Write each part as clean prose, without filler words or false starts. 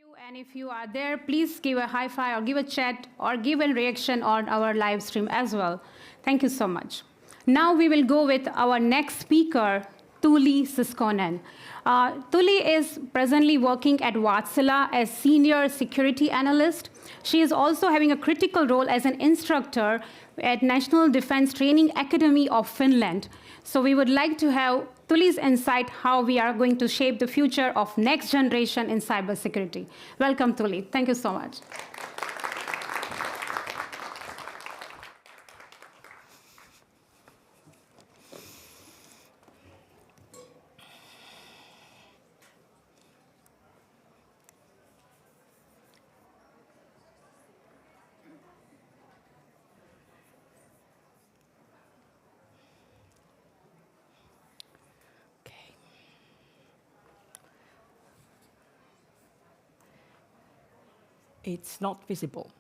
And if you are there, please give a high five or give a chat or give a reaction on our live stream as well. Thank you so much. Now we will go with our next speaker, Tuuli Siskonen. Tuuli is presently working at Wärtsilä as Senior Security Analyst. She is also having a critical role as an instructor at National Defense Training Academy of Finland. So we would like to have Tuuli's insight how we are going to shape the future of next generation in cybersecurity. Welcome, Tuuli. Thank you so much. It's not visible.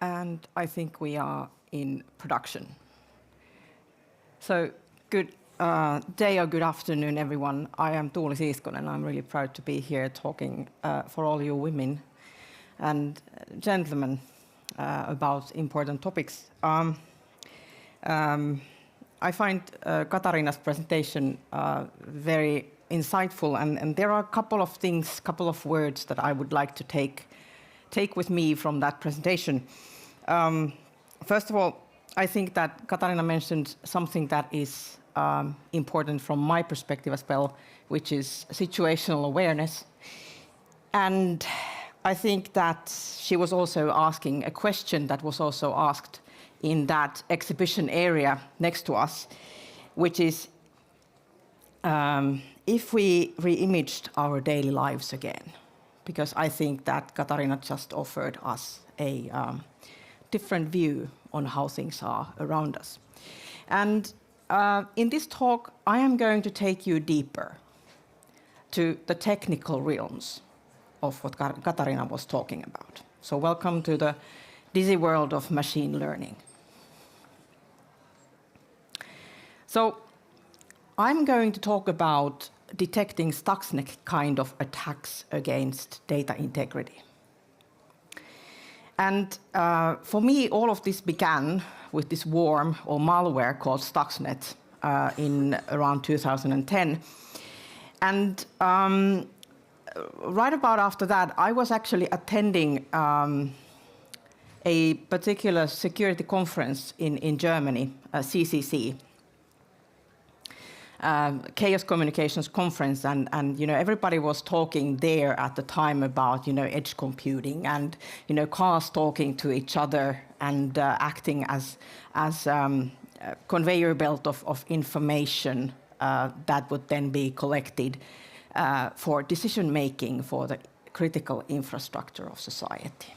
And I think we are in production. So good day or good afternoon, everyone. I am Tuuli Siskonen. I'm really proud to be here talking for all you women and gentlemen about important topics. I find Katarina's presentation very insightful, and there are a couple of things, couple of words that I would like to take with me from that presentation. First of all, I think that Katarina mentioned something that is important from my perspective as well, which is situational awareness. And I think that she was also asking a question that was also asked in that exhibition area next to us, which is if we re-imaged our daily lives again, because I think that Katarina just offered us a different view on how things are around us. And in this talk, I am going to take you deeper to the technical realms of what Katarina was talking about. So welcome to the dizzy world of machine learning. So I'm going to talk about detecting Stuxnet kind of attacks against data integrity. And for me, all of this began with this worm or malware called Stuxnet in around 2010. And right about after that, I was actually attending a particular security conference in Germany, CCC, Chaos Communications Conference, and everybody was talking there at the time about edge computing and cars talking to each other and acting as conveyor belt of information that would then be collected for decision making for the critical infrastructure of society.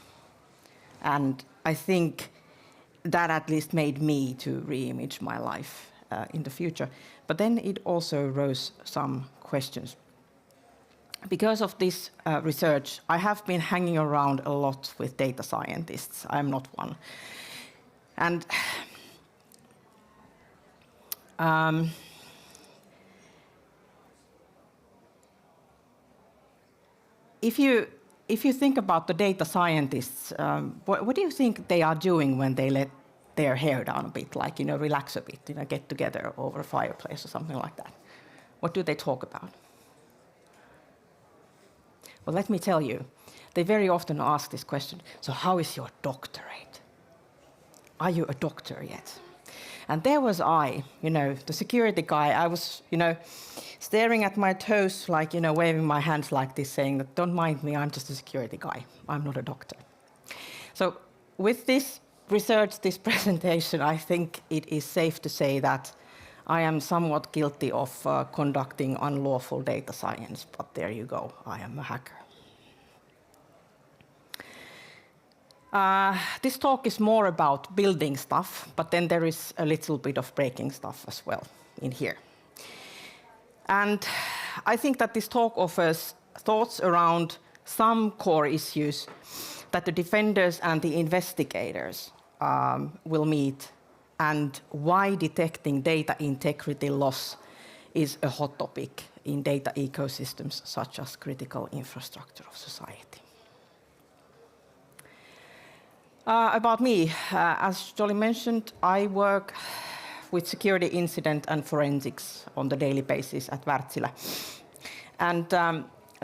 And I think that at least made me to re-image my life in the future. But then it also rose some questions. Because of this research, I have been hanging around a lot with data scientists. I'm not one. And if you think about the data scientists, what do you think they are doing when they let their hair down a bit, like, relax a bit, get together over a fireplace or something like that? What do they talk about? Well, let me tell you, they very often ask this question, so how is your doctorate? Are you a doctor yet? And there was I, the security guy. I was, staring at my toes, like, waving my hands like this, saying that, don't mind me, I'm just a security guy. I'm not a doctor. So with this research, this presentation, I think it is safe to say that I am somewhat guilty of conducting unlawful data science, but there you go, I am a hacker. This talk is more about building stuff, but then there is a little bit of breaking stuff as well in here. And I think that this talk offers thoughts around some core issues that the defenders and the investigators will meet, and why detecting data integrity loss is a hot topic in data ecosystems such as critical infrastructure of society. About me, as Jolly mentioned, I work with security incident and forensics on the daily basis at Wärtsilä. And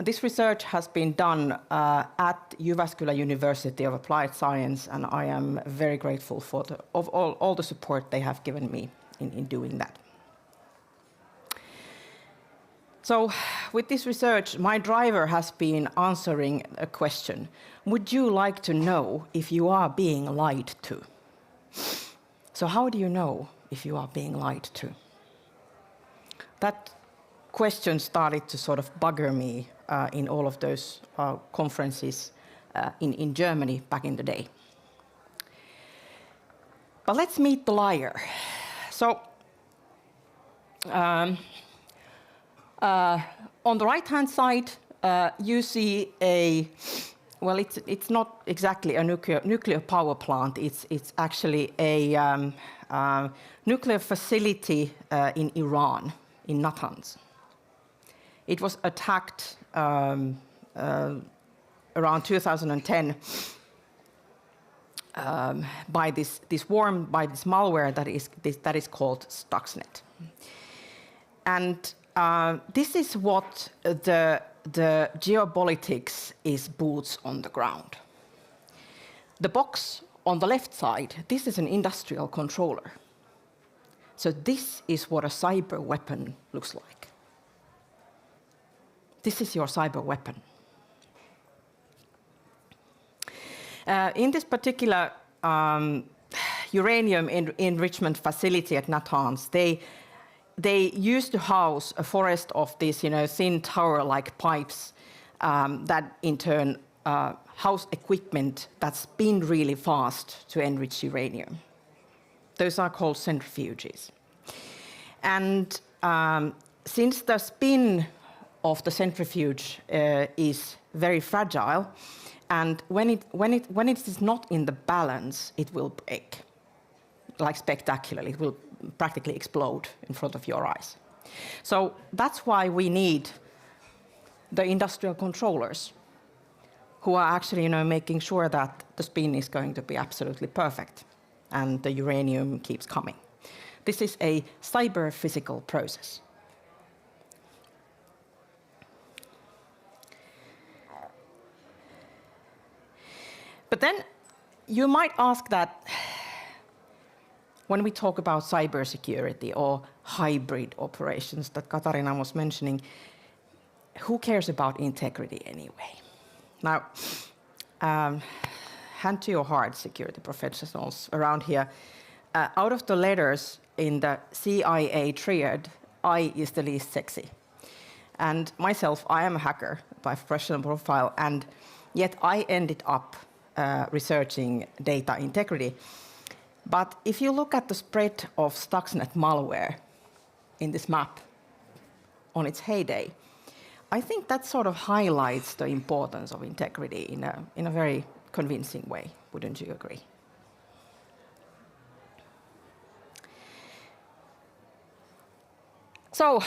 this research has been done at Jyväskylä University of Applied Science, and I am very grateful for all the support they have given me in doing that. So with this research, my driver has been answering a question. Would you like to know if you are being lied to? So how do you know if you are being lied to? That question started to sort of bugger me in all of those conferences in Germany back in the day. But let's meet the liar. So on the right-hand side, you see well, it's not exactly a nuclear power plant. It's actually a nuclear facility in Iran, in Natanz. It was attacked around 2010 by this malware that is called Stuxnet. And this is what the geopolitics is boots on the ground. The box on the left side, this is an industrial controller. So this is what a cyber weapon looks like. This is your cyber weapon. In this particular uranium enrichment facility at Natanz, they used to house a forest of these, thin tower-like pipes that in turn house equipment that spin really fast to enrich uranium. Those are called centrifuges. And since the spin of the centrifuge is very fragile, and when it is not in the balance, it will break, like spectacularly. It will practically explode in front of your eyes. So that's why we need the industrial controllers who are actually, making sure that the spin is going to be absolutely perfect and the uranium keeps coming. This is a cyber-physical process. But then you might ask that when we talk about cybersecurity or hybrid operations that Katarina was mentioning, who cares about integrity anyway? Now, hand to your heart, security professionals around here. Out of the letters in the CIA triad, I is the least sexy. And myself, I am a hacker by professional profile, and yet I ended up researching data integrity. But if you look at the spread of Stuxnet malware in this map on its heyday, I think that sort of highlights the importance of integrity in a very convincing way. Wouldn't you agree? So,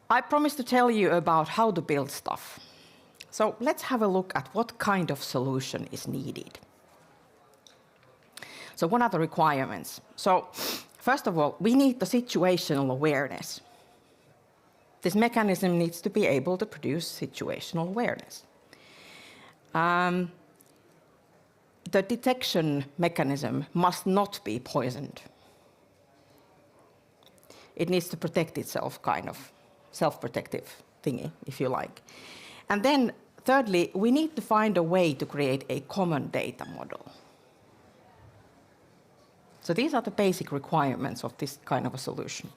I promised to tell you about how to build stuff. So let's have a look at what kind of solution is needed. So what are the requirements? So first of all, we need the situational awareness. This mechanism needs to be able to produce situational awareness. The detection mechanism must not be poisoned. It needs to protect itself, kind of self-protective thingy, if you like. And then, thirdly, we need to find a way to create a common data model. So these are the basic requirements of this kind of a solution.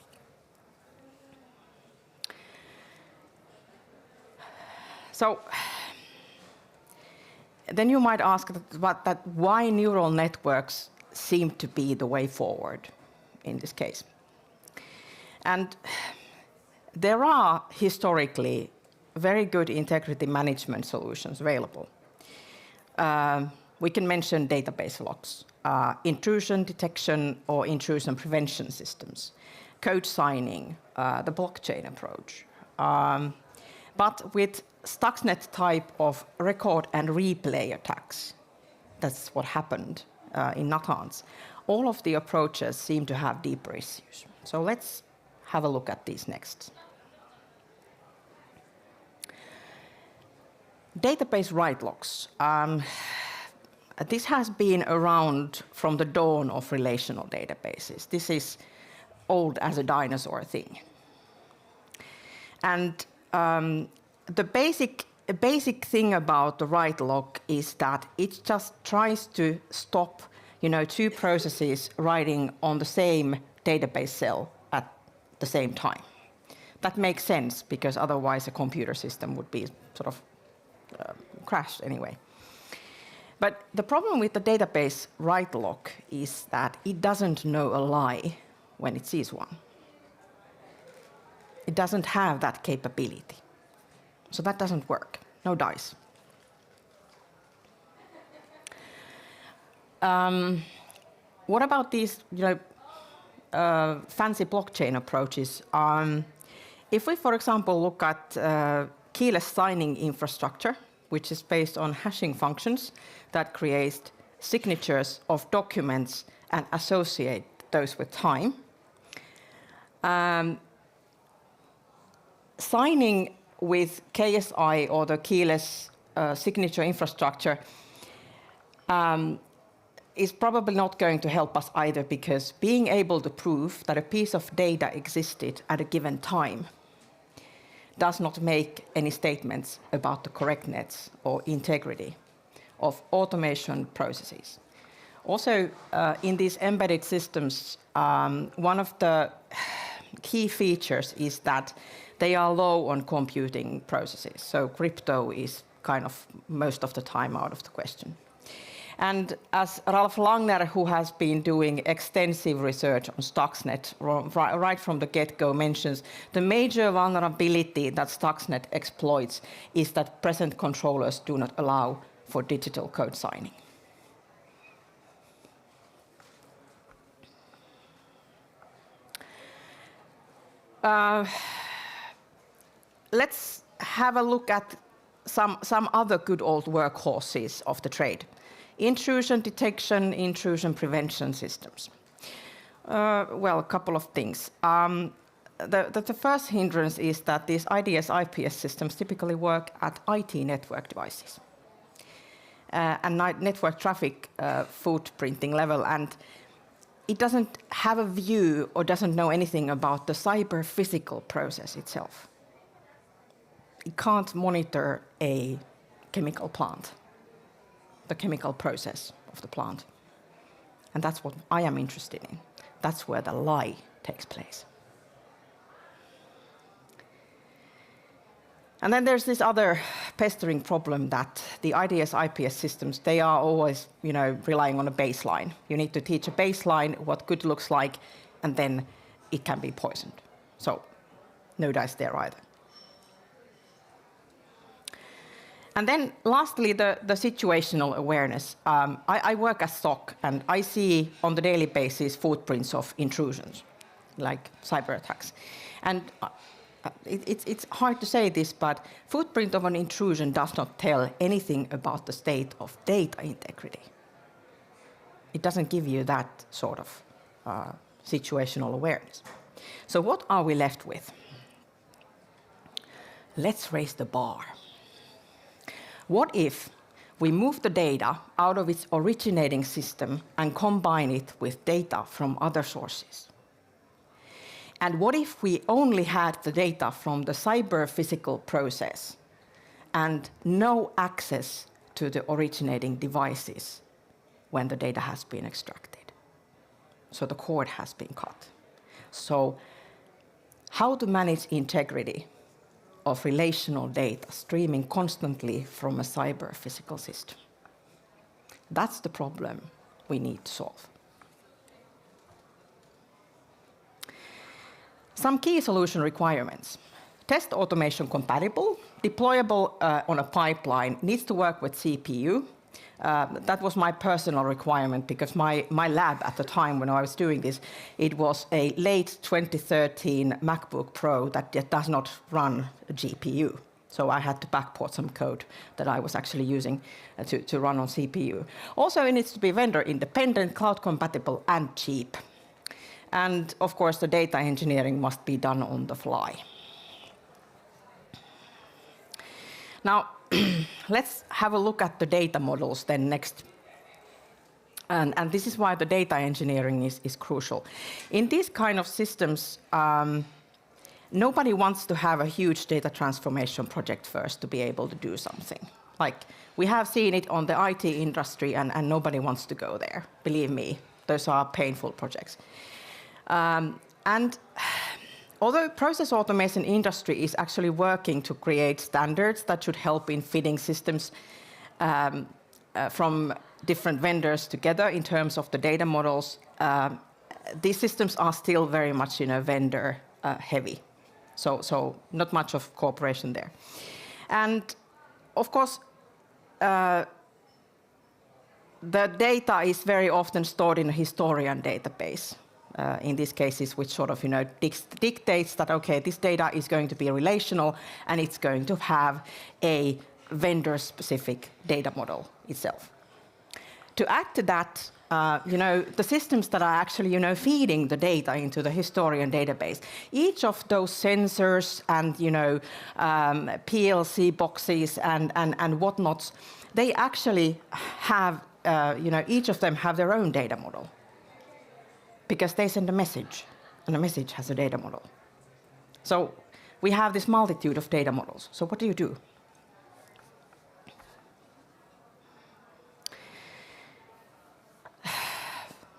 So then you might ask why neural networks seem to be the way forward in this case. And there are historically very good integrity management solutions available. We can mention database locks, intrusion detection or intrusion prevention systems, code signing, the blockchain approach. But with Stuxnet type of record and replay attacks, that's what happened in Natanz, all of the approaches seem to have deeper issues. So let's have a look at these next. Database write locks. This has been around from the dawn of relational databases. This is old as a dinosaur thing. And the basic thing about the write lock is that it just tries to stop, two processes writing on the same database cell at the same time. That makes sense because otherwise a computer system would be sort of crashed anyway. But the problem with the database write lock is that it doesn't know a lie when it sees one. It doesn't have that capability. So that doesn't work. No dice. What about these fancy blockchain approaches? If we, for example, look at keyless signing infrastructure, which is based on hashing functions that create signatures of documents and associate those with time. Signing with KSI or the keyless signature infrastructure is probably not going to help us either, because being able to prove that a piece of data existed at a given time does not make any statements about the correctness or integrity of automation processes. Also, in these embedded systems, one of the key features is that they are low on computing processes. So crypto is kind of most of the time out of the question. And as Ralf Langner, who has been doing extensive research on Stuxnet right from the get-go, mentions the major vulnerability that Stuxnet exploits is that present controllers do not allow for digital code signing. Let's have a look at some other good old workhorses of the trade. Intrusion detection, intrusion prevention systems. Well, a couple of things. The first hindrance is that these IDS IPS systems typically work at IT network devices and network traffic footprinting level, and it doesn't have a view or doesn't know anything about the cyber physical process itself. It can't monitor a chemical plant, the chemical process of the plant. And that's what I am interested in. That's where the lie takes place. And then there's this other pestering problem that the IDS IPS systems, they are always, relying on a baseline. You need to teach a baseline what good looks like, and then it can be poisoned. So no dice there either. And then lastly, the situational awareness. I work as SOC, and I see on the daily basis footprints of intrusions, like cyber attacks. And it's hard to say this, but footprint of an intrusion does not tell anything about the state of data integrity. It doesn't give you that sort of situational awareness. So what are we left with? Let's raise the bar. What if we move the data out of its originating system and combine it with data from other sources? And what if we only had the data from the cyber physical process and no access to the originating devices when the data has been extracted? So the cord has been cut. So how to manage integrity of relational data streaming constantly from a cyber physical system? That's the problem we need to solve. Some key solution requirements. Test automation compatible, deployable on a pipeline, needs to work with CPU. That was my personal requirement because my lab at the time when I was doing this, it was a late 2013 MacBook Pro that does not run a GPU. So I had to backport some code that I was actually using to run on CPU. Also, it needs to be vendor independent, cloud compatible, and cheap. And of course, the data engineering must be done on the fly. Now, let's have a look at the data models then next. And this is why the data engineering is crucial. In these kind of systems, nobody wants to have a huge data transformation project first to be able to do something. Like, we have seen it on the IT industry, and nobody wants to go there. Believe me, those are painful projects. And although process automation industry is actually working to create standards that should help in fitting systems from different vendors together in terms of the data models, these systems are still very much, vendor heavy. So not much of cooperation there. And of course, the data is very often stored in a historian database. In these cases, which sort of dictates that, okay, this data is going to be relational and it's going to have a vendor-specific data model itself. To add to that, the systems that are actually, feeding the data into the historian database, each of those sensors and, PLC boxes and whatnots, they actually have, each of them have their own data model. Because they send a message, and a message has a data model. So we have this multitude of data models. So what do you do?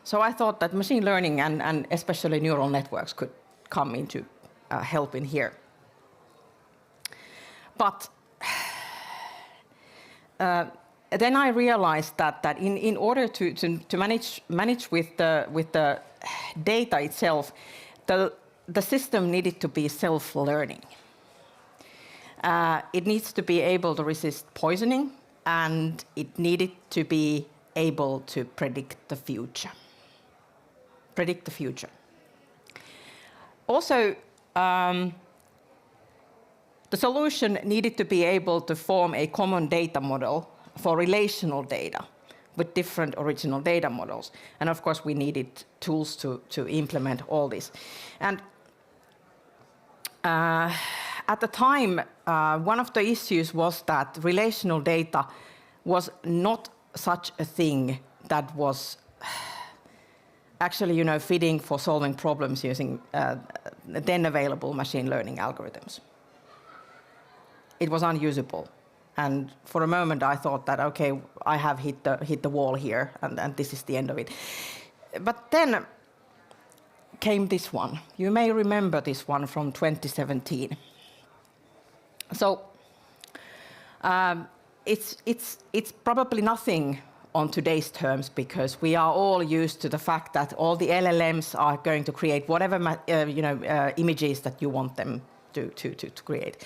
So I thought that machine learning and especially neural networks could come into help in here. But then I realized that in order to manage with the data itself, the system needed to be self-learning. It needs to be able to resist poisoning, and it needed to be able to predict the future. Predict the future. Also, the solution needed to be able to form a common data model for relational data with different original data models. And of course, we needed tools to implement all this. And at the time, one of the issues was that relational data was not such a thing that was actually, fitting for solving problems using then available machine learning algorithms. It was unusable. And for a moment, I thought that, okay, I have hit the wall here, and this is the end of it. But then came this one. You may remember this one from 2017. So it's probably nothing on today's terms, because we are all used to the fact that all the LLMs are going to create whatever images that you want them to create.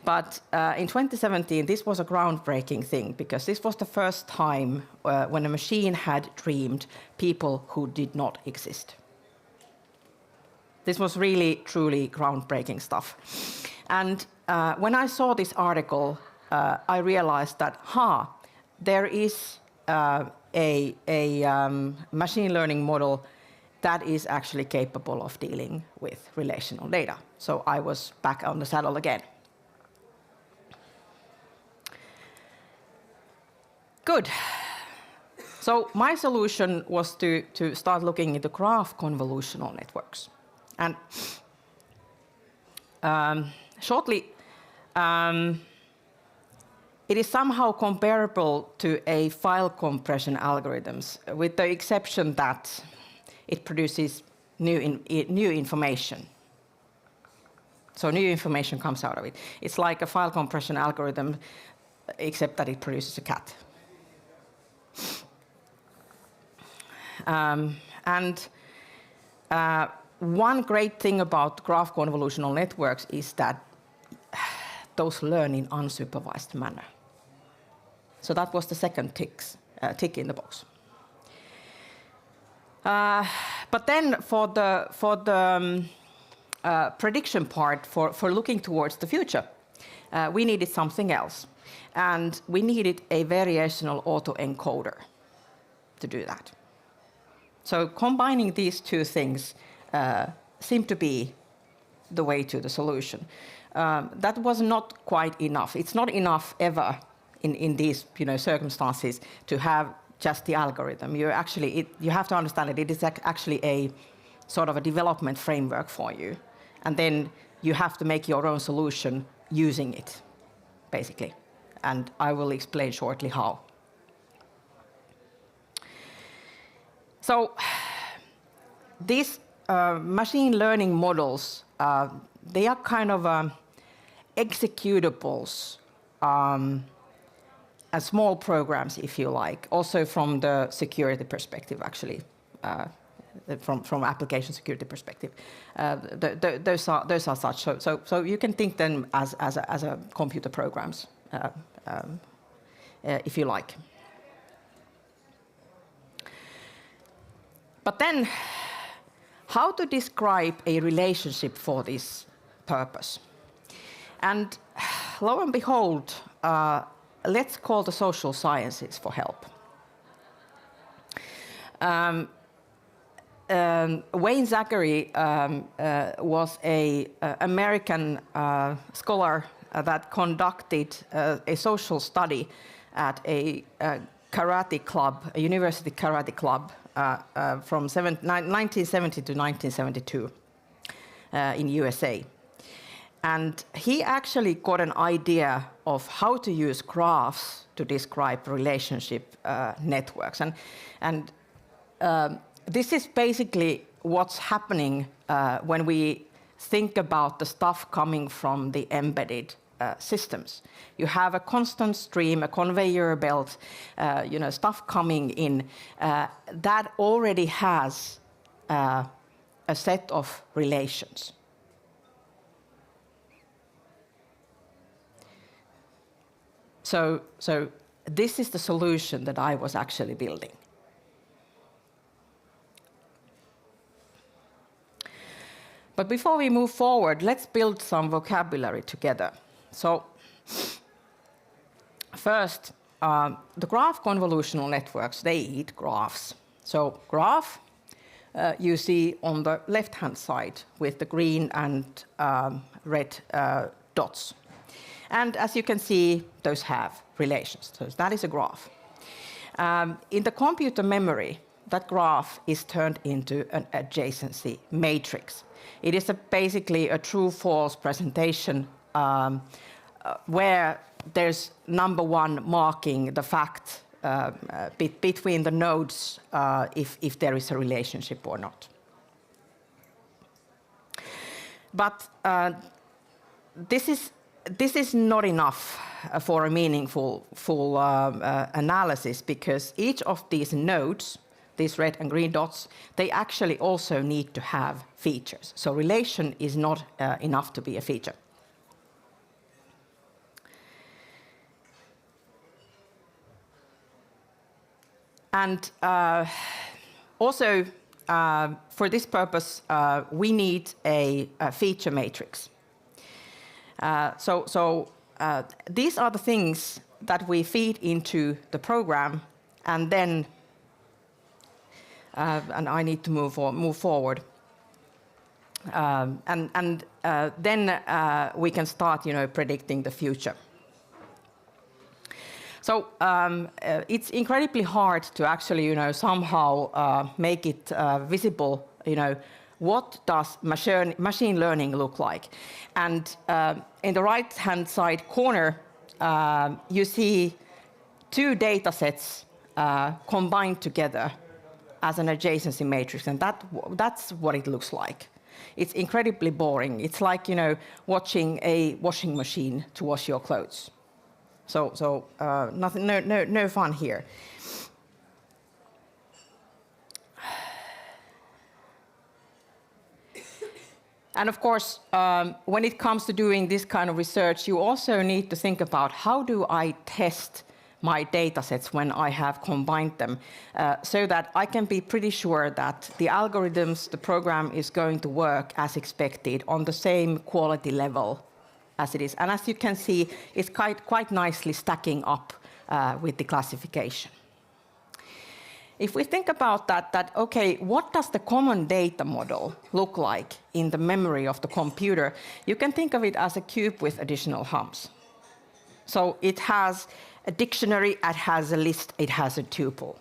But in 2017, this was a groundbreaking thing, because this was the first time when a machine had dreamed people who did not exist. This was really, truly groundbreaking stuff. And when I saw this article, I realized that, there is a machine learning model that is actually capable of dealing with relational data. So I was back on the saddle again. Good. So my solution was to start looking into graph convolutional networks. And shortly, it is somehow comparable to a file compression algorithms, with the exception that it produces new information. So new information comes out of it. It's like a file compression algorithm, except that it produces a cat. one great thing about graph convolutional networks is that those learn in unsupervised manner. So that was the second tick in the box. But then for the prediction part, for looking towards the future, we needed something else. And we needed a variational autoencoder to do that. So combining these two things seemed to be the way to the solution. That was not quite enough. It's not enough ever in these circumstances to have just the algorithm. You have to understand that it is actually a sort of a development framework for you. And then you have to make your own solution using it, basically. And I will explain shortly how. So these machine learning models, they are kind of executables as small programs, if you like, also from the security perspective, actually, from application security perspective. Those are such. So you can think them as a computer programs, if you like. But then, how to describe a relationship for this purpose? And lo and behold, let's call the social sciences for help. Wayne Zachary was an American scholar that conducted a social study at a karate club, a university karate club, from 1970 to 1972 in USA. And he actually got an idea of how to use graphs to describe relationship networks. And this is basically what's happening when we think about the stuff coming from the embedded systems. You have a constant stream, a conveyor belt, stuff coming in that already has a set of relations. So this is the solution that I was actually building. But before we move forward, let's build some vocabulary together. So first, the graph convolutional networks, they eat graphs. So graph, you see on the left-hand side with the green and red dots. And as you can see, those have relations. So that is a graph. In the computer memory, that graph is turned into an adjacency matrix. It is basically a true-false presentation where there's number one marking the fact between the nodes if there is a relationship or not. But this is not enough for a meaningful analysis, because each of these nodes, these red and green dots, they actually also need to have features. So relation is not enough to be a feature. And also, for this purpose, we need a feature matrix. So these are the things that we feed into the program, and then, and I need to move forward. And then we can start, predicting the future. So it's incredibly hard to actually, somehow make it visible, what does machine learning look like? And in the right-hand side corner, you see two data sets combined together as an adjacency matrix, and that's what it looks like. It's incredibly boring. It's like, watching a washing machine to wash your clothes. So nothing, no fun here. And of course, when it comes to doing this kind of research, you also need to think about how do I test my data sets when I have combined them, so that I can be pretty sure that the algorithms, the program is going to work as expected on the same quality level as it is. And as you can see, it's quite nicely stacking up with the classification. If we think about that, okay, what does the common data model look like in the memory of the computer? You can think of it as a cube with additional humps. So it has a dictionary, it has a list, it has a tuple.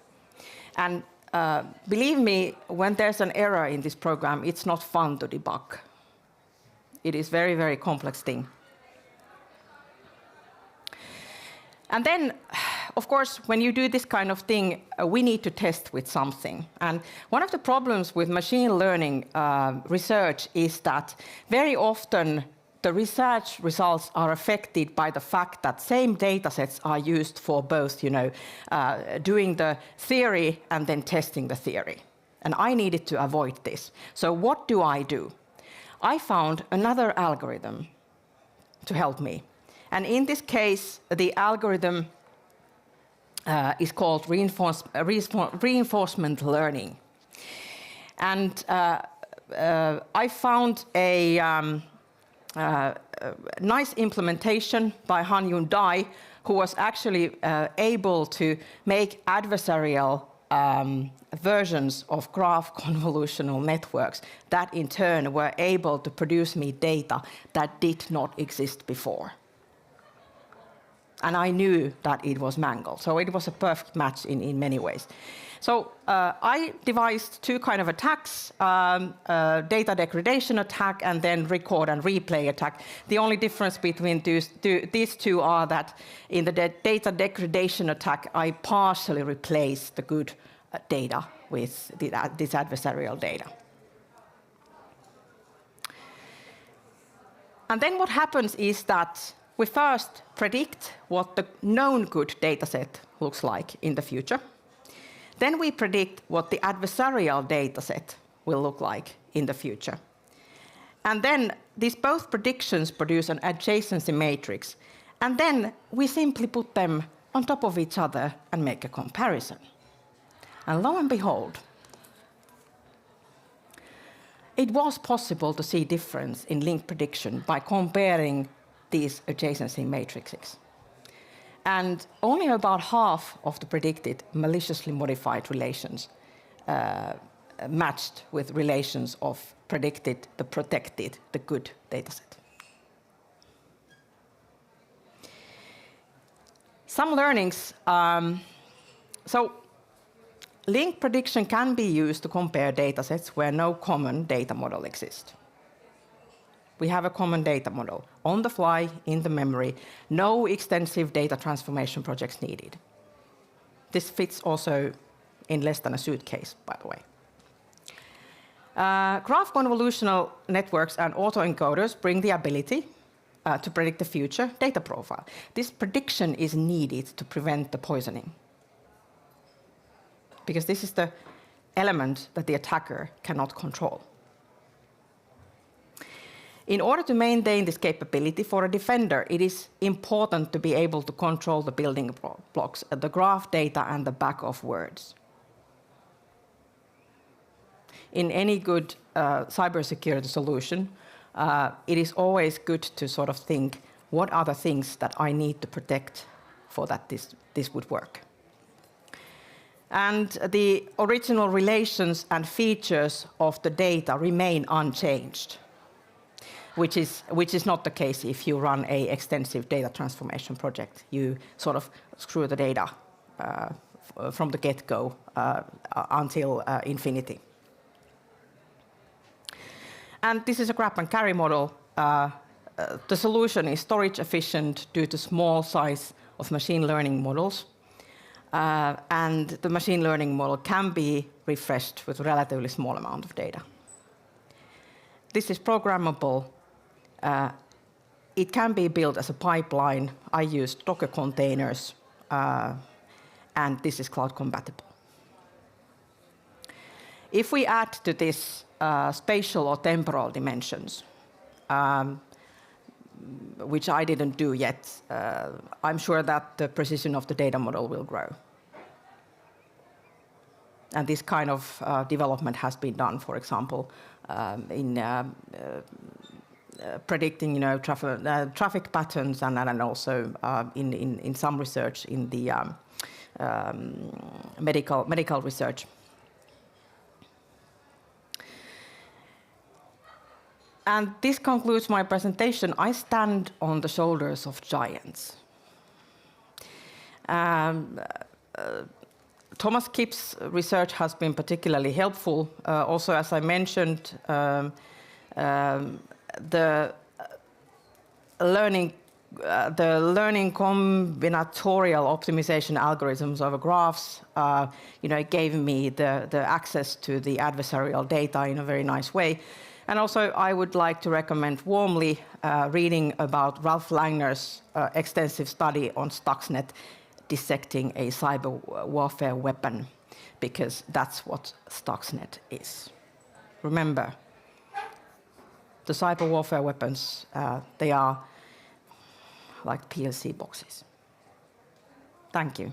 And believe me, when there's an error in this program, it's not fun to debug. It is very, very complex thing. And then, of course, when you do this kind of thing, we need to test with something. And one of the problems with machine learning research is that very often the research results are affected by the fact that same data sets are used for both, doing the theory and then testing the theory. And I needed to avoid this. So what do? I found another algorithm to help me. And in this case, the algorithm is called reinforcement learning. And I found a nice implementation by Han-Yun Dai, who was actually able to make adversarial versions of graph convolutional networks that in turn were able to produce me data that did not exist before. And I knew that it was mangled, so it was a perfect match in many ways. So I devised two kind of attacks, data degradation attack and then record and replay attack. The only difference between these two are that in the data degradation attack, I partially replaced the good data with this adversarial data. And then what happens is that we first predict what the known good data set looks like in the future. Then we predict what the adversarial data set will look like in the future. And then these both predictions produce an adjacency matrix. And then we simply put them on top of each other and make a comparison. And lo and behold, it was possible to see difference in link prediction by comparing these adjacency matrices. And only about half of the predicted maliciously modified relations matched with relations of predicted, the protected, the good dataset. Some learnings. So link prediction can be used to compare datasets where no common data model exists. We have a common data model on the fly, in the memory, no extensive data transformation projects needed. This fits also in less than a suitcase, by the way. Graph convolutional networks and autoencoders bring the ability to predict the future data profile. This prediction is needed to prevent the poisoning, because this is the element that the attacker cannot control. In order to maintain this capability for a defender, it is important to be able to control the building blocks, the graph data and the back of words. In any good cybersecurity solution, it is always good to sort of think, what are the things that I need to protect for that this would work? And the original relations and features of the data remain unchanged, which is not the case if you run an extensive data transformation project. You sort of screw the data from the get-go until infinity. And this is a grab and carry model. The solution is storage efficient due to small size of machine learning models. And the machine learning model can be refreshed with a relatively small amount of data. This is programmable. It can be built as a pipeline. I used Docker containers, and this is cloud compatible. If we add to this spatial or temporal dimensions, which I didn't do yet, I'm sure that the precision of the data model will grow. And this kind of development has been done, for example, in predicting, traffic patterns, and also in some research in the medical research. And this concludes my presentation. I stand on the shoulders of giants. Thomas Kipp's research has been particularly helpful. Also, as I mentioned, the learning combinatorial optimization algorithms over graphs, gave me the access to the adversarial data in a very nice way. And also, I would like to recommend warmly reading about Ralph Langner's extensive study on Stuxnet, dissecting a cyber warfare weapon, because that's what Stuxnet is. Remember, the cyber warfare weapons, they are like PLC boxes. Thank you.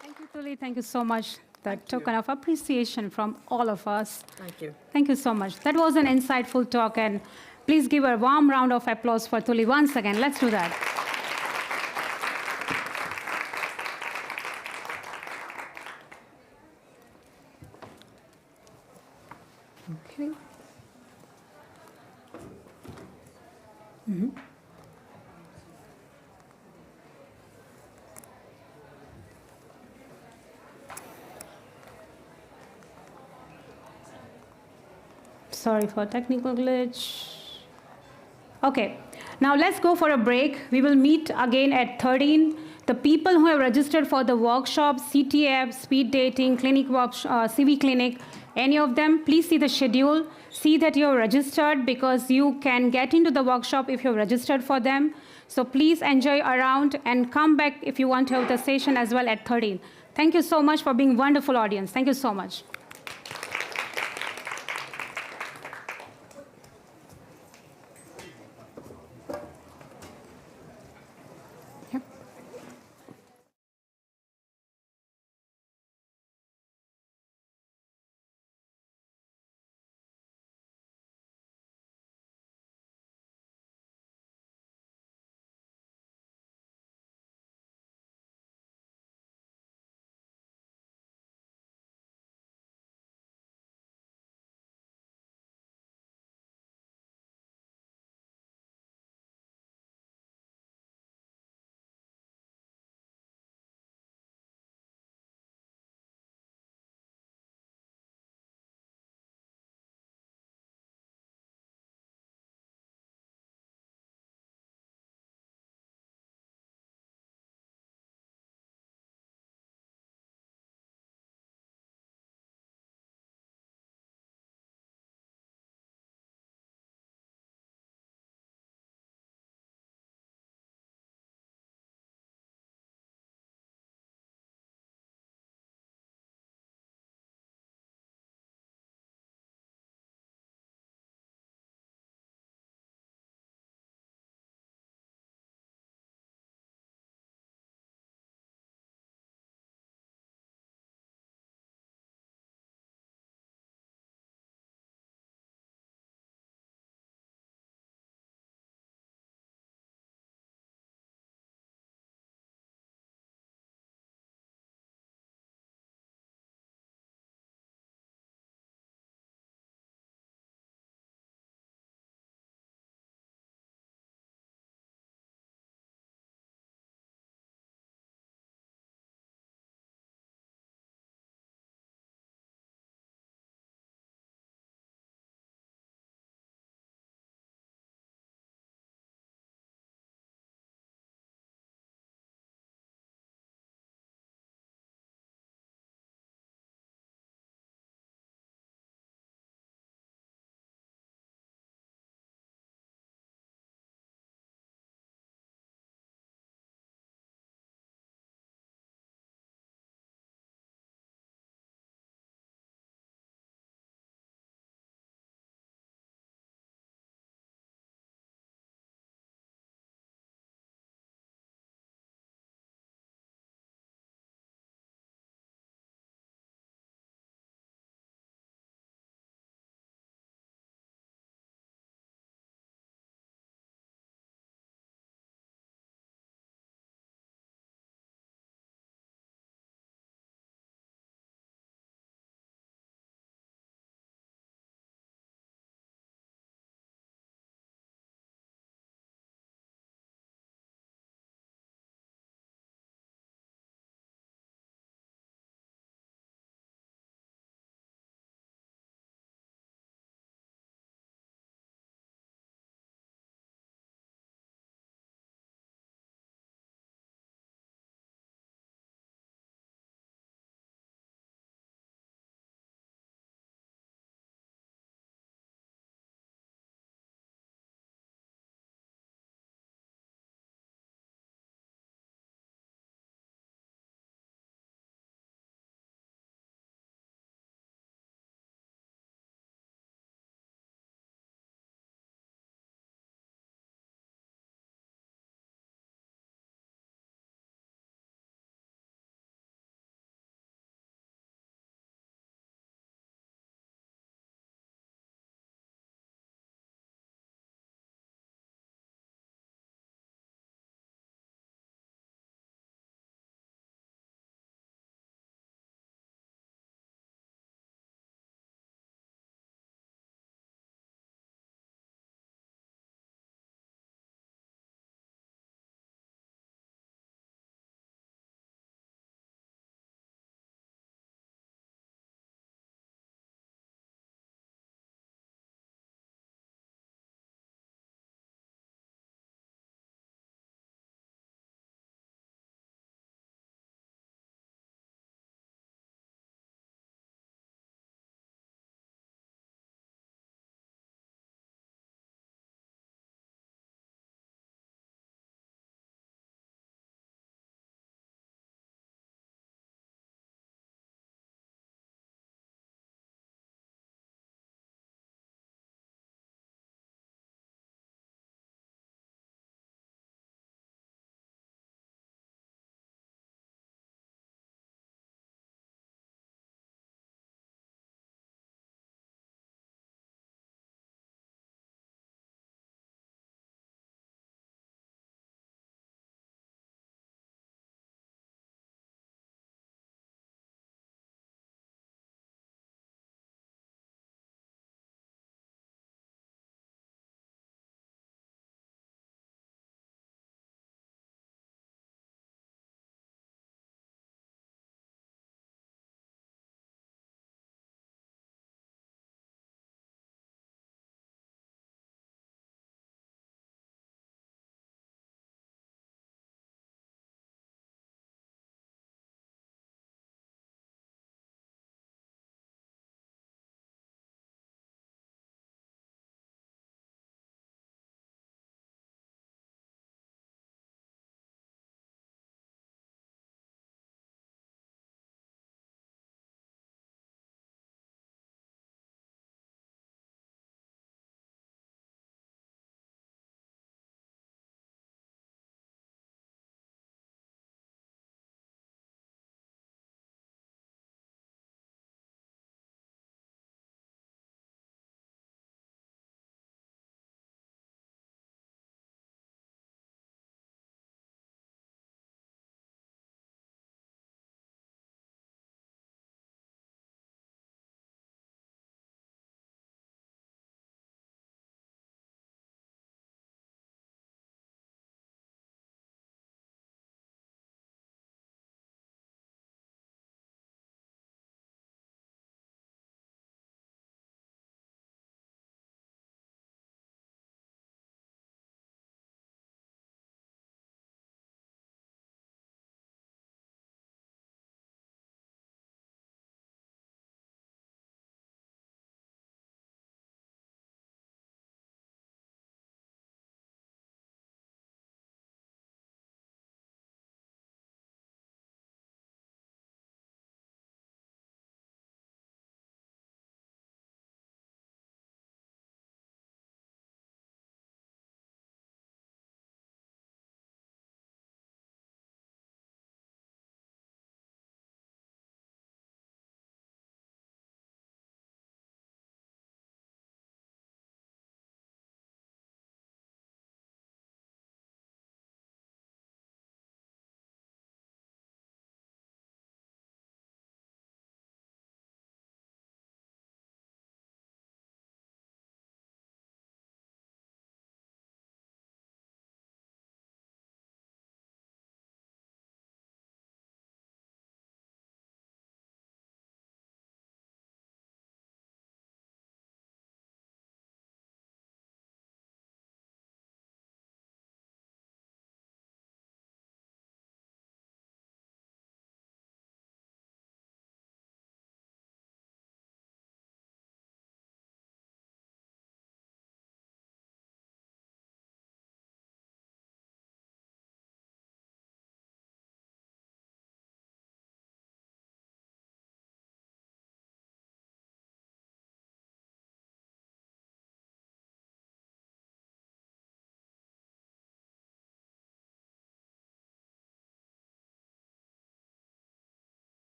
Thank you, Tuli. Thank you so much. That token of appreciation from all of us. Thank you. Thank you so much. That was an insightful talk, and please give a warm round of applause for Tuli once again. Let's do that. Okay. Sorry for technical glitch. Okay, now let's go for a break. We will meet again at 13. The people who have registered for the workshop, CTF, speed dating, clinic workshop, CV clinic, any of them, please see the schedule. See that you're registered, because you can get into the workshop if you're registered for them. So please enjoy around and come back if you want to have the session as well at 13. Thank you so much for being a wonderful audience. Thank you so much.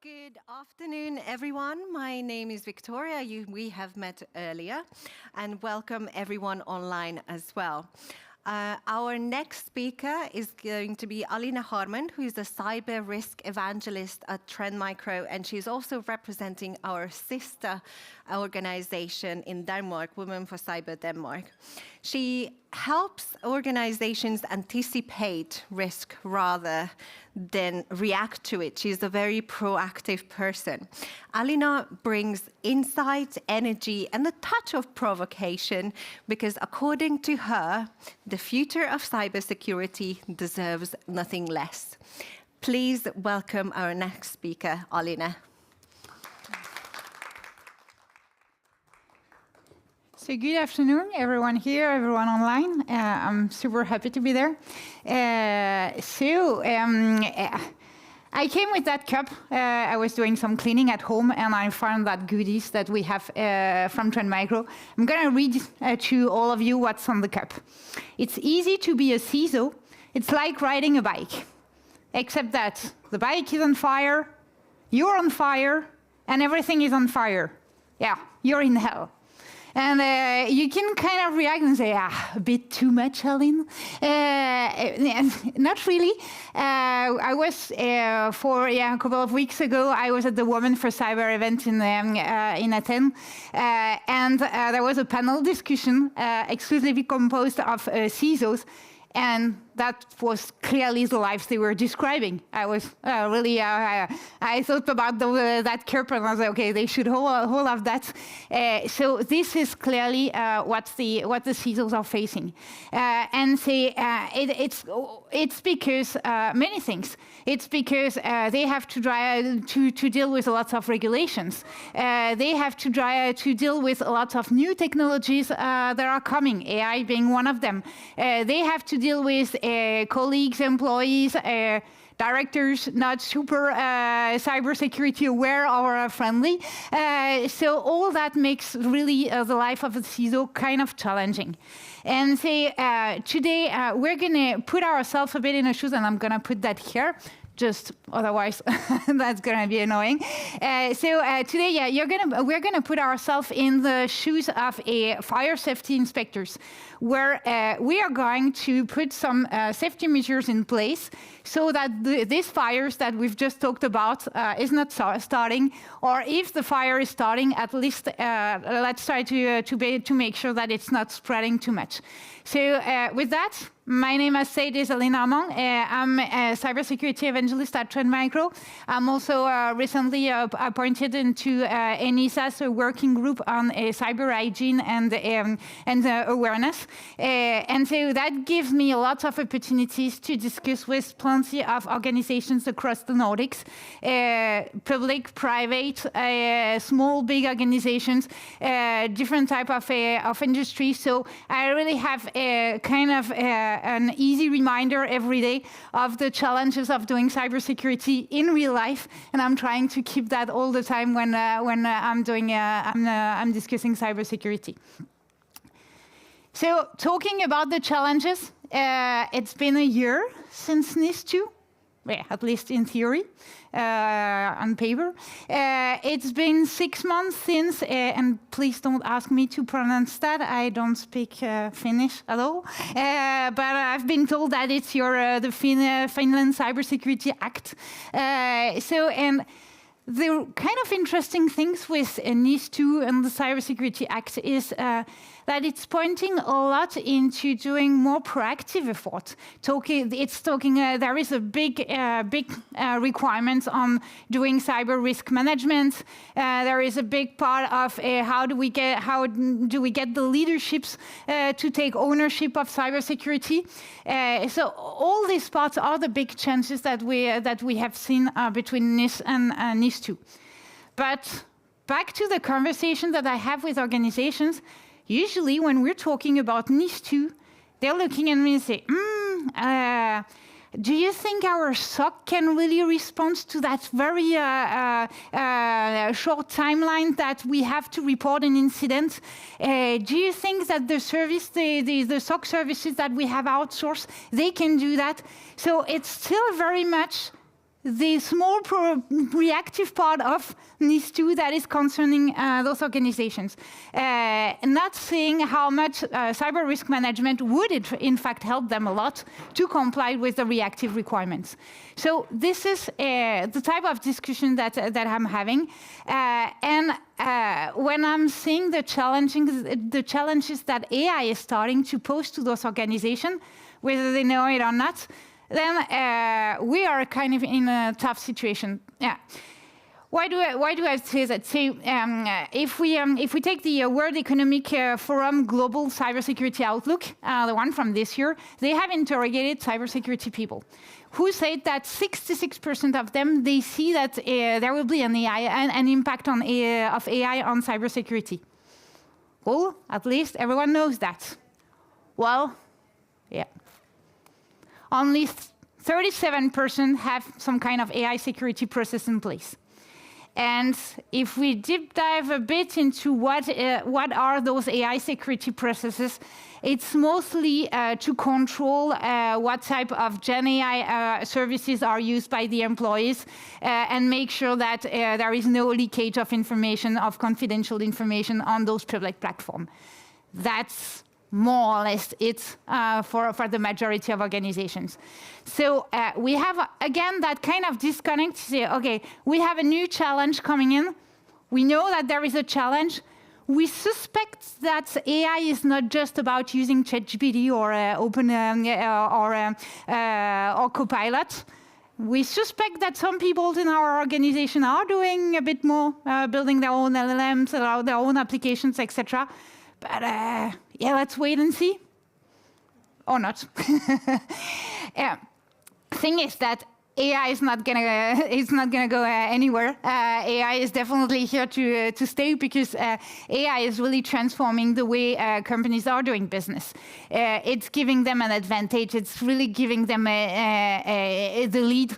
Good afternoon, everyone. My name is Victoria. We have met earlier, and welcome everyone online as well. Our next speaker is going to be Alina Harman, who is a cyber risk evangelist at Trend Micro, and she's also representing our sister organization in Denmark, Women for Cyber Denmark. She helps organizations anticipate risk rather than react to it. She's a very proactive person. Alina brings insight, energy, and a touch of provocation because, according to her, the future of cybersecurity deserves nothing less. Please welcome our next speaker, Alina. So good afternoon, everyone here, everyone online. I'm super happy to be there. I came with that cup. I was doing some cleaning at home, and I found that goodies that we have from Trend Micro. I'm going to read to all of you what's on the cup. It's easy to be a CISO. It's like riding a bike, except that the bike is on fire, you're on fire, and everything is on fire. Yeah, you're in hell. And you can kind of react and say, a bit too much, Aline. Not really. I was, a couple of weeks ago, I was at the Women for Cyber event in Athens. And there was a panel discussion exclusively composed of CISOs. And that was clearly the lives they were describing. I was really, I thought about that cup and I was like, okay, they should all have that. So this is clearly what the CISOs are facing. And say it's because many things. It's because they have to deal with lots of regulations. They have to deal with lots of new technologies that are coming, AI being one of them. They have to deal with colleagues, employees, directors not super cybersecurity aware or friendly. So all that makes really the life of a CISO kind of challenging. And today we're going to put ourselves a bit in the shoes, and I'm going to put that here. Just otherwise, that's going to be annoying. Today, we're going to put ourselves in the shoes of a fire safety inspectors, where we are going to put some safety measures in place so that these fires that we've just talked about is not starting, or if the fire is starting, at least let's try to make sure that it's not spreading too much. So with that, my name, as said, is Alina Harman. I'm a cybersecurity evangelist at Trend Micro. I'm also recently appointed into ENISA's working group on cyber hygiene and awareness. And so that gives me lots of opportunities to discuss with plenty of organizations across the Nordics, public, private, small, big organizations, different type of industry. So I really have a kind of an easy reminder every day of the challenges of doing cybersecurity in real life, and I'm trying to keep that all the time when I'm discussing cybersecurity. So, talking about the challenges, it's been a year since NIS2, at least in theory. On paper. It's been 6 months since, and please don't ask me to pronounce that. I don't speak Finnish at all. But I've been told that it's the Finland Cybersecurity Act. And the kind of interesting things with NIS2 and the Cybersecurity Act is that it's pointing a lot into doing more proactive effort. There is a big requirement on doing cyber risk management. There is a big part of how do we get the leaderships to take ownership of cybersecurity. So all these parts are the big changes that we have seen between NIS and NIS2. But back to the conversation that I have with organizations. Usually, when we're talking about NIS2, they're looking at me and say, do you think our SOC can really respond to that very short timeline that we have to report an incident? Do you think that the SOC services that we have outsourced, they can do that? So it's still very much the small reactive part of NIS2 that is concerning those organizations. Not saying how much cyber risk management would in fact help them a lot to comply with the reactive requirements. So this is the type of discussion that I'm having. When I'm seeing the challenges that AI is starting to pose to those organizations, whether they know it or not, then we are kind of in a tough situation. Yeah. Why do I say that? So, if we take the World Economic Forum Global Cybersecurity Outlook, the one from this year, they have interrogated cybersecurity people, who said that 66% of them, they see that there will be an impact of AI on cybersecurity. Well, at least everyone knows that. Well, yeah. Only 37% have some kind of AI security process in place. And if we deep dive a bit into what are those AI security processes, it's mostly to control what type of Gen AI services are used by the employees and make sure that there is no leakage of information, of confidential information on those public platforms. That's more or less it for the majority of organizations. So we have, again, that kind of disconnect to say, okay, we have a new challenge coming in. We know that there is a challenge. We suspect that AI is not just about using ChatGPT or or Copilot. We suspect that some people in our organization are doing a bit more, building their own LLMs, their own applications, etc. But yeah, let's wait and see. Or not. Yeah. Thing is that AI is not gonna go anywhere. AI is definitely here to stay because AI is really transforming the way companies are doing business. It's giving them an advantage. It's really giving them the lead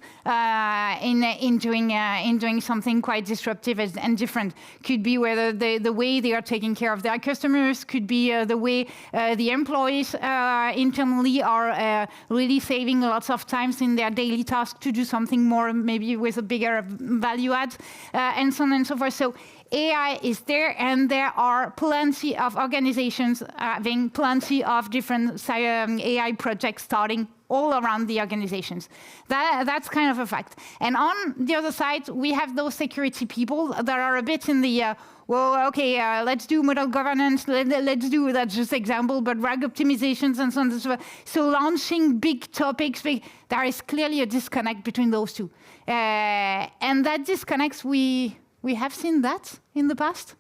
in doing something quite disruptive and different. Could be whether the way they are taking care of their customers. Could be the way the employees internally are really saving lots of times in their daily tasks to do something more, maybe with a bigger value add, and so on and so forth. So AI is there, and there are plenty of organizations having plenty of different AI projects starting all around the organizations. That's kind of a fact. And on the other side, we have those security people that are a bit in the well, okay, let's do model governance, let's do, that's just example, but RAG optimizations and so on and so forth. So launching big topics, there is clearly a disconnect between those two. And that disconnects, we have seen that in the past.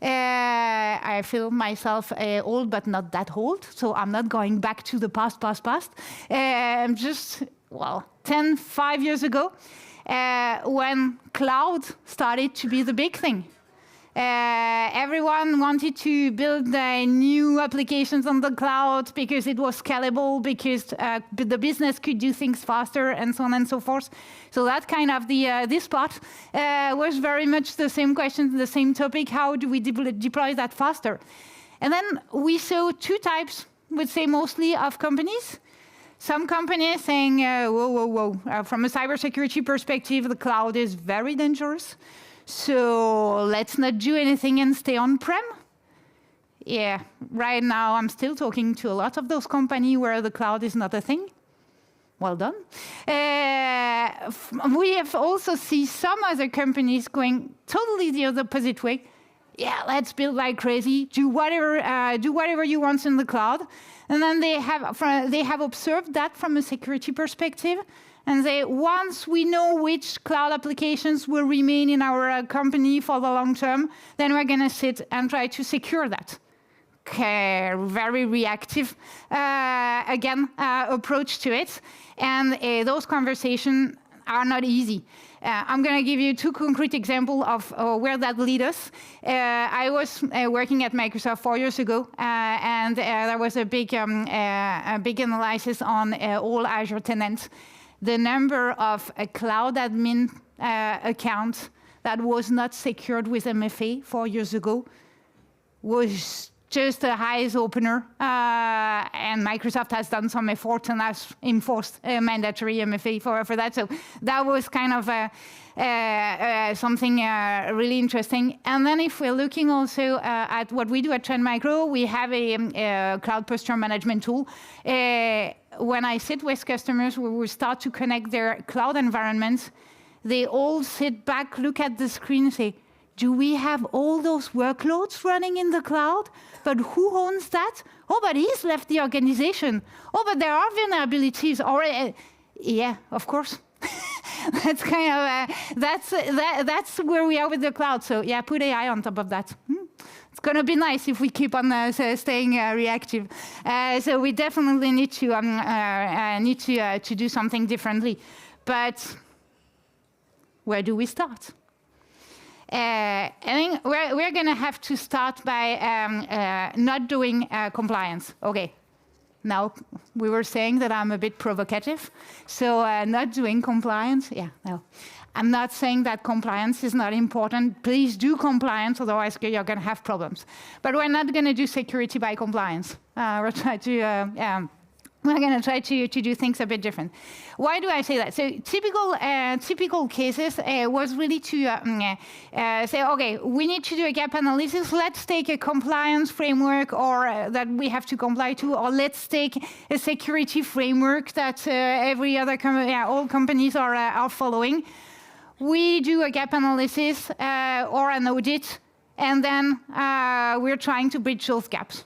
I feel myself old, but not that old, so I'm not going back to the past. I'm just, 5 years ago, when cloud started to be the big thing. Everyone wanted to build new applications on the cloud because it was scalable, because the business could do things faster, and so on and so forth. So that kind of this part was very much the same question, the same topic. How do we deploy that faster? And then we saw two types, would say mostly, of companies. Some companies saying, whoa. From a cybersecurity perspective, the cloud is very dangerous. So let's not do anything and stay on-prem. Yeah, right now I'm still talking to a lot of those companies where the cloud is not a thing. Well done. We have also seen some other companies going totally the other opposite way. Yeah, let's build like crazy. Do whatever you want in the cloud, and then they have observed that from a security perspective. And once we know which cloud applications will remain in our company for the long term, then we're going to sit and try to secure that. Okay, very reactive, approach to it. And those conversations are not easy. I'm going to give you two concrete examples of where that leads us. I was working at Microsoft 4 years ago, and there was a big analysis on all Azure tenants. The number of cloud admin accounts that was not secured with MFA 4 years ago was just a eyes opener, and Microsoft has done some effort and has enforced mandatory MFA for that. So that was kind of something really interesting. And then if we're looking also at what we do at Trend Micro, we have a cloud posture management tool. When I sit with customers, we will start to connect their cloud environments. They all sit back, look at the screen, and say, do we have all those workloads running in the cloud? But who owns that? Oh, but he's left the organization. Oh, but there are vulnerabilities. Or, yeah, of course. That's kind of that's where we are with the cloud. So yeah, put AI on top of that. It's going to be nice if we keep on staying reactive. So we definitely need to do something differently. But where do we start? I think we're going to have to start by not doing compliance. Okay. Now, we were saying that I'm a bit provocative, so not doing compliance, yeah, no. I'm not saying that compliance is not important. Please do compliance, otherwise you're going to have problems. But we're not going to do security by compliance. We're going to try to do things a bit different. Why do I say that? So typical cases was really to say, okay, we need to do a gap analysis. Let's take a compliance framework or that we have to comply to, or let's take a security framework that every other all companies are following. We do a gap analysis or an audit, and then we're trying to bridge those gaps.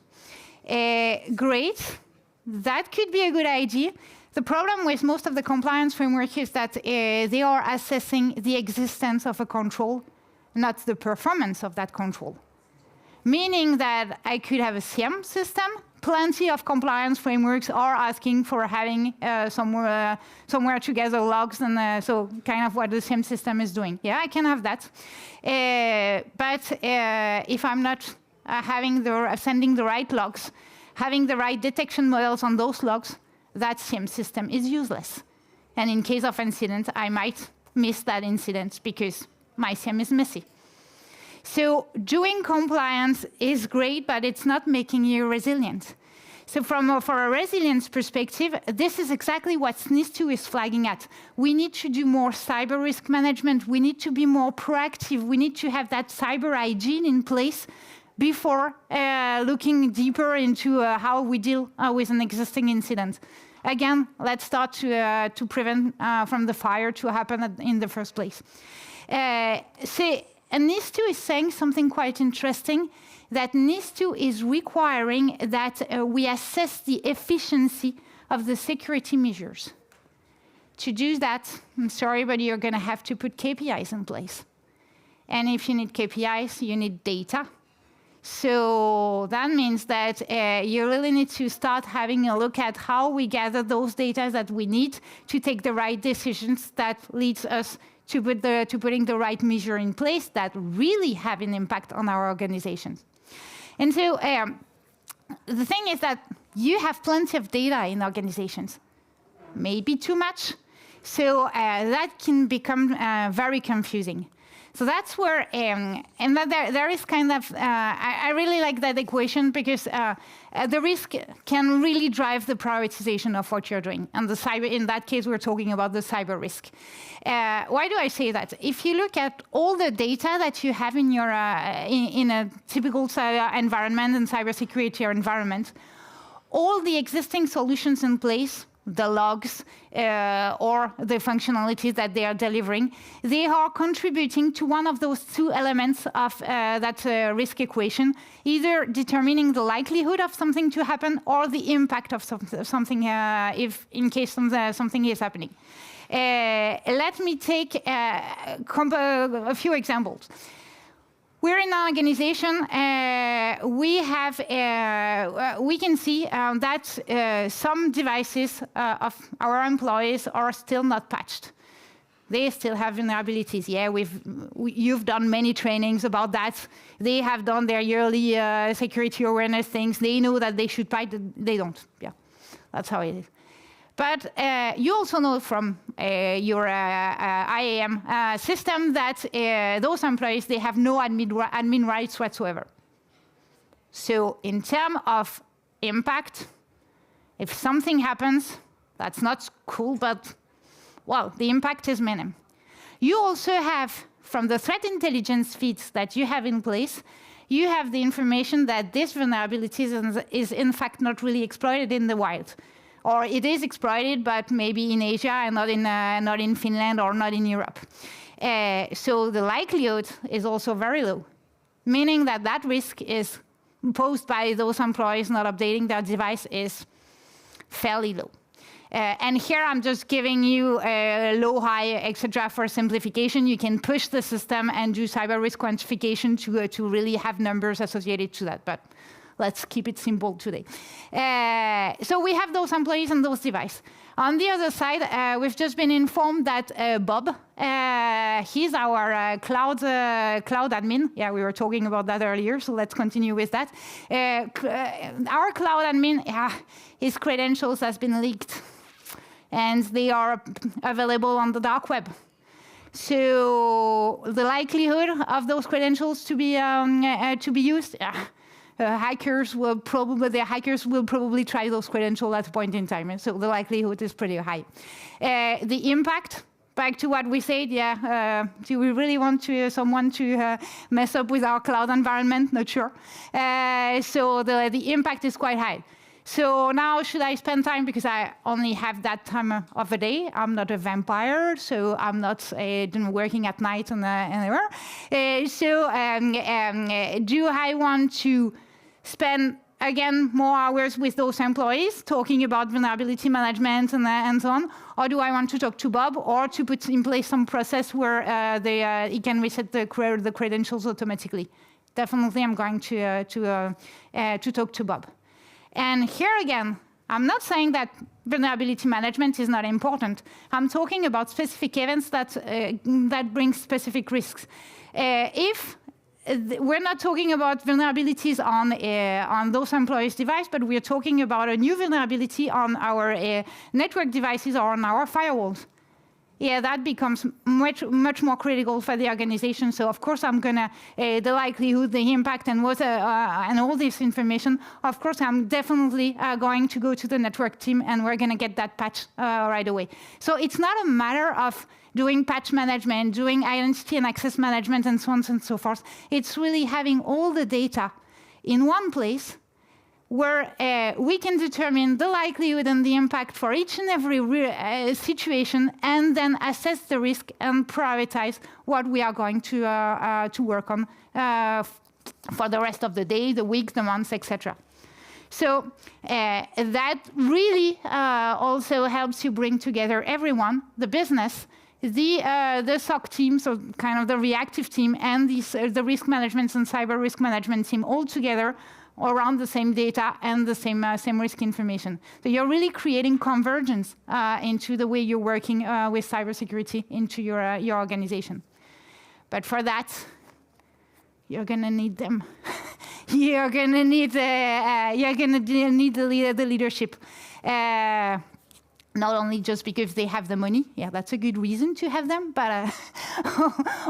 Great. That could be a good idea. The problem with most of the compliance framework is that they are assessing the existence of a control, not the performance of that control. Meaning that I could have a SIEM system. Plenty of compliance frameworks are asking for having somewhere together logs, and so kind of what the SIEM system is doing. Yeah, I can have that. But if I'm not sending the right logs, having the right detection models on those logs, that SIEM system is useless. And in case of incident, I might miss that incident because my SIEM is messy. So doing compliance is great, but it's not making you resilient. So for a resilience perspective, this is exactly what NIS2 is flagging at. We need to do more cyber risk management. We need to be more proactive. We need to have that cyber hygiene in place before looking deeper into how we deal with an existing incident. Again, let's start to prevent from the fire to happen in the first place. And NIS2 is saying something quite interesting, that NIS2 is requiring that we assess the efficiency of the security measures. To do that, I'm sorry, but you're going to have to put KPIs in place. And if you need KPIs, you need data. So that means that you really need to start having a look at how we gather those data that we need to take the right decisions that leads us to putting the right measure in place that really have an impact on our organizations. And so the thing is that you have plenty of data in organizations, maybe too much. So that can become very confusing. So that's where, and that there is kind of, I really like that equation because the risk can really drive the prioritization of what you're doing. And the cyber, in that case, we're talking about the cyber risk. Why do I say that? If you look at all the data that you have in your in a typical environment and cybersecurity environment, all the existing solutions in place, the logs or the functionalities that they are delivering, they are contributing to one of those two elements of that risk equation, either determining the likelihood of something to happen or the impact of something if in case something is happening. Let me take a few examples. We're in an organization, we can see that some devices of our employees are still not patched. They still have vulnerabilities. Yeah, you've done many trainings about that. They have done their yearly security awareness things. They know that they should patch, they don't. Yeah, that's how it is. But you also know from your IAM system that those employees, they have no admin rights whatsoever. So in terms of impact, if something happens, that's not cool, but, well, the impact is minimum. You also have, from the threat intelligence feeds that you have in place, you have the information that this vulnerability is in fact not really exploited in the wild. Or it is exploited, but maybe in Asia and not in Finland or not in Europe. So the likelihood is also very low, meaning that that risk is posed by those employees not updating their device is fairly low. And here I'm just giving you a low, high, etc. for simplification. You can push the system and do cyber risk quantification to really have numbers associated to that. But let's keep it simple today. So we have those employees and those devices. On the other side, we've just been informed that Bob, he's our cloud admin. Yeah, we were talking about that earlier, so let's continue with that. Our cloud admin, his credentials has been leaked, and they are available on the dark web. So the likelihood of those credentials to be used, hackers will probably try those credentials at a point in time, so the likelihood is pretty high. The impact, back to what we said, do we really want someone to mess up with our cloud environment? Not sure. So the impact is quite high. So now should I spend time, because I only have that time of a day. I'm not a vampire, so I'm not working at night and anywhere. Do I want to spend, again, more hours with those employees talking about vulnerability management and so on? Or do I want to talk to Bob, or to put in place some process where he can reset the credentials automatically? Definitely I'm going to talk to Bob. And here again, I'm not saying that vulnerability management is not important. I'm talking about specific events that bring specific risks. If we're not talking about vulnerabilities on those employees' devices, but we're talking about a new vulnerability on our network devices or on our firewalls. Yeah, that becomes much more critical for the organization. So of course I'm gonna the likelihood, the impact, and all this information. Of course I'm definitely going to go to the network team, and we're gonna get that patch right away. So it's not a matter of doing patch management, doing identity and access management, and so on and so forth. It's really having all the data in one place, where we can determine the likelihood and the impact for each and every situation, and then assess the risk and prioritize what we are going to work on for the rest of the day, the week, the months, etc. So that really also helps you bring together everyone, the business, the SOC team, so kind of the reactive team, and the risk management and cyber risk management team all together around the same data and the same risk information. So you're really creating convergence into the way you're working with cybersecurity into your organization. But for that, you're gonna need them. You're gonna need the leadership. Not only just because they have the money, yeah, that's a good reason to have them, but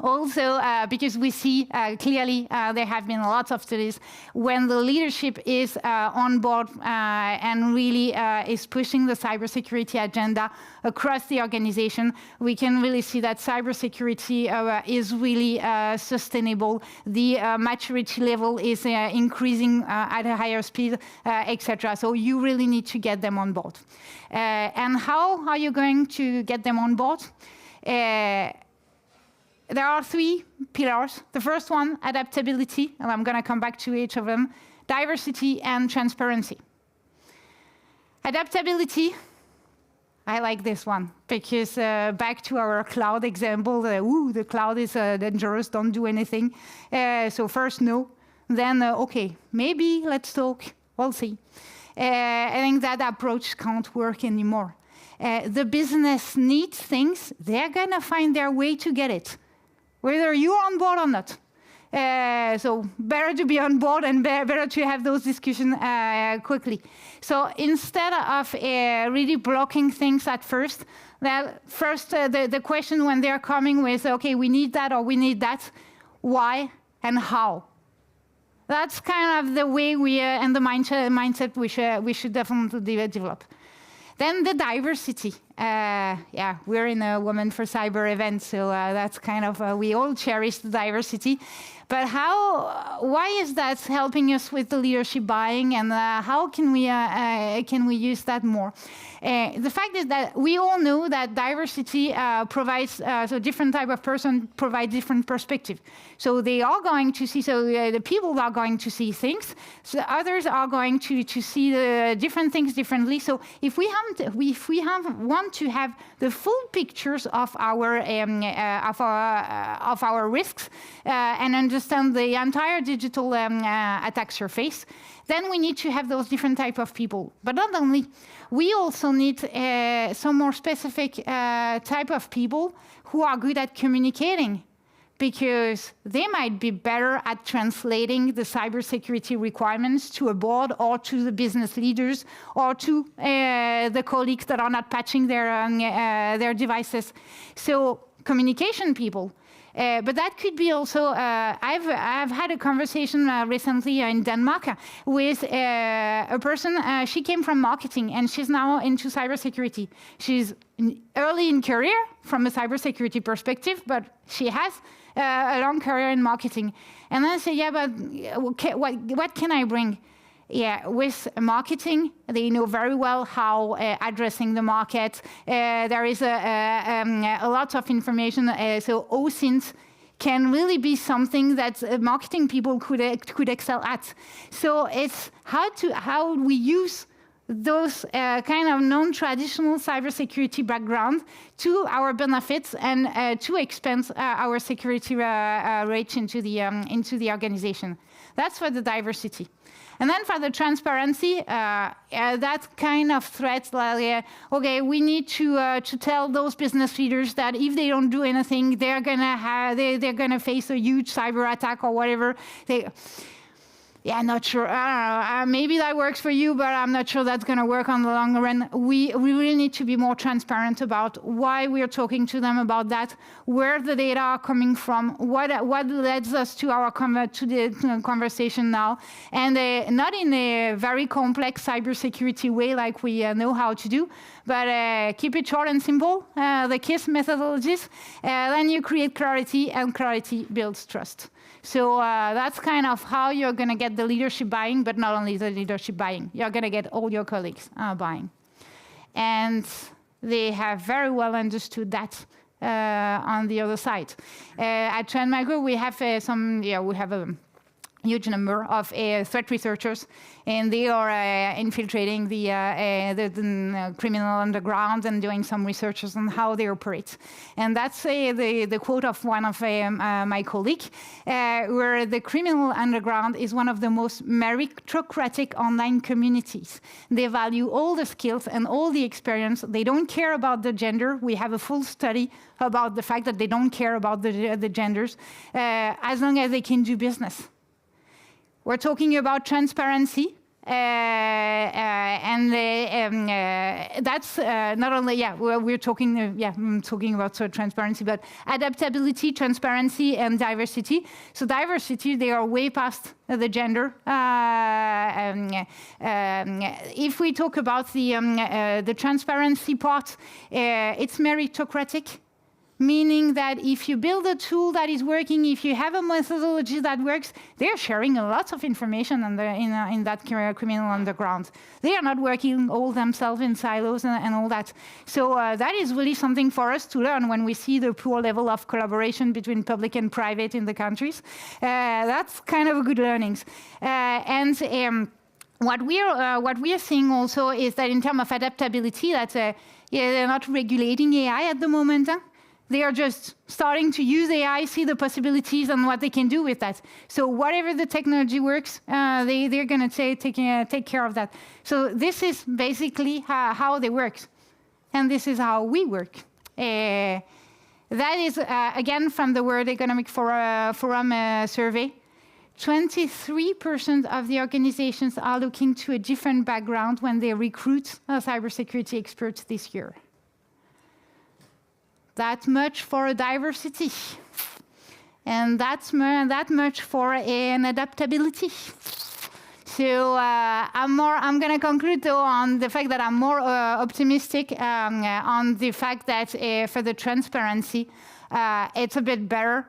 also because we see clearly there have been lots of studies when the leadership is on board and really is pushing the cybersecurity agenda across the organization. We can really see that cybersecurity is really sustainable. The maturity level is increasing at a higher speed, etc. So you really need to get them on board. And how are you going to get them on board? There are 3 pillars. The first one, adaptability, and I'm going to come back to each of them. Diversity and transparency. Adaptability, I like this one, because back to our cloud example, the cloud is dangerous, don't do anything. So first, no. Then, okay, maybe let's talk, we'll see. I think that approach can't work anymore. The business needs things, they're gonna find their way to get it, whether you're on board or not. So better to be on board, and better to have those discussions quickly. So instead of really blocking things at first, the question when they're coming with, okay, we need that or we need that, why and how? That's kind of the way we and the mindset we should definitely develop. Then the diversity. Yeah, we're in a Women for Cyber event, so that's kind of, we all cherish the diversity. But why is that helping us with the leadership buying, and how can we use that more? The fact is that we all know that diversity provides, so different type of person provide different perspective. So they are going to see, the people are going to see things, so others are going to see the different things differently. So if we want to have the full pictures of our risks and understand the entire digital attack surface, then we need to have those different type of people. But not only, we also need some more specific type of people who are good at communicating, because they might be better at translating the cybersecurity requirements to a board or to the business leaders or to the colleagues that are not patching their devices. So communication people. But that could be also, I've had a conversation recently in Denmark with a person, she came from marketing and she's now into cybersecurity. She's early in career from a cybersecurity perspective, but she has a long career in marketing. And then I say, yeah, but what can I bring? Yeah, with marketing, they know very well how addressing the market. There is a lot of information. So OSINT can really be something that marketing people could excel at. So it's how we use those kind of non-traditional cybersecurity background to our benefits and to expand our security reach into the organization. That's for the diversity. And then for the transparency, that kind of threat, okay, we need to tell those business leaders that if they don't do anything, they're gonna face a huge cyber attack or whatever. Yeah, not sure. I don't know. Maybe that works for you, but I'm not sure that's going to work on the long run. We really need to be more transparent about why we are talking to them about that, where the data are coming from, what leads us to our conversation now, and not in a very complex cybersecurity way like we know how to do, but keep it short and simple, the KISS methodologies. Then you create clarity, and clarity builds trust. So that's kind of how you're going to get the leadership buying, but not only the leadership buying. You're going to get all your colleagues buying. And they have very well understood that on the other side. At Trend Micro, we have we have a huge number of threat researchers, and they are infiltrating the criminal underground and doing some researches on how they operate. And that's the quote of one of my colleagues, where the criminal underground is one of the most meritocratic online communities. They value all the skills and all the experience. They don't care about the gender. We have a full study about the fact that they don't care about the genders, as long as they can do business. We're talking about transparency, and that's not only, we're talking, I'm talking about transparency, but adaptability, transparency, and diversity. So diversity, they are way past the gender. If we talk about the transparency part, it's meritocratic. Meaning that if you build a tool that is working, if you have a methodology that works, they're sharing a lot of information in that criminal underground. They are not working all themselves in silos and all that. So that is really something for us to learn when we see the poor level of collaboration between public and private in the countries. That's kind of a good learnings. What we are seeing also is that in terms of adaptability, that they're not regulating AI at the moment. They are just starting to use AI, see the possibilities and what they can do with that. So whatever the technology works, they're going to take care of that. So this is basically how they work. And this is how we work. That is, again, from the World Economic Forum survey. 23% of the organizations are looking to a different background when they recruit cybersecurity experts this year. That much for diversity. And that's that much for an adaptability. So I'm going to conclude though on the fact that I'm more optimistic on the fact that for the transparency, it's a bit better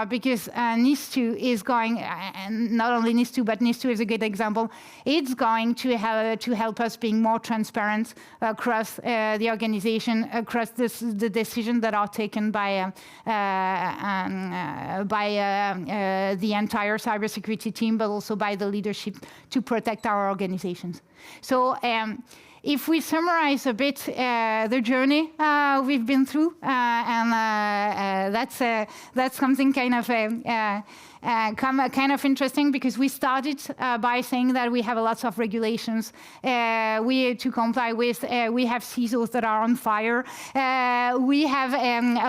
because NIS2 is going, and not only NIS2, but NIS2 is a good example. It's going to help us being more transparent across the organization, across the decisions that are taken by the entire cybersecurity team, but also by the leadership to protect our organizations. So. If we summarize a bit the journey we've been through, and that's something kind of interesting, because we started by saying that we have lots of regulations to comply with. We have CISOs that are on fire. We have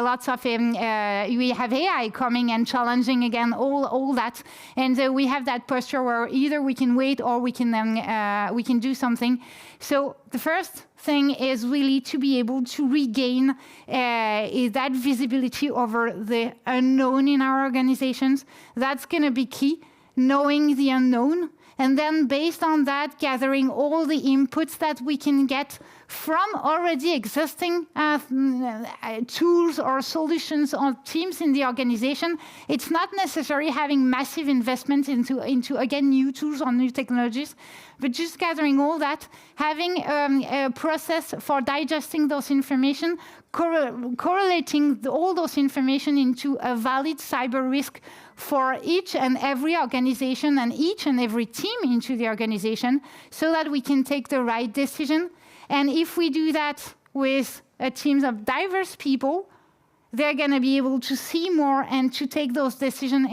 lots of we have AI coming and challenging again all that, and we have that posture where either we can wait or we can do something. So the first thing is really to be able to regain that visibility over the unknown in our organizations. That's going to be key, knowing the unknown, and then based on that, gathering all the inputs that we can get from already existing tools or solutions or teams in the organization. It's not necessarily having massive investment into again, new tools or new technologies, but just gathering all that, having a process for digesting those information, correlating all those information into a valid cyber risk for each and every organization and each and every team into the organization, so that we can take the right decision. And if we do that with teams of diverse people, they're going to be able to see more and to take those decisions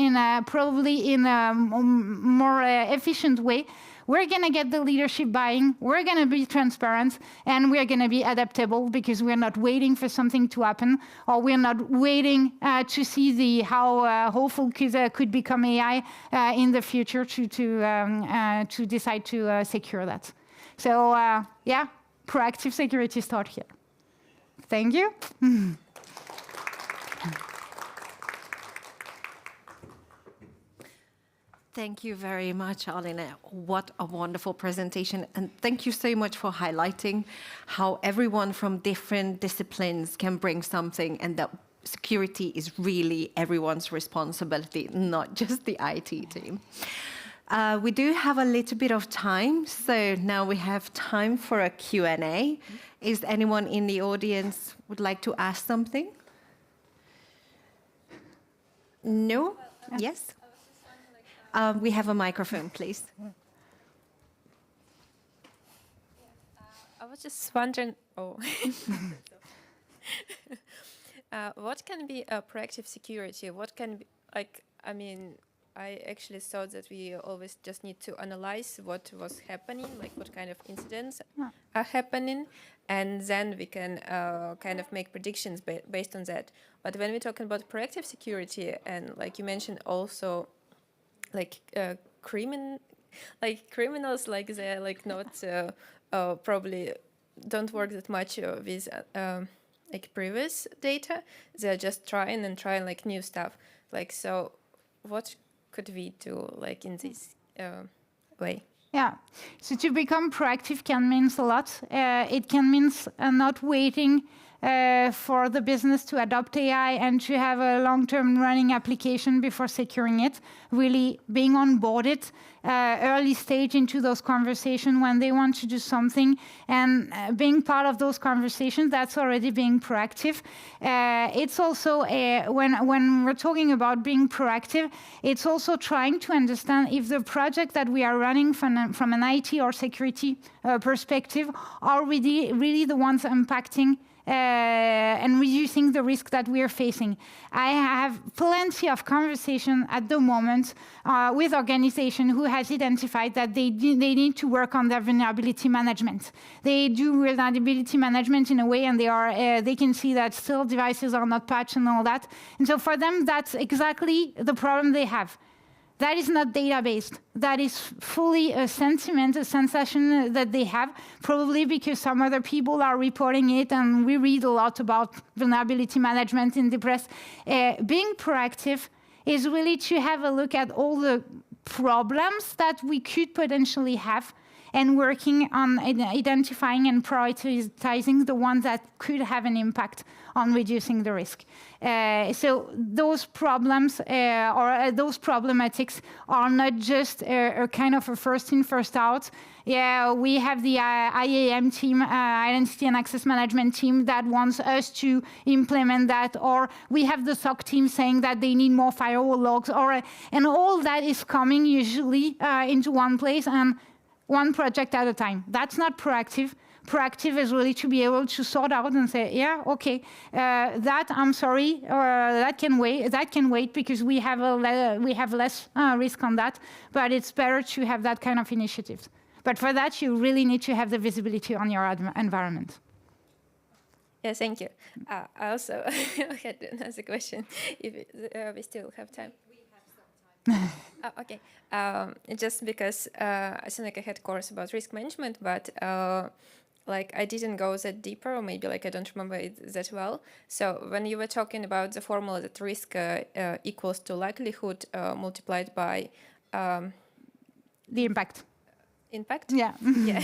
probably in a more efficient way. We're going to get the leadership buying, we're going to be transparent, and we're going to be adaptable, because we're not waiting for something to happen, or we're not waiting to see how hopeful could become AI in the future to decide to secure that. So yeah, proactive security start here. Thank you. Thank you very much, Aline. What a wonderful presentation. And thank you so much for highlighting how everyone from different disciplines can bring something, and that security is really everyone's responsibility, not just the IT team. We do have a little bit of time, so now we have time for a Q&A. Is anyone in the audience would like to ask something? No? Yes? We have a microphone, please. I was just wondering, what can be a proactive security? What can be, I actually thought that we always just need to analyze what was happening, like what kind of incidents are happening, and then we can kind of make predictions based on that. But when we're talking about proactive security, and like you mentioned also, criminals, like they're like not probably don't work that much with like previous data. They're just trying like new stuff. Like, so what could we do like in this way? Yeah, so to become proactive can mean a lot. It can mean not waiting for the business to adopt AI and to have a long-term running application before securing it, really being onboarded early stage into those conversations when they want to do something, and being part of those conversations, that's already being proactive. It's also, when we're talking about being proactive, it's also trying to understand if the project that we are running from an IT or security perspective are really the ones impacting and reducing the risk that we are facing. I have plenty of conversation at the moment with organizations who has identified that they need to work on their vulnerability management. They do vulnerability management in a way, and they can see that still devices are not patched and all that. And so for them, that's exactly the problem they have. That is not data-based. That is fully a sentiment, a sensation that they have, probably because some other people are reporting it, and we read a lot about vulnerability management in the press. Being proactive is really to have a look at all the problems that we could potentially have and working on identifying and prioritizing the ones that could have an impact on reducing the risk. So those problems or those problematics are not just a kind of a first in, first out. Yeah, we have the IAM team, Identity and Access Management team, that wants us to implement that, or we have the SOC team saying that they need more firewall logs, and all that is coming usually into one place and one project at a time. That's not proactive. Proactive is really to be able to sort out and say, yeah, okay, that I'm sorry, or that can wait. That can wait because we have less risk on that. But it's better to have that kind of initiatives. But for that, you really need to have the visibility on your environment. Yeah, thank you. I also had another question, if we still have time. Okay. Just because I think like I had a course about risk management, but like I didn't go that deeper, or maybe like I don't remember it that well. So when you were talking about the formula that risk equals to likelihood multiplied by the impact. Impact? Yeah. Yeah.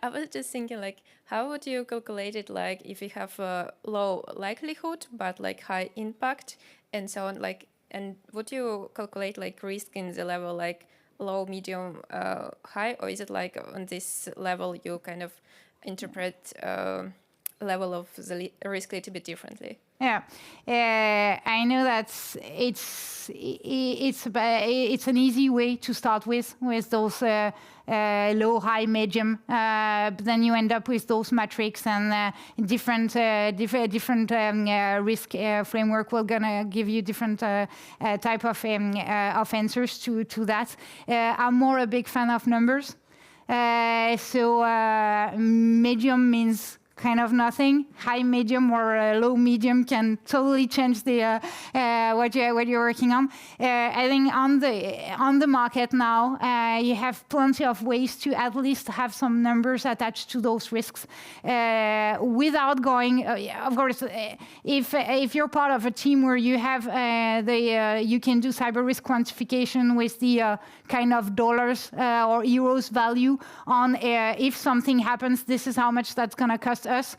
I was just thinking like, how would you calculate it? Like if you have a low likelihood, but like high impact and so on, like, and would you calculate like risk in the level like low, medium, high, or is it like on this level you kind of interpret level of the risk a little bit differently? Yeah, I know that it's an easy way to start with those low, high, medium. But then you end up with those metrics and different risk framework. We're gonna give you different type of answers to that. I'm more a big fan of numbers. So medium means kind of nothing. High, medium, or low, medium can totally change the what you're working on. I think on the market now, you have plenty of ways to at least have some numbers attached to those risks, without going. Of course, if you're part of a team where you have you can do cyber risk quantification with the kind of dollars or euros value on if something happens, this is how much that's going to cost us.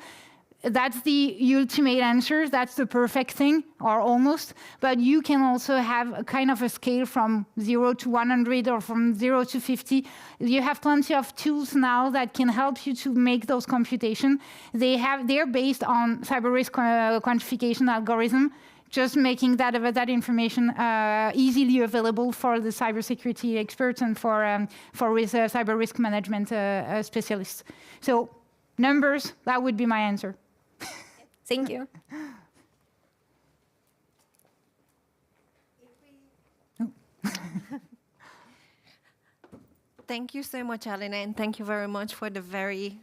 That's the ultimate answer. That's the perfect thing, or almost. But you can also have a kind of a scale from 0 to 100 or from 0 to 50. You have plenty of tools now that can help you to make those computations. They're based on cyber risk quantification algorithm, just making that information easily available for the cybersecurity experts and for cyber risk management specialists. So numbers, that would be my answer. Thank you. Thank you so much, Alina, and thank you very much for the very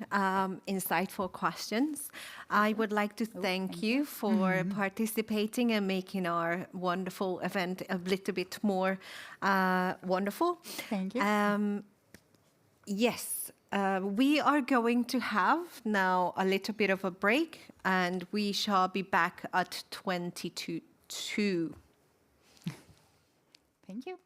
insightful questions. I would like to thank you for participating and making our wonderful event a little bit more wonderful. Thank you. Yes, we are going to have now a little bit of a break, and we shall be back at 22. Thank you.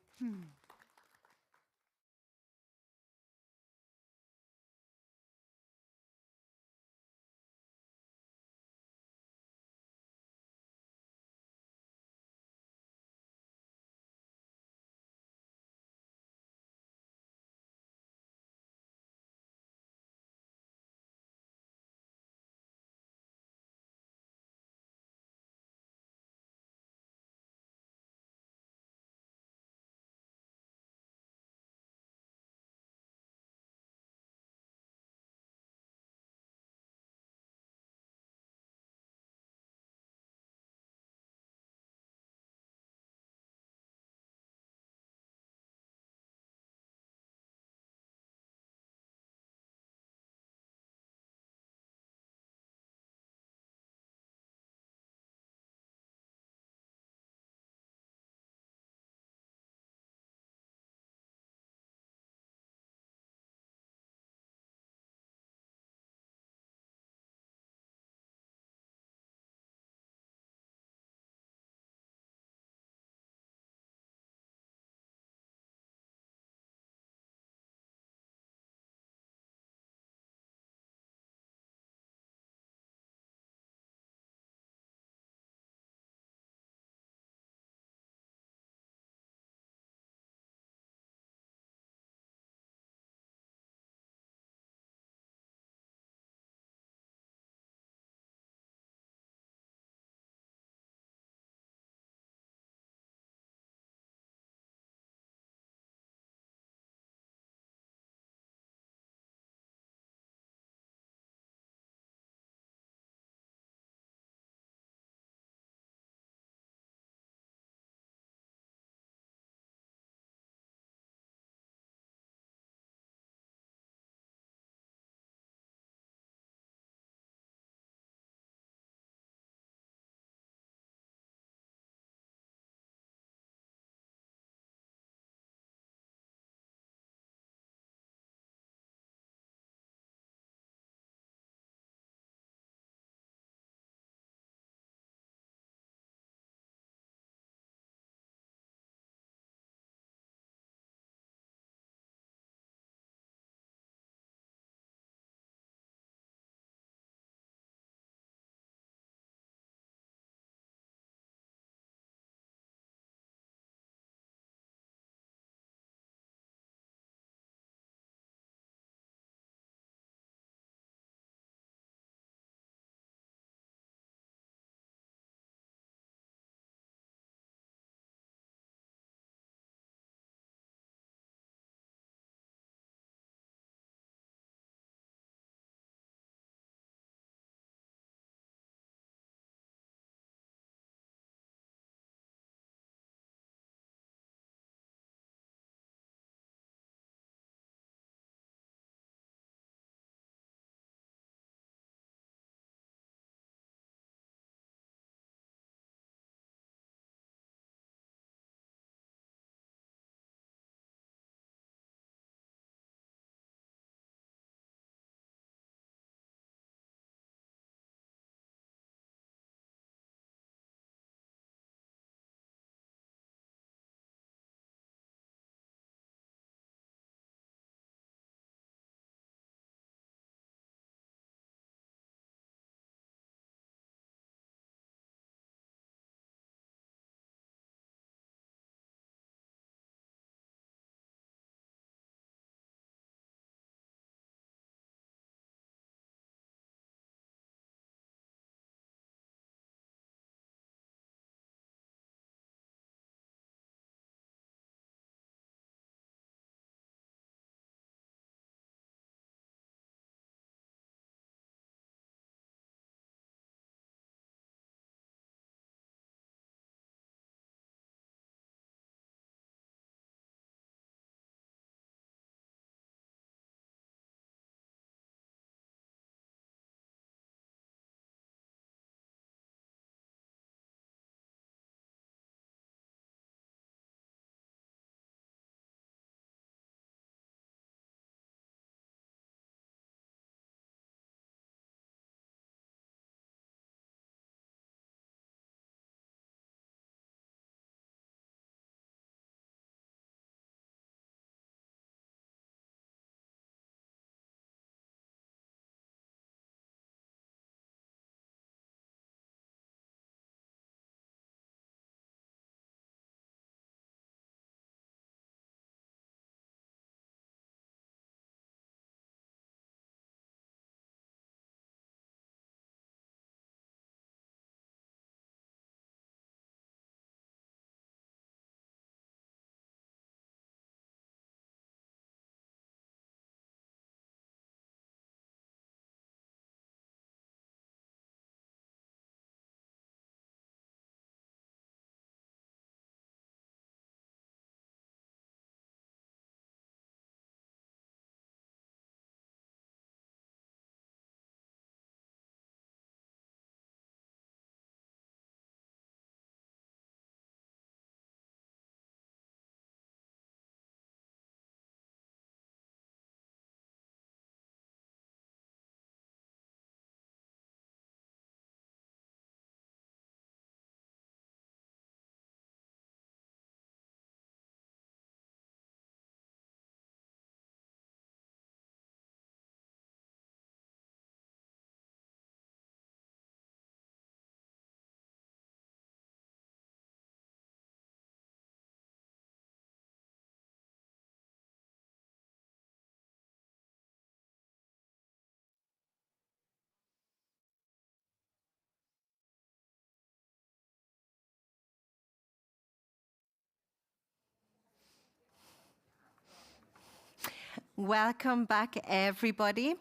Welcome back, everybody.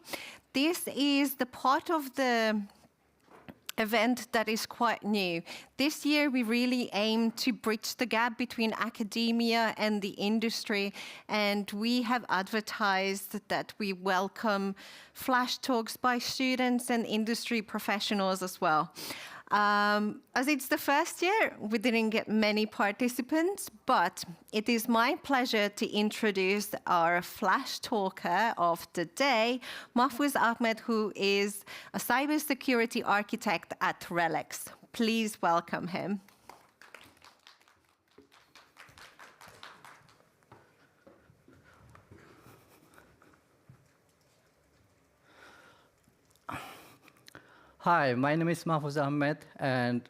This is the part of the event that is quite new. This year, we really aim to bridge the gap between academia and the industry, and we have advertised that we welcome flash talks by students and industry professionals as well. As it's the first year, we didn't get many participants, but it is my pleasure to introduce our flash talker of the day, Mahfouz Ahmed, who is a cybersecurity architect at RELX. Please welcome him. Hi, my name is Mahfouz Ahmed, and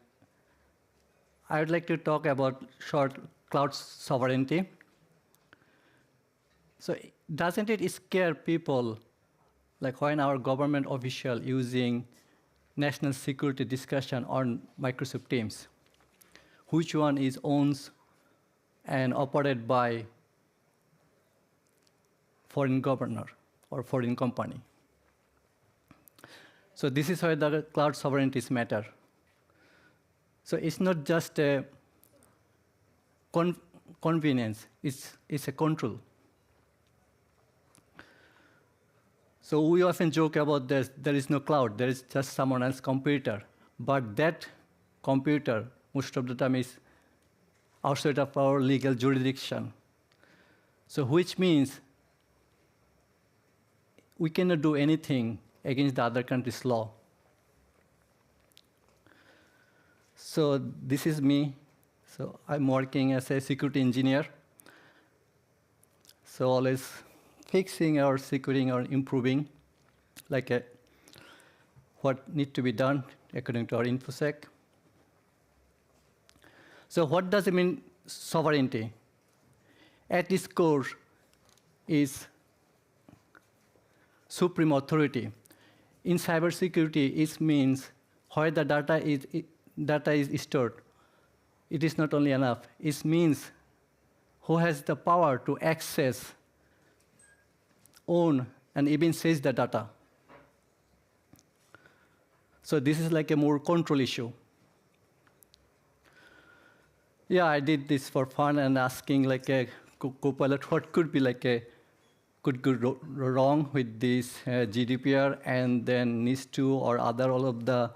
I would like to talk about short cloud sovereignty. So doesn't it scare people, like when our government official using national security discussion on Microsoft Teams? Which one is owned and operated by foreign governor or foreign company? So this is where the cloud sovereignties matter. So it's not just a convenience, it's a control. So we often joke about this, there is no cloud, there is just someone else's computer. But that computer, most of the time, is outside of our legal jurisdiction. So which means we cannot do anything against the other country's law. So this is me. So I'm working as a security engineer. So always fixing or securing or improving, like what needs to be done according to our InfoSec. So what does it mean, sovereignty? At its core is supreme authority. In cybersecurity, it means where the data is stored. It is not only enough. It means who has the power to access, own, and even seize the data. So this is like a more control issue. Yeah, I did this for fun and asking like a co-pilot what could be like a could go wrong with this GDPR and then NIS2 or other all of the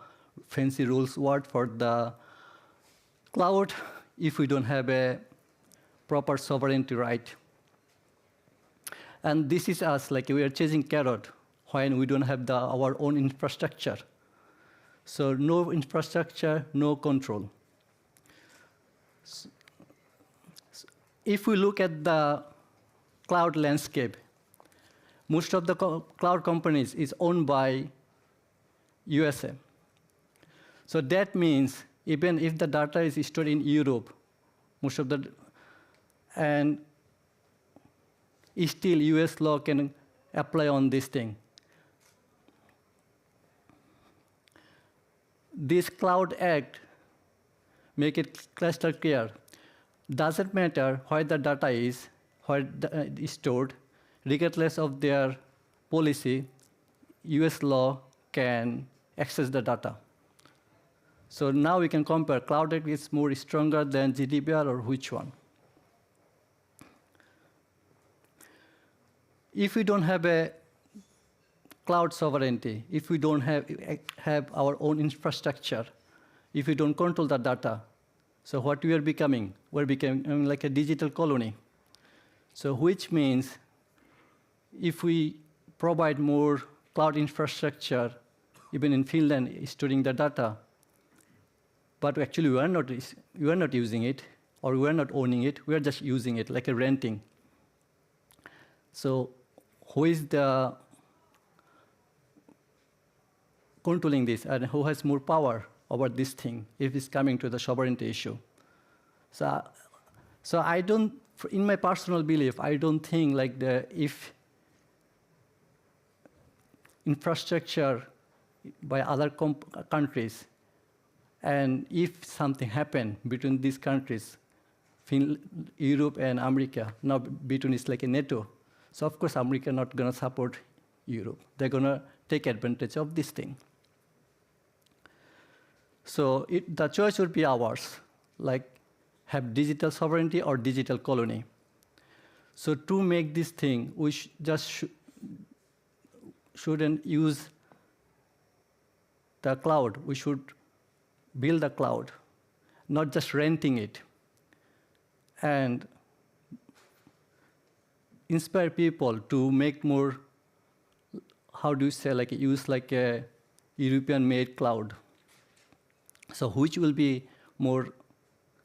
fancy rules word for the cloud if we don't have a proper sovereignty right. And this is us, like we are chasing carrot when we don't have our own infrastructure. So no infrastructure, no control. So if we look at the cloud landscape, most of the cloud companies is owned by USA. So that means even if the data is stored in Europe, most of the, and still US law can apply on this thing. This Cloud Act make it crystal clear. Doesn't matter where the data is, where it is stored, regardless of their policy, US law can access the data. So now we can compare Cloud Act is more stronger than GDPR or which one. If we don't have a cloud sovereignty, if we don't have our own infrastructure, if we don't control the data, so what we are becoming? We're becoming like a digital colony. So which means if we provide more cloud infrastructure, even in Finland, storing the data, but actually we are not using it, or we are not owning it, we are just using it like a renting. So who is the controlling this, and who has more power over this thing if it's coming to the sovereignty issue? So I don't, in my personal belief, I don't think like if infrastructure by other countries, and if something happened between these countries, Europe and America, now between it's like a NATO. So of course, America not going to support Europe. They're going to take advantage of this thing. So the choice would be ours, like have digital sovereignty or digital colony. So to make this thing, we shouldn't use the cloud. We should build a cloud, not just renting it. And inspire people to make more, how do you say, like use like a European-made cloud. So which will be more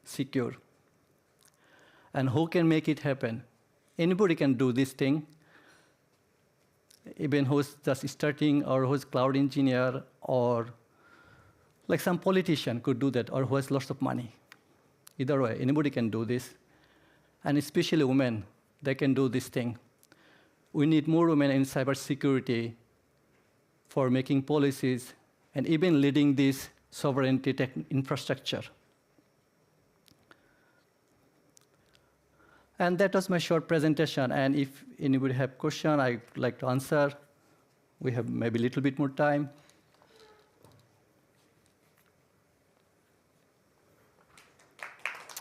secure. And who can make it happen? Anybody can do this thing, even who's just starting or who's cloud engineer or like some politician could do that or who has lots of money. Either way, anybody can do this. And especially women, they can do this thing. We need more women in cybersecurity for making policies and even leading this sovereignty infrastructure. And that was my short presentation. And if anybody have question, I'd like to answer. We have maybe a little bit more time.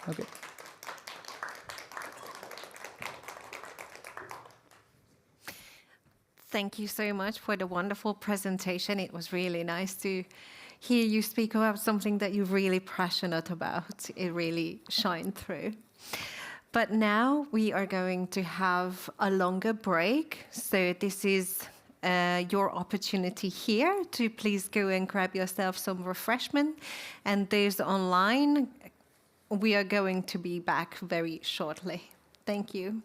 Okay. Thank you so much for the wonderful presentation. It was really nice to hear you speak about something that you're really passionate about. It really shined through. But now we are going to have a longer break. So this is your opportunity here to please go and grab yourself some refreshment. And those online, we are going to be back very shortly. Thank you.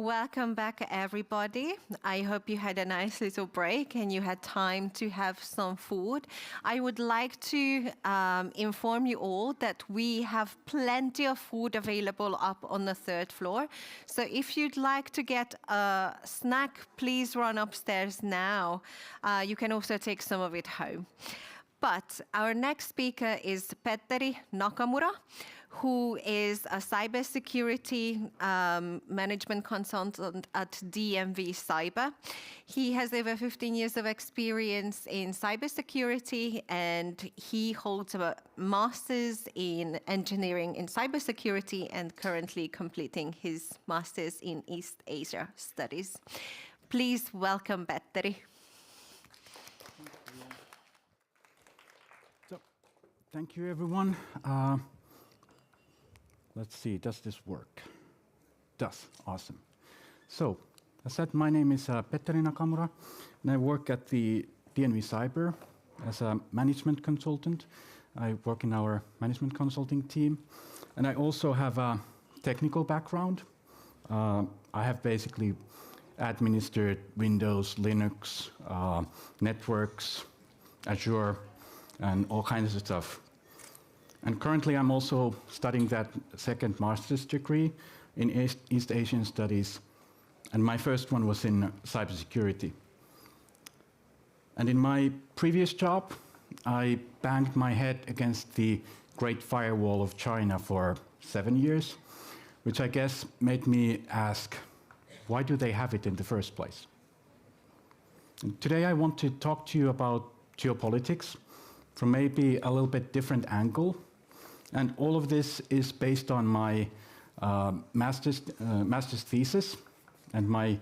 Welcome back, everybody. I hope you had a nice little break and you had time to have some food. I would like to inform you all that we have plenty of food available up on the 3rd floor. So if you'd like to get a snack, please run upstairs now. You can also take some of it home. But our next speaker is Petteri Nakamura, who is a cybersecurity management consultant at DMV Cyber. He has over 15 years of experience in cybersecurity, and he holds a master's in engineering in cybersecurity and currently completing his master's in East Asia studies. Please welcome Petteri. Thank you, everyone. Let's see, does this work? Does, awesome. So, as said, my name is Petteri Nakamura, and I work at the DNV Cyber as a management consultant. I work in our management consulting team, and I also have a technical background. I have basically administered Windows, Linux, networks, Azure, and all kinds of stuff. And currently I'm also studying that second master's degree in East Asian Studies, and my first one was in cybersecurity. And in my previous job, I banged my head against the Great Firewall of China for 7 years, which I guess made me ask, why do they have it in the first place? And today I want to talk to you about geopolitics from maybe a little bit different angle. And all of this is based on my master's thesis and my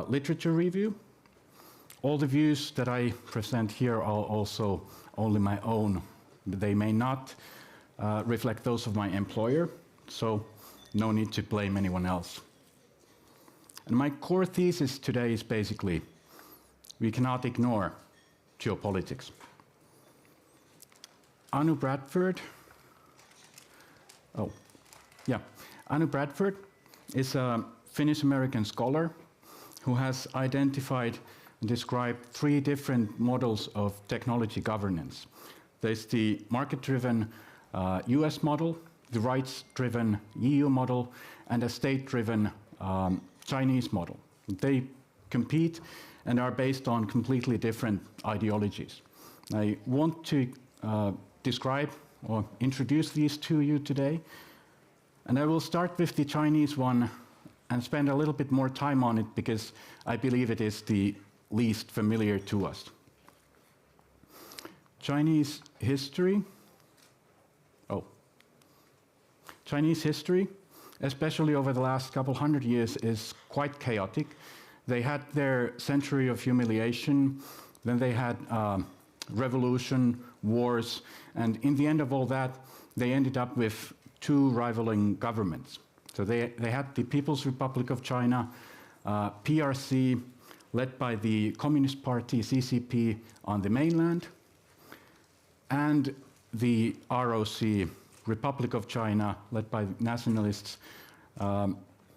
literature review. All the views that I present here are also only my own. They may not reflect those of my employer, so no need to blame anyone else. And my core thesis today is basically, we cannot ignore geopolitics. Anu Bradford is a Finnish-American scholar who has identified and described 3 different models of technology governance. There's the market-driven US model, the rights-driven EU model, and a state-driven Chinese model. They compete and are based on completely different ideologies. I want to describe or introduce these to you today, and I will start with the Chinese one and spend a little bit more time on it because I believe it is the least familiar to us. Chinese history, especially over the last couple hundred years, is quite chaotic. They had their century of humiliation, then they had revolution, wars, and in the end of all that, they ended up with 2 rivaling governments. So they had the People's Republic of China, PRC, led by the Communist Party, CCP, on the mainland, and the ROC, Republic of China, led by nationalists,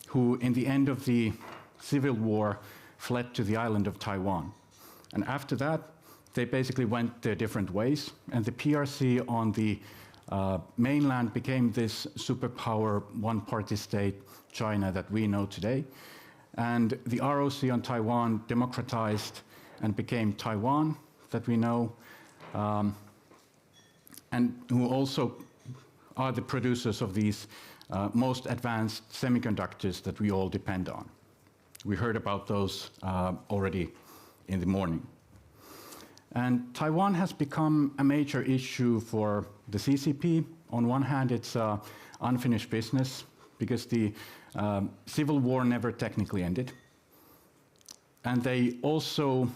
who in the end of the Civil War fled to the island of Taiwan. And after that, they basically went their different ways, and the PRC on the mainland became this superpower, one-party state, China, that we know today. And the ROC on Taiwan democratized and became Taiwan, that we know, and who also are the producers of these most advanced semiconductors that we all depend on. We heard about those already in the morning. And Taiwan has become a major issue for the CCP. On one hand, it's unfinished business because the Civil War never technically ended. And they also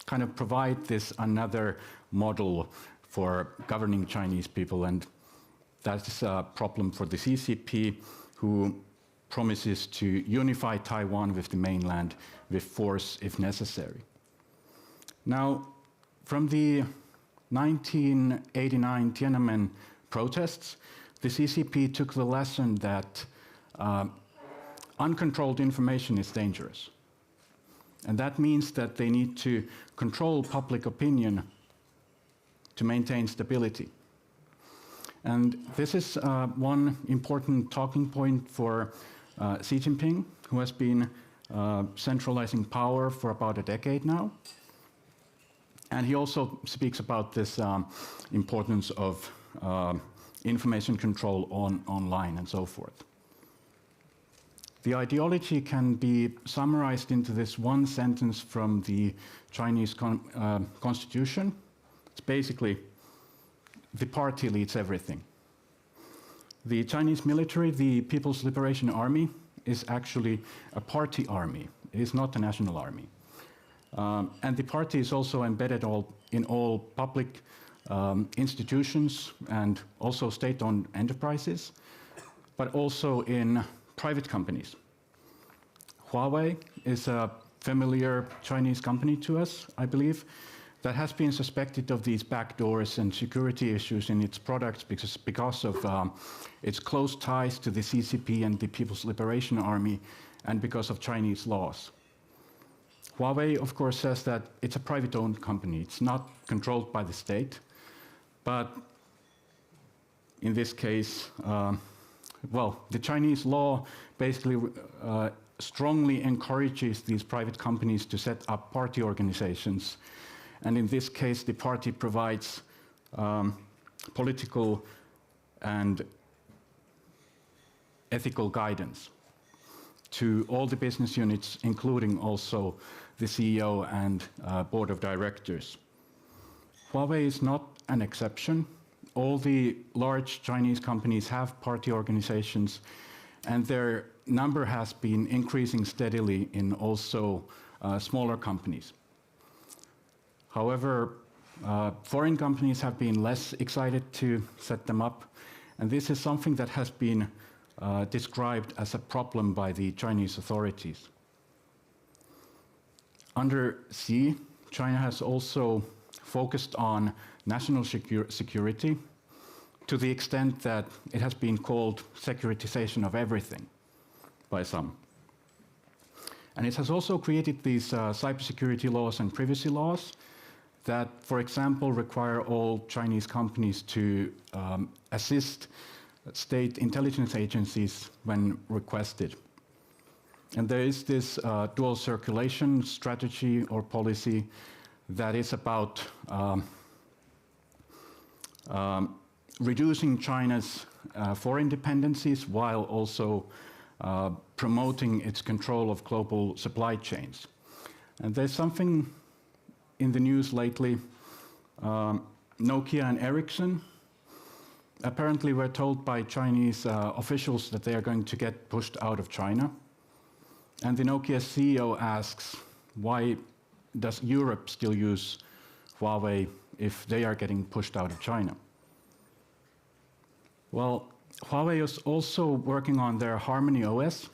kind of provide this another model for governing Chinese people, and that's a problem for the CCP, who promises to unify Taiwan with the mainland with force if necessary. Now, from the 1989 Tiananmen protests, the CCP took the lesson that uncontrolled information is dangerous. And that means that they need to control public opinion to maintain stability. And this is one important talking point for Xi Jinping, who has been centralizing power for about a decade now. And he also speaks about this importance of information control online and so forth. The ideology can be summarized into this one sentence from the Chinese constitution. It's basically, the party leads everything. The Chinese military, the People's Liberation Army, is actually a party army. It is not a national army. And the party is also embedded in all public institutions and also state-owned enterprises, but also in private companies. Huawei is a familiar Chinese company to us, I believe, that has been suspected of these backdoors and security issues in its products because of its close ties to the CCP and the People's Liberation Army and because of Chinese laws. Huawei, of course, says that it's a private-owned company. It's not controlled by the state. But in this case, well, the Chinese law basically strongly encourages these private companies to set up party organizations. And in this case, the party provides political and ethical guidance to all the business units, including also the CEO and board of directors. Huawei is not an exception. All the large Chinese companies have party organizations, and their number has been increasing steadily in also smaller companies. However, foreign companies have been less excited to set them up, and this is something that has been described as a problem by the Chinese authorities. Under Xi, China has also focused on national security to the extent that it has been called securitization of everything by some. And it has also created these cybersecurity laws and privacy laws that, for example, require all Chinese companies to assist state intelligence agencies when requested. And there is this dual circulation strategy or policy that is about reducing China's foreign dependencies while also promoting its control of global supply chains. And there's something in the news lately. Nokia and Ericsson apparently were told by Chinese officials that they are going to get pushed out of China. And the Nokia CEO asks, why does Europe still use Huawei if they are getting pushed out of China? Well, Huawei is also working on their Harmony OS,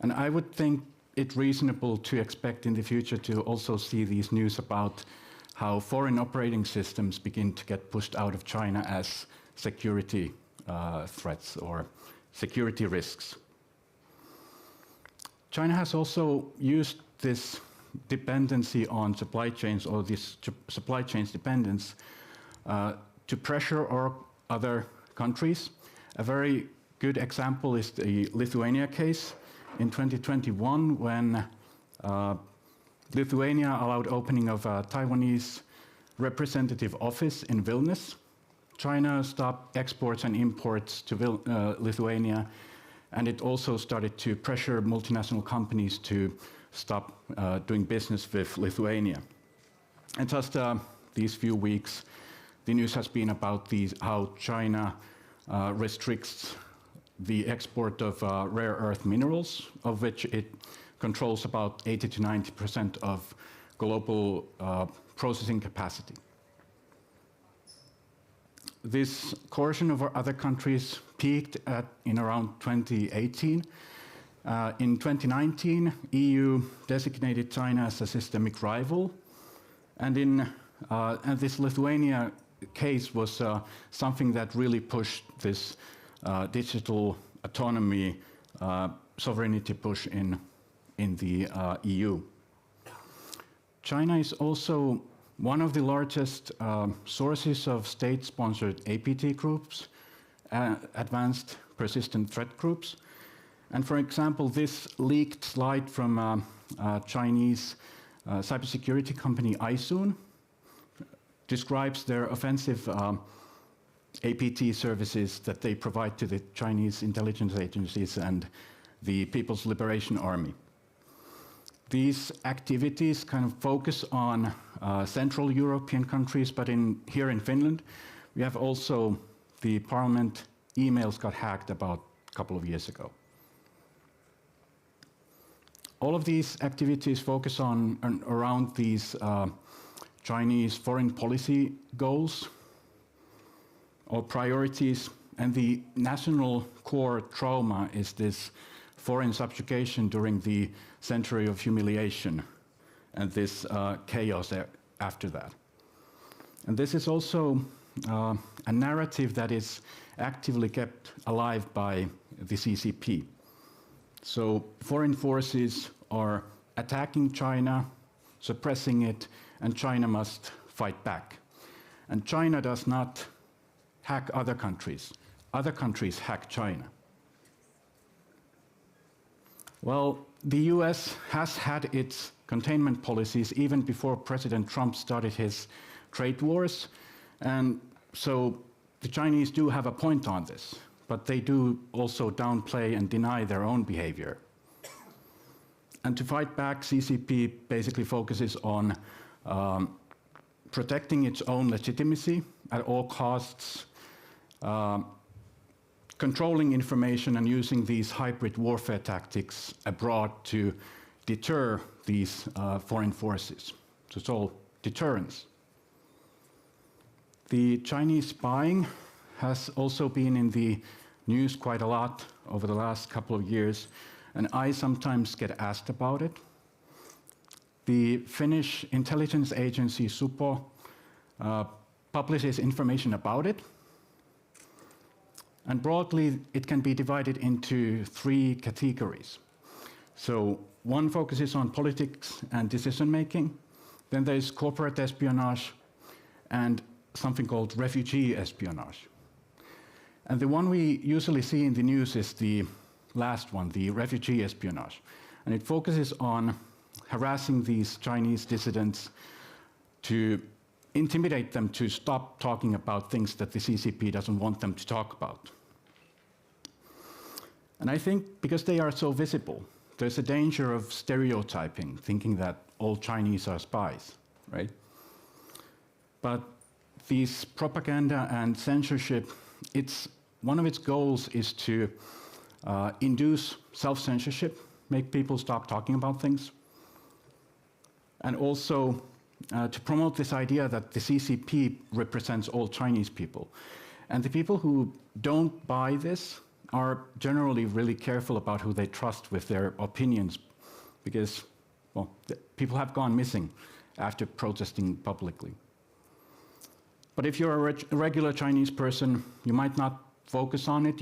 and I would think it reasonable to expect in the future to also see these news about how foreign operating systems begin to get pushed out of China as security threats or security risks. China has also used this dependency on supply chains, or this supply chains dependence, to pressure other countries. A very good example is the Lithuania case in 2021, when Lithuania allowed opening of a Taiwanese representative office in Vilnius. China stopped exports and imports to Lithuania, and it also started to pressure multinational companies to stop doing business with Lithuania. And just these few weeks, the news has been about how China restricts the export of rare earth minerals, of which it controls about 80 to 90% of global processing capacity. This coercion over other countries peaked in around 2018. In 2019, EU designated China as a systemic rival, and this Lithuania case was something that really pushed this digital autonomy sovereignty push in the EU. China is also one of the largest sources of state-sponsored APT groups, advanced persistent threat groups. And for example, this leaked slide from Chinese cybersecurity company iSoon describes their offensive APT services that they provide to the Chinese intelligence agencies and the People's Liberation Army. These activities kind of focus on Central European countries, but here in Finland, we have also the parliament emails got hacked about a couple of years ago. All of these activities focus on around these Chinese foreign policy goals or priorities, and the national core trauma is this foreign subjugation during the century of humiliation and this chaos after that. And this is also a narrative that is actively kept alive by the CCP. So foreign forces are attacking China, suppressing it, and China must fight back. And China does not hack other countries. Other countries hack China. Well, the US has had its containment policies even before President Trump started his trade wars. And so the Chinese do have a point on this, but they do also downplay and deny their own behavior. And to fight back, CCP basically focuses on protecting its own legitimacy at all costs, controlling information and using these hybrid warfare tactics abroad to deter these foreign forces. So it's all deterrence. The Chinese spying has also been in the news quite a lot over the last couple of years, and I sometimes get asked about it. The Finnish intelligence agency Supo publishes information about it. And broadly, it can be divided into 3 categories. So one focuses on politics and decision making. Then there's corporate espionage and something called refugee espionage. And the one we usually see in the news is the last one, the refugee espionage. And it focuses on harassing these Chinese dissidents to intimidate them to stop talking about things that the CCP doesn't want them to talk about. And I think because they are so visible, there's a danger of stereotyping, thinking that all Chinese are spies, right? But these propaganda and censorship, one of its goals is to induce self-censorship, make people stop talking about things, and also to promote this idea that the CCP represents all Chinese people. And the people who don't buy this are generally really careful about who they trust with their opinions because, well, people have gone missing after protesting publicly. But if you're a regular Chinese person, you might not focus on it.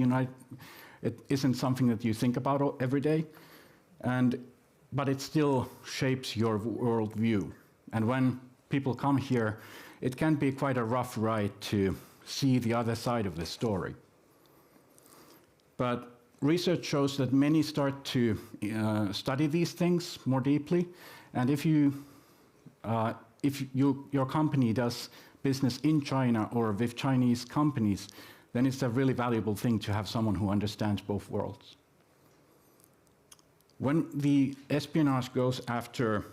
It isn't something that you think about every day, but it still shapes your worldview. And when people come here, it can be quite a rough ride to see the other side of the story. But research shows that many start to study these things more deeply, and if your company does business in China or with Chinese companies, then it's a really valuable thing to have someone who understands both worlds. When the espionage goes after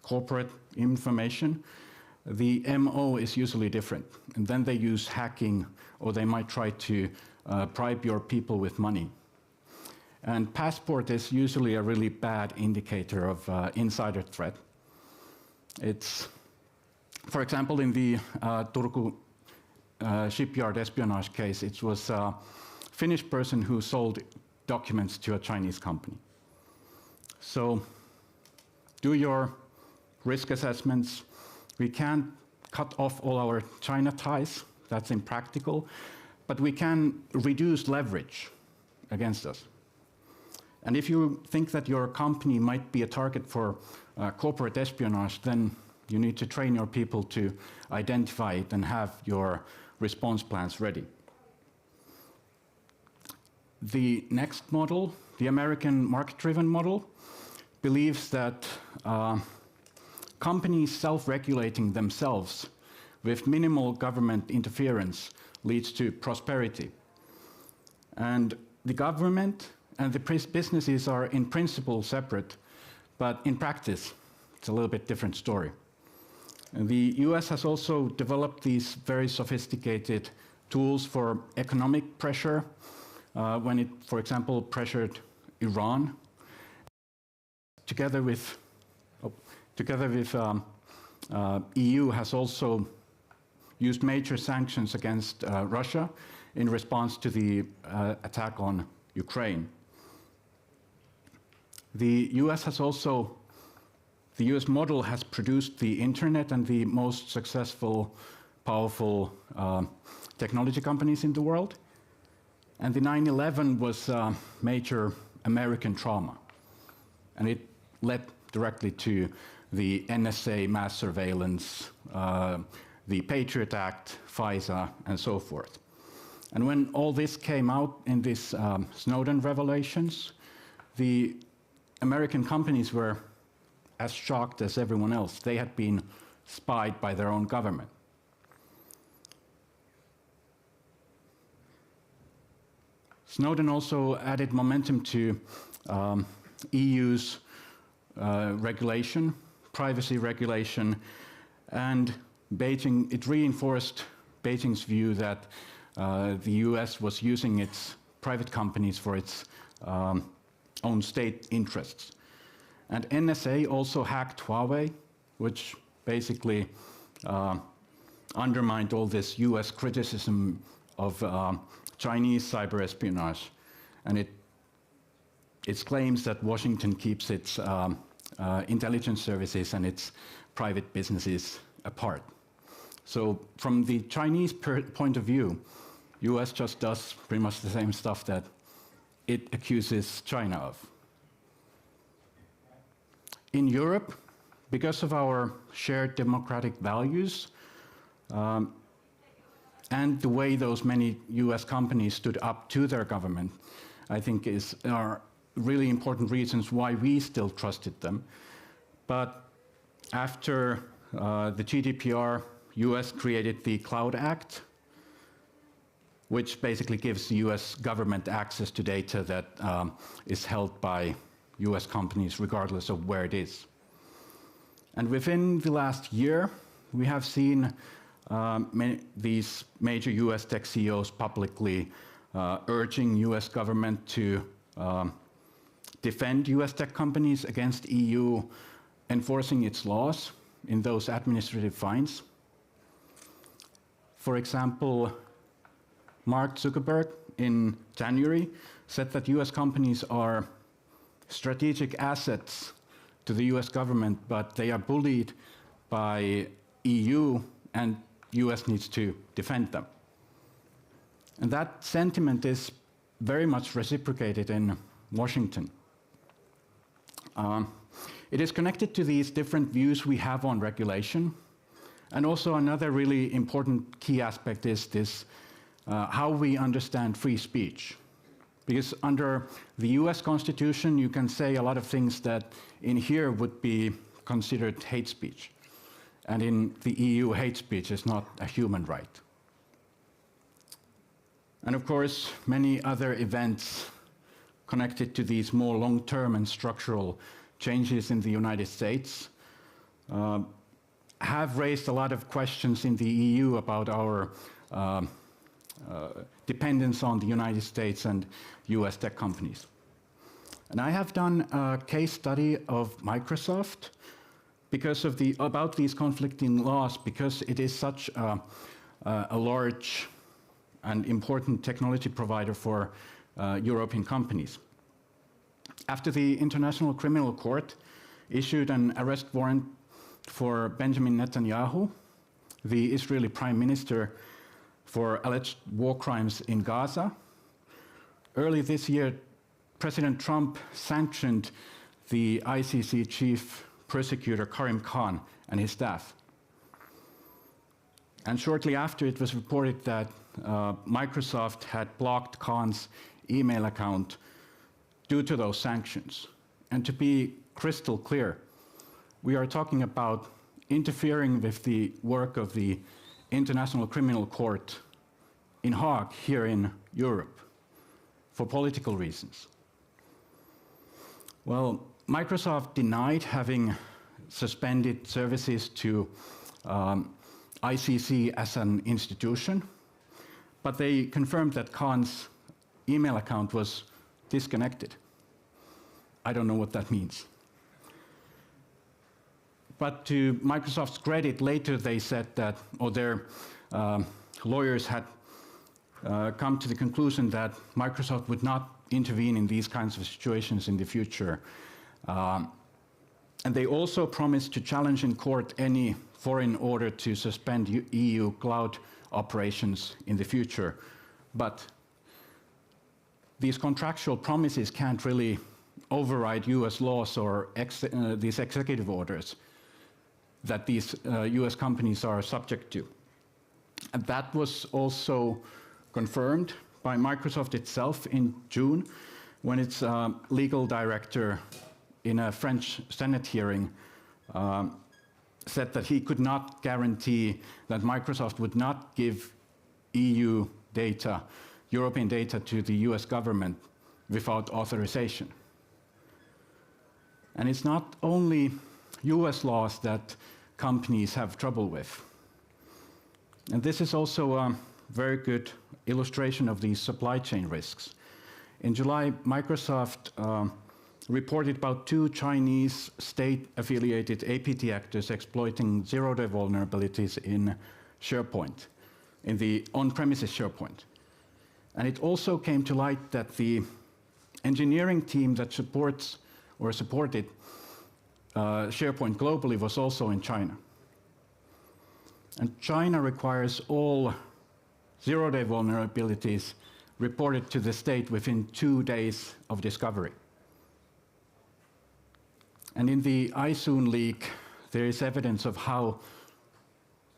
corporate information, the MO is usually different. And then they use hacking, or they might try to bribe your people with money. And passport is usually a really bad indicator of insider threat. It's, for example, in the Turku shipyard espionage case, it was a Finnish person who sold documents to a Chinese company. So do your risk assessments. We can't cut off all our China ties. That's impractical. But we can reduce leverage against us. And if you think that your company might be a target for corporate espionage, then you need to train your people to identify it and have your response plans ready. The next model, the American market-driven model, believes that companies self-regulating themselves with minimal government interference leads to prosperity. And the government and the businesses are in principle separate, but in practice, it's a little bit different story. And the US has also developed these very sophisticated tools for economic pressure when it, for example, pressured Iran. Together with EU has also used major sanctions against Russia in response to the attack on Ukraine. The US model has produced the internet and the most successful, powerful technology companies in the world. And the 9/11 was a major American trauma. And it led directly to the NSA mass surveillance, the Patriot Act, FISA, and so forth. And when all this came out in these Snowden revelations, the American companies were as shocked as everyone else. They had been spied by their own government. Snowden also added momentum to EU's regulation, privacy regulation, and Beijing, it reinforced Beijing's view that the US was using its private companies for its own state interests. And NSA also hacked Huawei, which basically undermined all this US criticism of Chinese cyber espionage. And it claims that Washington keeps its intelligence services and its private businesses apart. So from the Chinese point of view, US just does pretty much the same stuff that it accuses China of. In Europe, because of our shared democratic values and the way those many US companies stood up to their government, I think are really important reasons why we still trusted them. But after the GDPR, US created the Cloud Act, which basically gives the US government access to data that is held by US companies regardless of where it is. And within the last year, we have seen these major US tech CEOs publicly urging US government to defend US tech companies against EU enforcing its laws in those administrative fines. For example, Mark Zuckerberg in January said that US companies are strategic assets to the US government, but they are bullied by EU and US needs to defend them. And that sentiment is very much reciprocated in Washington. It is connected to these different views we have on regulation. And also another really important key aspect is this, how we understand free speech. Because under the US Constitution, you can say a lot of things that in here would be considered hate speech. And in the EU, hate speech is not a human right. And of course, many other events connected to these more long-term and structural changes in the United States have raised a lot of questions in the EU about our dependence on the United States and US tech companies. And I have done a case study of Microsoft because of about these conflicting laws, because it is such a large and important technology provider for European companies. After the International Criminal Court issued an arrest warrant for Benjamin Netanyahu, the Israeli Prime Minister, for alleged war crimes in Gaza, early this year, President Trump sanctioned the ICC chief prosecutor Karim Khan and his staff. And shortly after, it was reported that Microsoft had blocked Khan's email account due to those sanctions. And to be crystal clear, we are talking about interfering with the work of the International Criminal Court in Hague, here in Europe, for political reasons. Well, Microsoft denied having suspended services to ICC as an institution, but they confirmed that Khan's email account was disconnected. I don't know what that means. But to Microsoft's credit, later they said that, or their lawyers had come to the conclusion that Microsoft would not intervene in these kinds of situations in the future. And they also promised to challenge in court any foreign order to suspend EU cloud operations in the future. But these contractual promises can't really override US laws or these executive orders that these US companies are subject to. And that was also confirmed by Microsoft itself in June, when its legal director in a French Senate hearing said that he could not guarantee that Microsoft would not give EU data, European data, to the US government without authorization. And it's not only US laws that companies have trouble with. And this is also a very good illustration of these supply chain risks. In July, Microsoft reported about 2 Chinese state-affiliated APT actors exploiting zero-day vulnerabilities in SharePoint, in the on-premises SharePoint. And it also came to light that the engineering team that supported SharePoint globally was also in China. And China requires all zero-day vulnerabilities reported to the state within 2 days of discovery. And in the iSoon leak, there is evidence of how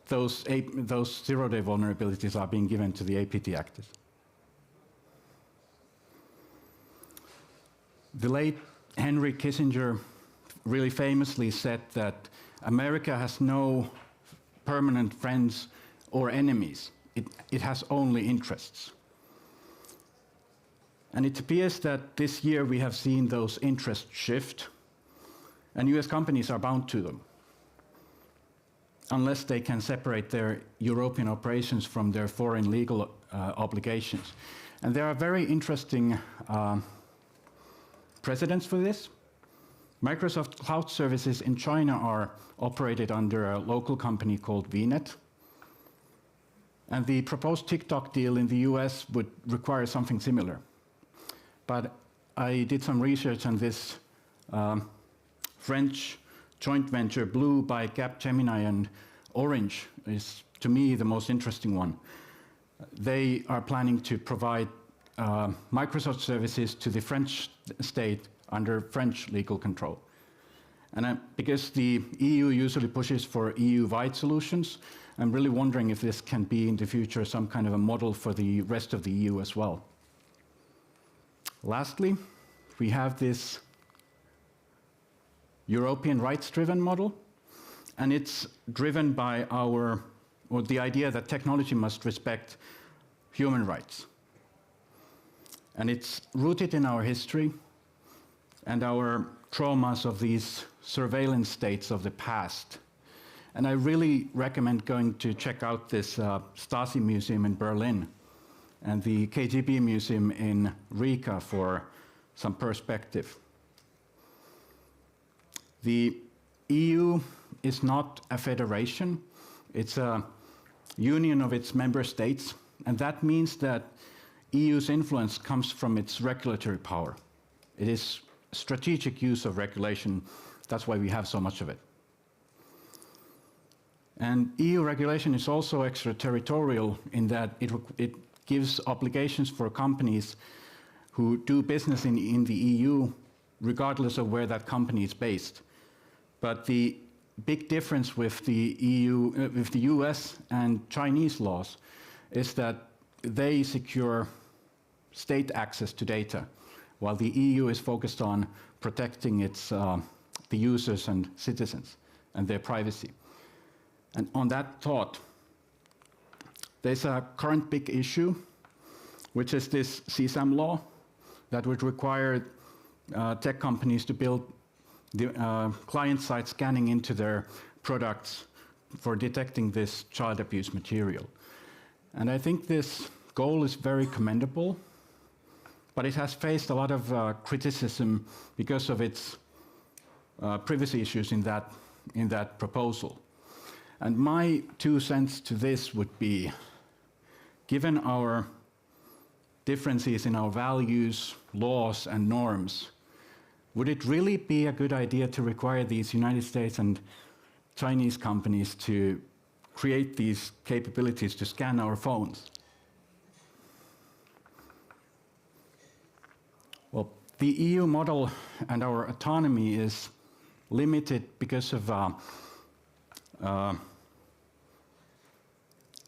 those zero-day vulnerabilities are being given to the APT actors. The late Henry Kissinger really famously said that America has no permanent friends or enemies. It has only interests. And it appears that this year we have seen those interests shift, and US companies are bound to them, unless they can separate their European operations from their foreign legal obligations. And there are very interesting precedents for this. Microsoft Cloud Services in China are operated under a local company called VNet. And the proposed TikTok deal in the US would require something similar. But I did some research on this French joint venture, Blue by Capgemini and Orange, is to me the most interesting one. They are planning to provide Microsoft services to the French state under French legal control. And because the EU usually pushes for EU-wide solutions, I'm really wondering if this can be in the future some kind of a model for the rest of the EU as well. Lastly, we have this European rights-driven model, and it's driven by the idea that technology must respect human rights. And it's rooted in our history and our traumas of these surveillance states of the past. And I really recommend going to check out this Stasi museum in Berlin and the KGB museum in Riga for some perspective. The EU is not a federation, it's a union of its member states, and that means that EU's influence comes from its regulatory power. It is strategic use of regulation, that's why we have so much of it. And EU regulation is also extraterritorial in that it gives obligations for companies who do business in the EU, regardless of where that company is based. But the big difference with the EU, with the US and Chinese laws is that they secure state access to data, while the EU is focused on protecting its, the users and citizens and their privacy. And on that thought, there's a current big issue, which is this CSAM law that would require tech companies to build the client-side scanning into their products for detecting this child abuse material. And I think this goal is very commendable, but it has faced a lot of criticism because of its privacy issues in that proposal. And my 2 cents to this would be, given our differences in our values, laws, and norms, would it really be a good idea to require these United States and Chinese companies to create these capabilities to scan our phones? Well, the EU model and our autonomy is limited because of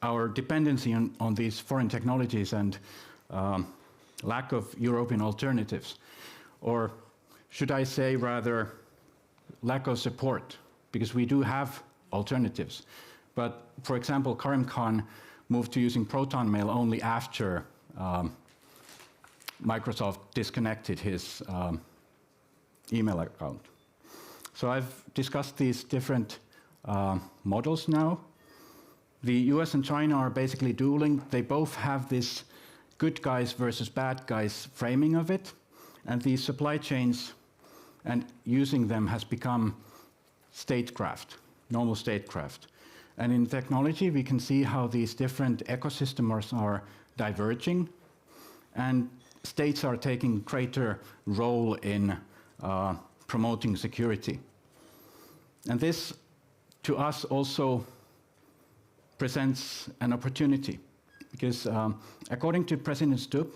our dependency on these foreign technologies and lack of European alternatives. Or should I say rather lack of support, because we do have alternatives. But for example, Karim Khan moved to using Proton Mail only after Microsoft disconnected his email account. So I've discussed these different models now. The US and China are basically dueling. They both have this good guys versus bad guys framing of it, and these supply chains and using them has become statecraft, normal statecraft. And in technology, we can see how these different ecosystems are diverging, and states are taking greater role in promoting security. And this, to us, also presents an opportunity, because according to President Stubb,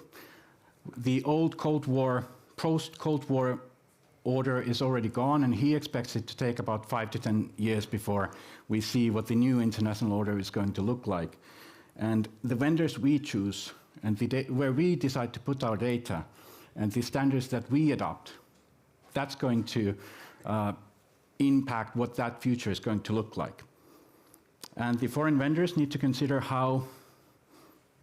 the old Cold War, post-Cold War order is already gone, and he expects it to take about 5 to 10 years before we see what the new international order is going to look like. And the vendors we choose, and where we decide to put our data, and the standards that we adopt, that's going to impact what that future is going to look like. And the foreign vendors need to consider how,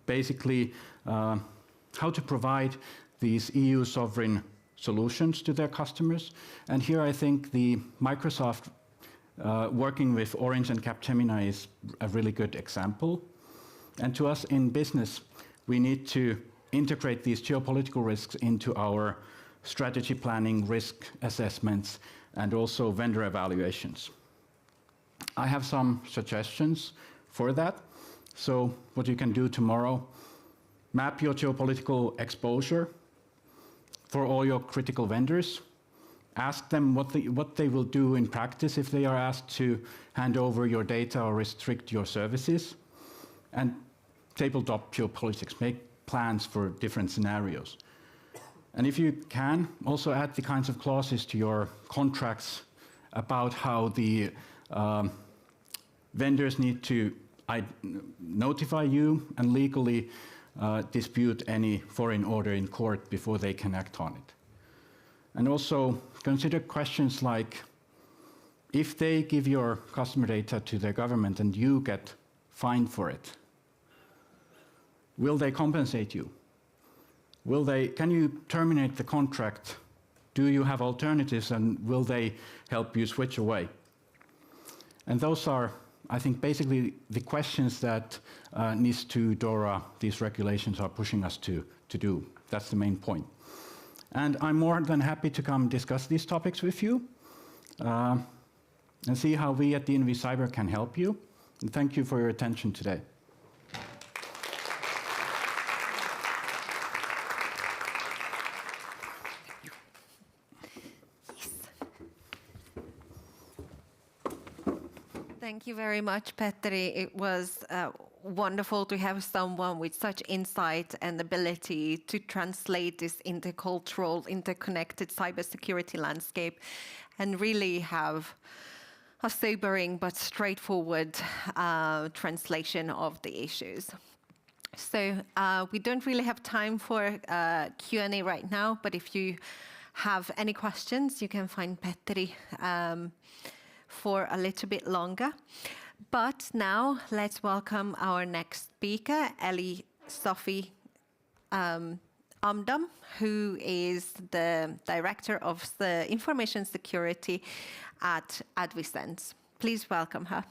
basically, how to provide these EU sovereign solutions to their customers. And here I think the Microsoft working with Orange and Capgemini is a really good example. And to us in business, we need to integrate these geopolitical risks into our strategy planning, risk assessments, and also vendor evaluations. I have some suggestions for that. So what you can do tomorrow, map your geopolitical exposure for all your critical vendors. Ask them what they will do in practice if they are asked to hand over your data or restrict your services. And tabletop geopolitics, make plans for different scenarios. And if you can, also add the kinds of clauses to your contracts about how the vendors need to notify you and legally dispute any foreign order in court before they can act on it. And also consider questions like, if they give your customer data to their government and you get fined for it, will they compensate you? Can you terminate the contract? Do you have alternatives, and will they help you switch away? And those are, I think, basically the questions that NIS2, DORA, these regulations are pushing us to do. That's the main point. And I'm more than happy to come discuss these topics with you and see how we at DNV Cyber can help you. And thank you for your attention today. Thank you very much, Petteri. It was wonderful to have someone with such insight and ability to translate this intercultural, interconnected cybersecurity landscape and really have a sobering but straightforward translation of the issues. So we don't really have time for Q&A right now, but if you have any questions, you can find Petteri for a little bit longer. But now let's welcome our next speaker, Eli Sophie Amdam, who is the Director of the Information Security at Advisense. Please welcome her.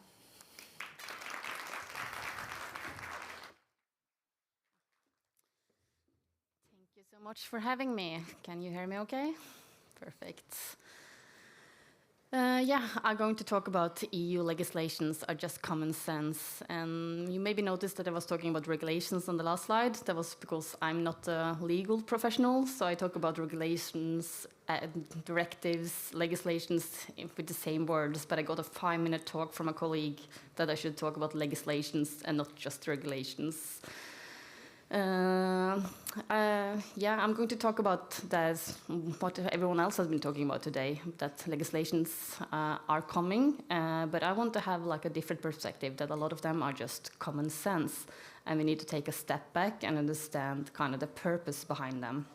Thank you so much for having me. Can you hear me okay? Perfect. Yeah, I'm going to talk about EU legislations are just common sense. And you maybe noticed that I was talking about regulations on the last slide. That was because I'm not a legal professional, so I talk about regulations, directives, legislations with the same words, but I got a 5-minute talk from a colleague that I should talk about legislations and not just regulations. Yeah, I'm going to talk about that, what everyone else has been talking about today, that legislations are coming, but I want to have like a different perspective, that a lot of them are just common sense, and we need to take a step back and understand kind of the purpose behind them.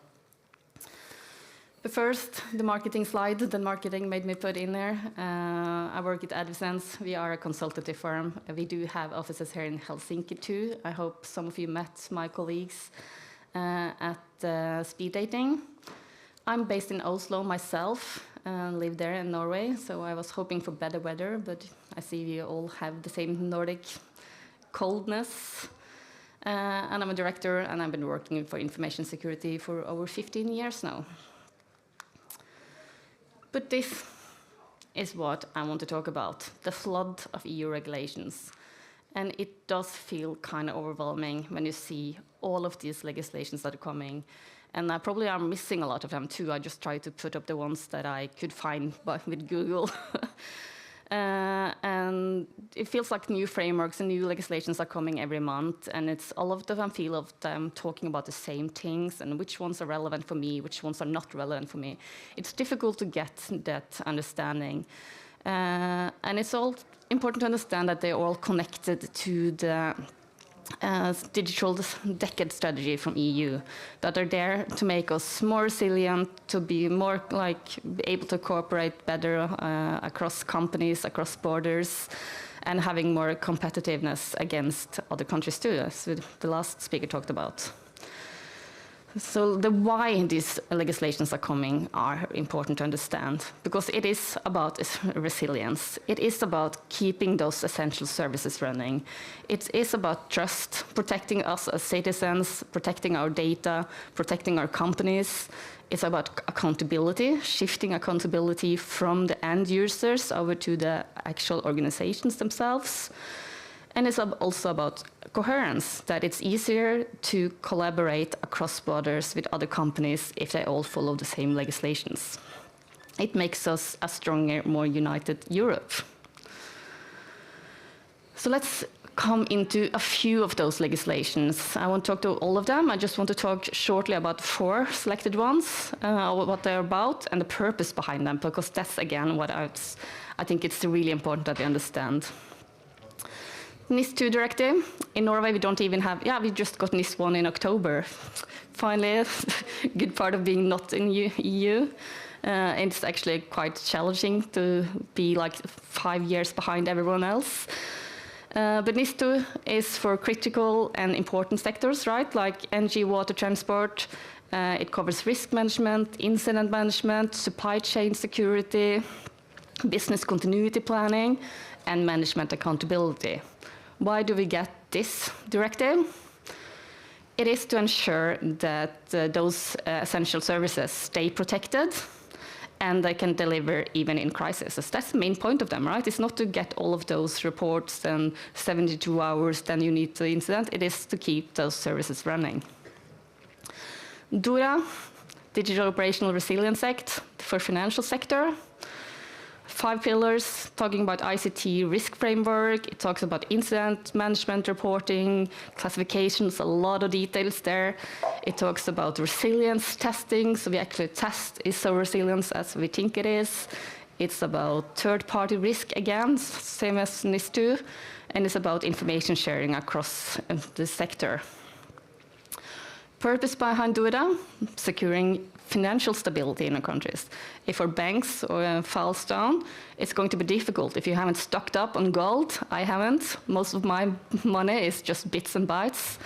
But first, the marketing slide that marketing made me put in there. I work at Advisense. We are a consultative firm. We do have offices here in Helsinki too. I hope some of you met my colleagues at Speed Dating. I'm based in Oslo myself, live there in Norway, so I was hoping for better weather, but I see we all have the same Nordic coldness. And I'm a director, and I've been working for information security for over 15 years now. But this is what I want to talk about, the flood of EU regulations. And it does feel kind of overwhelming when you see all of these legislations that are coming. And I probably am missing a lot of them too. I just try to put up the ones that I could find with Google. And it feels like new frameworks and new legislations are coming every month, and it's all of them feel of them talking about the same things and which ones are relevant for me, which ones are not relevant for me. It's difficult to get that understanding. And it's all important to understand that they're all connected to the digital decade strategy from EU, that are there to make us more resilient, to be more able to cooperate better across companies, across borders, and having more competitiveness against other countries too, as the last speaker talked about. So the why these legislations are coming are important to understand, because it is about resilience. It is about keeping those essential services running. It is about trust, protecting us as citizens, protecting our data, protecting our companies. It's about accountability, shifting accountability from the end users over to the actual organizations themselves. And it's also about coherence, that it's easier to collaborate across borders with other companies if they all follow the same legislations. It makes us a stronger, more united Europe. So let's come into a few of those legislations. I won't talk to all of them. I just want to talk shortly about 4 selected ones, what they're about, and the purpose behind them, because that's, again, what I think it's really important that we understand. NIS2 directive. In Norway, we don't even have, we just got NIS1 in October. Finally, a good part of being not in EU. It's actually quite challenging to be like 5 years behind everyone else. But NIS2 is for critical and important sectors, right? Like energy, water, transport. It covers risk management, incident management, supply chain security, business continuity planning, and management accountability. Why do we get this directive? It is to ensure that those essential services stay protected and they can deliver even in crises. That's the main point of them, right? It's not to get all of those reports and 72 hours, then you need the incident. It is to keep those services running. DORA, Digital Operational Resilience Act for financial sector. 5 pillars, talking about ICT risk framework. It talks about incident management reporting, classifications, a lot of details there. It talks about resilience testing, so we actually test is so resilient as we think it is. It's about third-party risk again, same as NIS2, and it's about information sharing across the sector. Purpose behind DURA, securing financial stability in the countries. If our banks falls down, it's going to be difficult. If you haven't stocked up on gold, I haven't. Most of my money is just bits and bytes.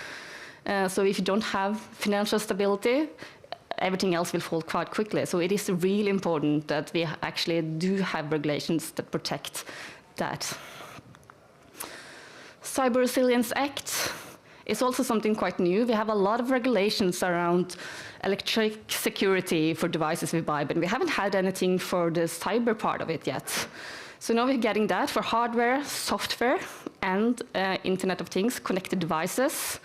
So if you don't have financial stability, everything else will fall quite quickly. So it is really important that we actually do have regulations that protect that. Cyber Resilience Act is also something quite new. We have a lot of regulations around electronic security for devices we buy, but we haven't had anything for the cyber part of it yet. So now we're getting that for hardware, software, and Internet of Things, connected devices,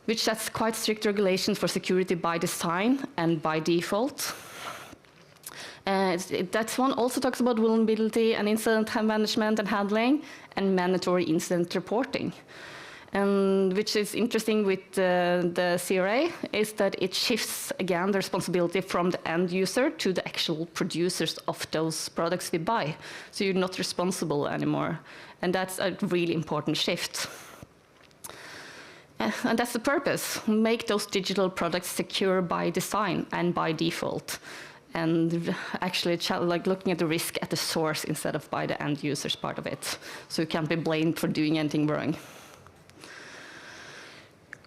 which sets quite strict regulations for security by design and by default. That one also talks about vulnerability and incident management and handling, and mandatory incident reporting. And which is interesting with the CRA is that it shifts, again, the responsibility from the end user to the actual producers of those products we buy. So you're not responsible anymore. And that's a really important shift. And that's the purpose, make those digital products secure by design and by default. And actually like looking at the risk at the source instead of by the end user's part of it. So you can't be blamed for doing anything wrong.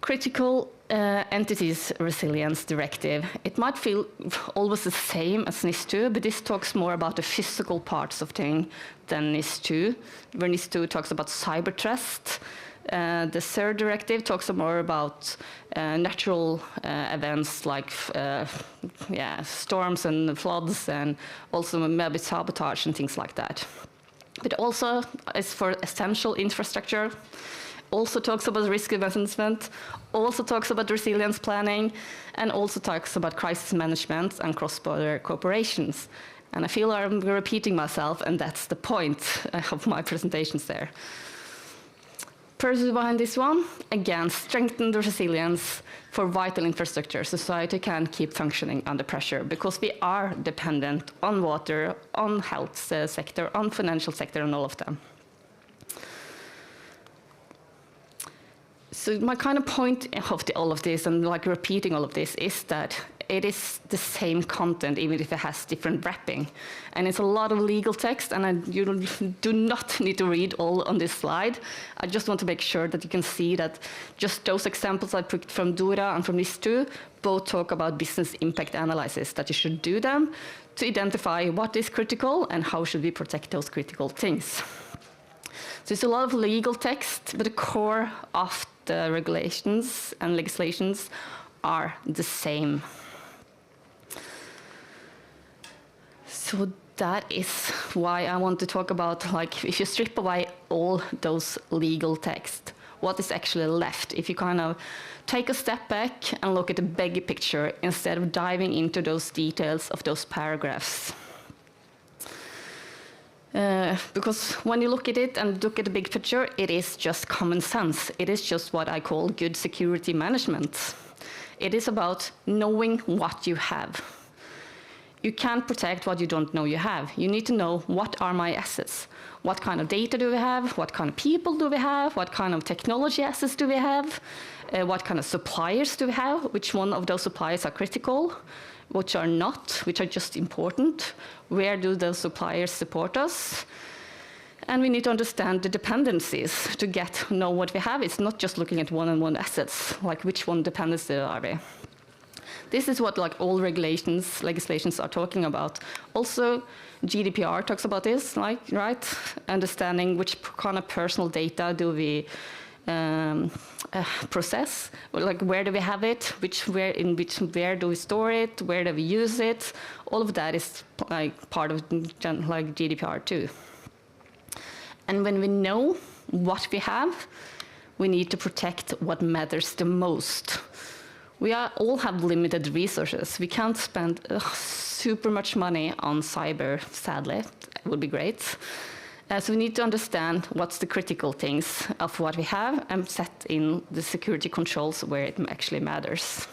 Critical Entities Resilience Directive. It might feel always the same as NIS2, but this talks more about the physical parts of things than NIS2, where NIS2 talks about cyber trust. The third directive talks more about natural events like storms and floods, and also maybe sabotage and things like that. But also is for essential infrastructure. Also talks about risk management, also talks about resilience planning, and also talks about crisis management and cross-border cooperations. And I feel I'm repeating myself, and that's the point of my presentations there. Purpose behind this one, again, strengthen the resilience for vital infrastructure. Society can keep functioning under pressure because we are dependent on water, on health sector, on financial sector, and all of them. So my kind of point of all of this, and like repeating all of this, is that it is the same content, even if it has different wrapping. And it's a lot of legal text, and you do not need to read all on this slide. I just want to make sure that you can see that just those examples I picked from DURA and from NIS2 both talk about business impact analysis, that you should do them to identify what is critical and how should we protect those critical things. So it's a lot of legal text, but the core of the regulations and legislations are the same. So that is why I want to talk about, like, if you strip away all those legal text, what is actually left? If you kind of take a step back and look at the bigger picture instead of diving into those details of those paragraphs. Because when you look at it and look at the big picture, it is just common sense. It is just what I call good security management. It is about knowing what you have. You can't protect what you don't know you have. You need to know, what are my assets? What kind of data do we have? What kind of people do we have? What kind of technology assets do we have? What kind of suppliers do we have? Which one of those suppliers are critical? Which are not, which are just important? Where do those suppliers support us? And we need to understand the dependencies to know what we have. It's not just looking at one-on-one assets, like which one dependency are we? This is what like all legislations are talking about. Also, GDPR talks about this, like, right? Understanding which kind of personal data do we process, like where do we have it, where do we store it, where do we use it? All of that is like part of like GDPR too. And when we know what we have, we need to protect what matters the most. We all have limited resources. We can't spend super much money on cyber, sadly. It would be great. So we need to understand what's the critical things of what we have and set in the security controls where it actually matters.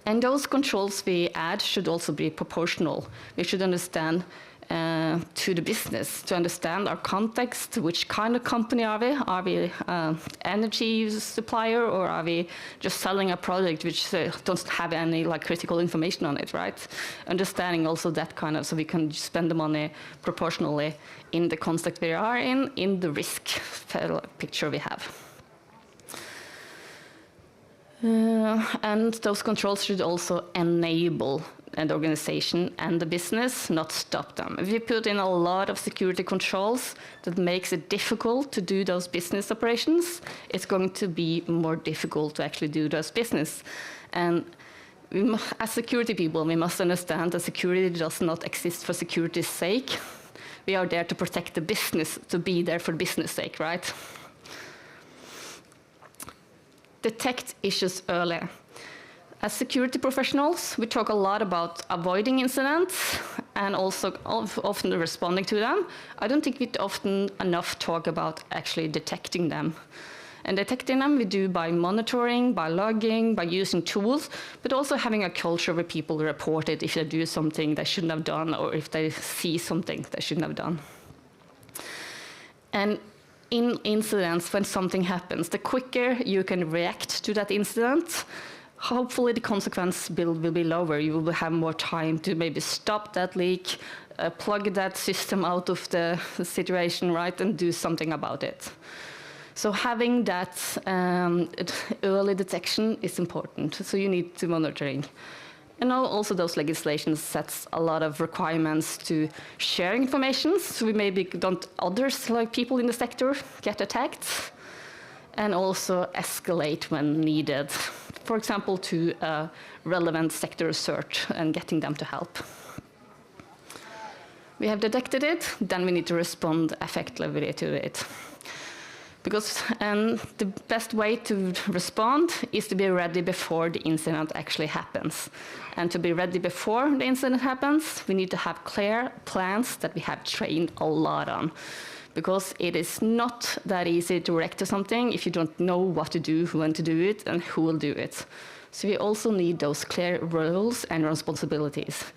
And those controls we add should also be proportional. We should understand to the business, to understand our context, which kind of company are we? Are we energy supplier, or are we just selling a product which doesn't have any like critical information on it, right? Understanding also that kind of, so we can spend the money proportionally in the context we are in the risk picture we have. And those controls should also enable an organization and the business, not stop them. If you put in a lot of security controls that makes it difficult to do those business operations, it's going to be more difficult to actually do those business. And as security people, we must understand that security does not exist for security's sake. We are there to protect the business, to be there for business sake, right? Detect issues early. As security professionals, we talk a lot about avoiding incidents and also often responding to them. I don't think we often enough talk about actually detecting them. And detecting them we do by monitoring, by logging, by using tools, but also having a culture where people report it if they do something they shouldn't have done or if they see something they shouldn't have done. And in incidents, when something happens, the quicker you can react to that incident, hopefully the consequence will be lower. You will have more time to maybe stop that leak, plug that system out of the situation, right, and do something about it. So having that early detection is important. So you need to monitoring. And also those legislations sets a lot of requirements to share information. So we maybe don't others, like people in the sector, get attacked. And also escalate when needed. For example, to relevant sector research and getting them to help. We have detected it, then we need to respond effectively to it. Because the best way to respond is to be ready before the incident actually happens. And to be ready before the incident happens, we need to have clear plans that we have trained a lot on. Because it is not that easy to react to something if you don't know what to do, when to do it, and who will do it. So we also need those clear roles and responsibilities.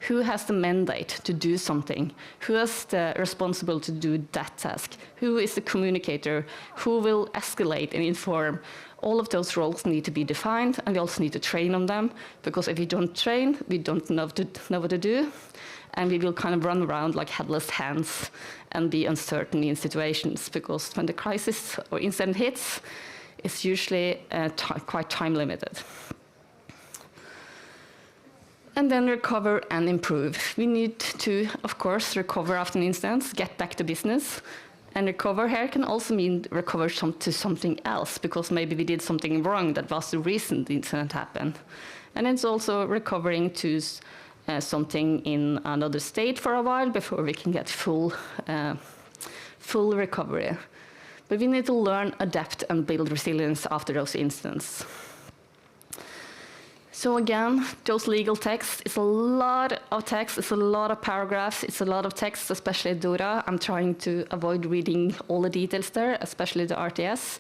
Who has the mandate to do something? Who is the responsible to do that task? Who is the communicator? Who will escalate and inform? All of those roles need to be defined, and we also need to train on them, because if we don't train, we don't know what to do, and we will kind of run around like headless hands and be uncertain in situations, because when the crisis or incident hits, it's usually quite time limited. And then recover and improve. We need to, of course, recover after an incident, get back to business. And recover here can also mean recover to something else, because maybe we did something wrong that was the reason the incident happened. And it's also recovering to something in another state for a while before we can get full recovery. But we need to learn, adapt, and build resilience after those incidents. So again, those legal texts, it's a lot of text, it's a lot of paragraphs, it's a lot of text, especially DORA. I'm trying to avoid reading all the details there, especially the RTS.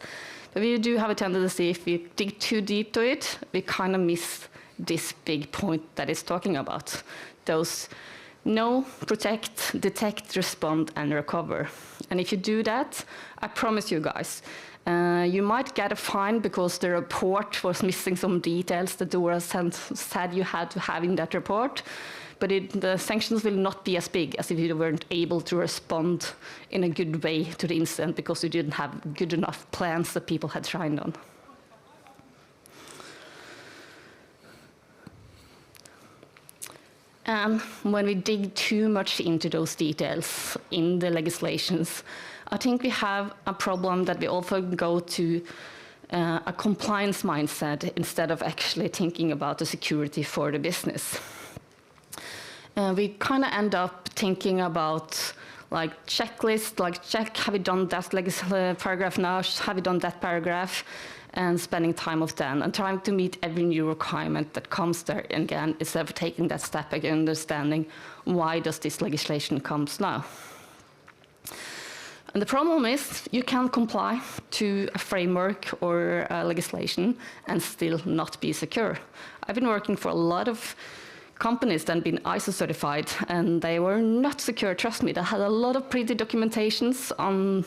But we do have a tendency, if we dig too deep to it, we kind of miss this big point that it's talking about. Those know, protect, detect, respond, and recover. And if you do that, I promise you guys, you might get a fine because the report was missing some details that DORA said you had to have in that report, but the sanctions will not be as big as if you weren't able to respond in a good way to the incident because you didn't have good enough plans that people had trained on. And when we dig too much into those details in the legislations, I think we have a problem that we often go to a compliance mindset instead of actually thinking about the security for the business. We kind of end up thinking about like checklist, like check, have we done that paragraph now, have we done that paragraph? and spending time with them and trying to meet every new requirement that comes there. And again, instead of taking that step back and understanding why does this legislation comes now. And the problem is you can't comply to a framework or a legislation and still not be secure. I've been working for a lot of companies that have been ISO certified, and they were not secure, trust me. They had a lot of pretty documentations on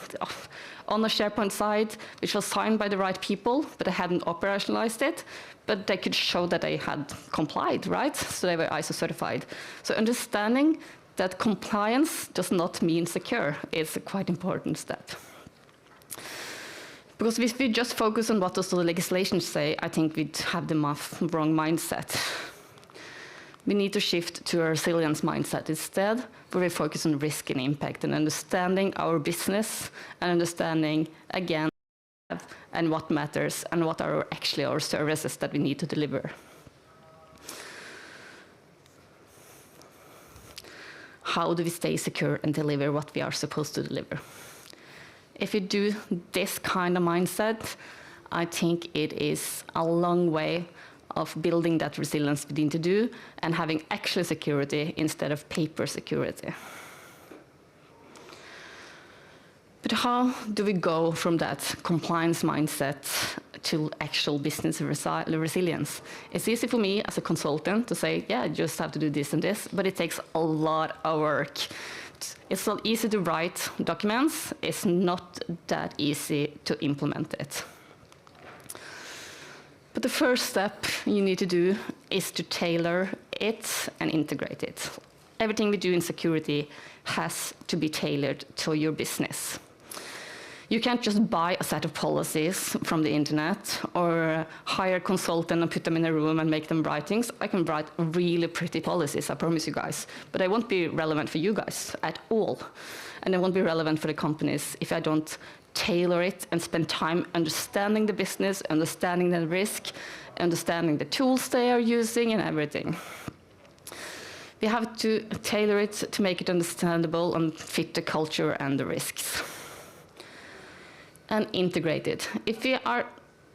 the SharePoint side, which was signed by the right people, but they hadn't operationalized it, but they could show that they had complied, right? So they were ISO certified. So understanding that compliance does not mean secure is a quite important step. Because if we just focus on what does the legislation say, I think we'd have the wrong mindset. We need to shift to a resilience mindset instead, where we focus on risk and impact and understanding our business and understanding, again, and what matters and what are actually our services that we need to deliver. How do we stay secure and deliver what we are supposed to deliver? If you do this kind of mindset, I think it is a long way of building that resilience we need to do and having actual security instead of paper security. But how do we go from that compliance mindset to actual business resilience? It's easy for me as a consultant to say, yeah, you just have to do this and this, but it takes a lot of work. It's not easy to write documents. It's not that easy to implement it. But the first step you need to do is to tailor it and integrate it. Everything we do in security has to be tailored to your business. You can't just buy a set of policies from the internet or hire a consultant and put them in a room and make them write things. I can write really pretty policies, I promise you guys, but they won't be relevant for you guys at all. And they won't be relevant for the companies if I don't tailor it and spend time understanding the business, understanding the risk, understanding the tools they are using and everything. We have to tailor it to make it understandable and fit the culture and the risks. And integrate it. If we are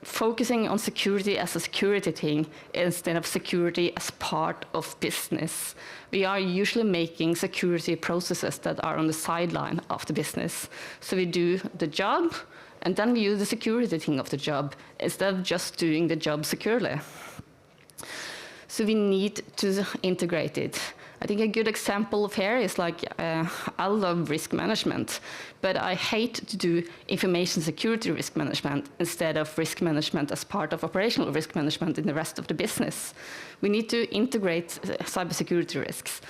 focusing on security as a security thing instead of security as part of business, we are usually making security processes that are on the sideline of the business. So we do the job, and then we use the security thing of the job instead of just doing the job securely. So we need to integrate it. I think a good example of here is like, I love risk management, but I hate to do information security risk management instead of risk management as part of operational risk management in the rest of the business. We need to integrate cybersecurity risks.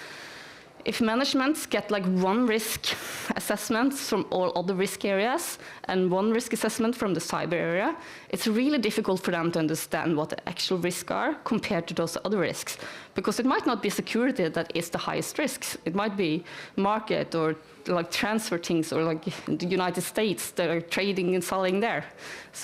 If managements get like one risk assessment from all other risk areas and one risk assessment from the cyber area, it's really difficult for them to understand what the actual risks are compared to those other risks. Because it might not be security that is the highest risks. It might be market or like transfer things or like the United States that are trading and selling there,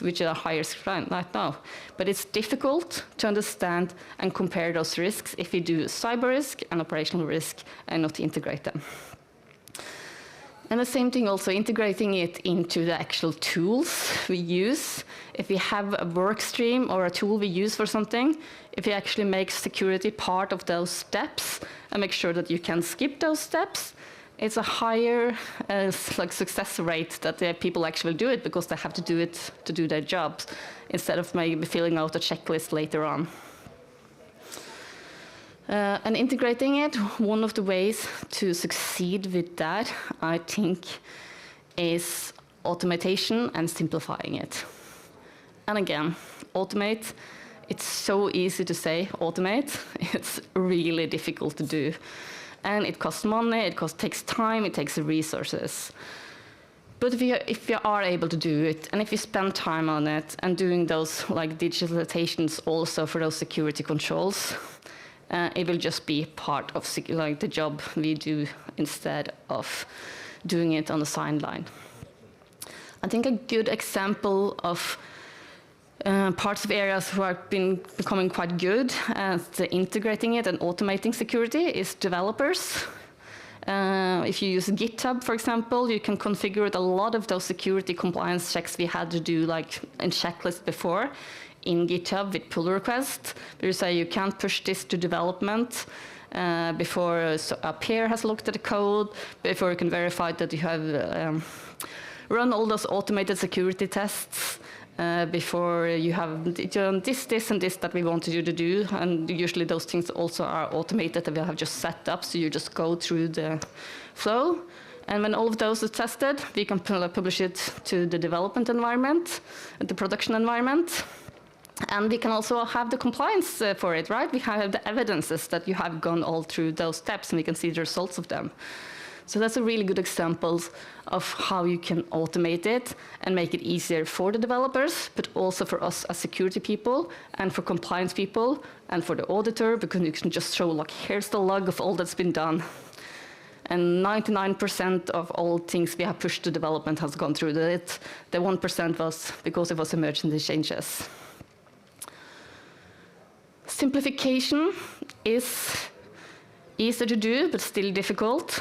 which are highest right now. But it's difficult to understand and compare those risks if we do cyber risk and operational risk and not integrate them. And the same thing also, integrating it into the actual tools we use. If we have a work stream or a tool we use for something, if we actually make security part of those steps and make sure that you can skip those steps, it's a higher success rate that the people actually do it because they have to do it to do their jobs instead of maybe filling out a checklist later on. And integrating it, one of the ways to succeed with that, I think, is automation and simplifying it. And again, automate, it's so easy to say automate, it's really difficult to do. And it costs money, it takes time, it takes resources. But if we are able to do it, and if we spend time on it, and doing those like digitalizations also for those security controls, it will just be part of like the job we do instead of doing it on the sideline. I think a good example of parts of areas who have been becoming quite good at integrating it and automating security is developers. If you use GitHub, for example, you can configure a lot of those security compliance checks we had to do like in checklist before in GitHub with pull request. Where you say you can't push this to development before a peer has looked at the code, before you can verify that you have run all those automated security tests, before you have done this, and this that we wanted you to do. And usually those things also are automated that we have just set up, so you just go through the flow. And when all of those are tested, we can publish it to the development environment, the production environment. And we can also have the compliance for it, right? We have the evidences that you have gone all through those steps, and we can see the results of them. So that's a really good example of how you can automate it and make it easier for the developers, but also for us as security people and for compliance people and for the auditor, because you can just show, like, here's the log of all that's been done. And 99% of all things we have pushed to development has gone through it. The 1% was because it was emergency changes. Simplification is easier to do, but still difficult.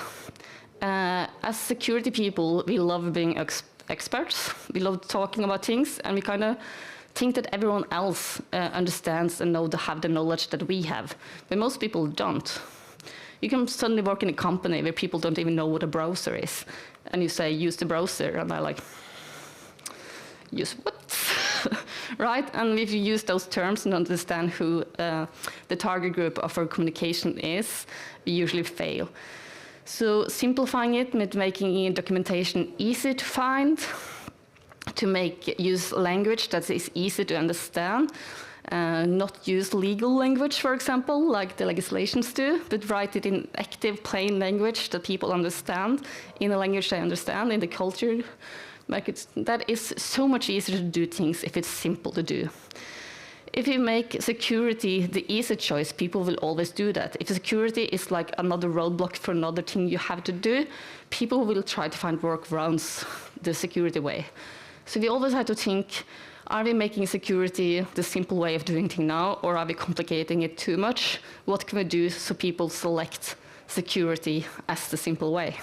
As security people, we love being experts. We love talking about things, and we kind of think that everyone else understands and have the knowledge that we have, but most people don't. You can suddenly work in a company where people don't even know what a browser is, and you say, use the browser, and they're like, use what? Right? And if you use those terms and understand who the target group of our communication is, we usually fail. So simplifying it, making documentation easy to find, to use language that is easy to understand, not use legal language, for example, like the legislations do, but write it in active, plain language that people understand, in a language they understand, in the culture. That is so much easier to do things if it's simple to do. If you make security the easy choice, people will always do that. If security is like another roadblock for another thing you have to do, people will try to find workarounds the security way. So we always have to think, are we making security the simple way of doing things now, or are we complicating it too much? What can we do so people select security as the simple way?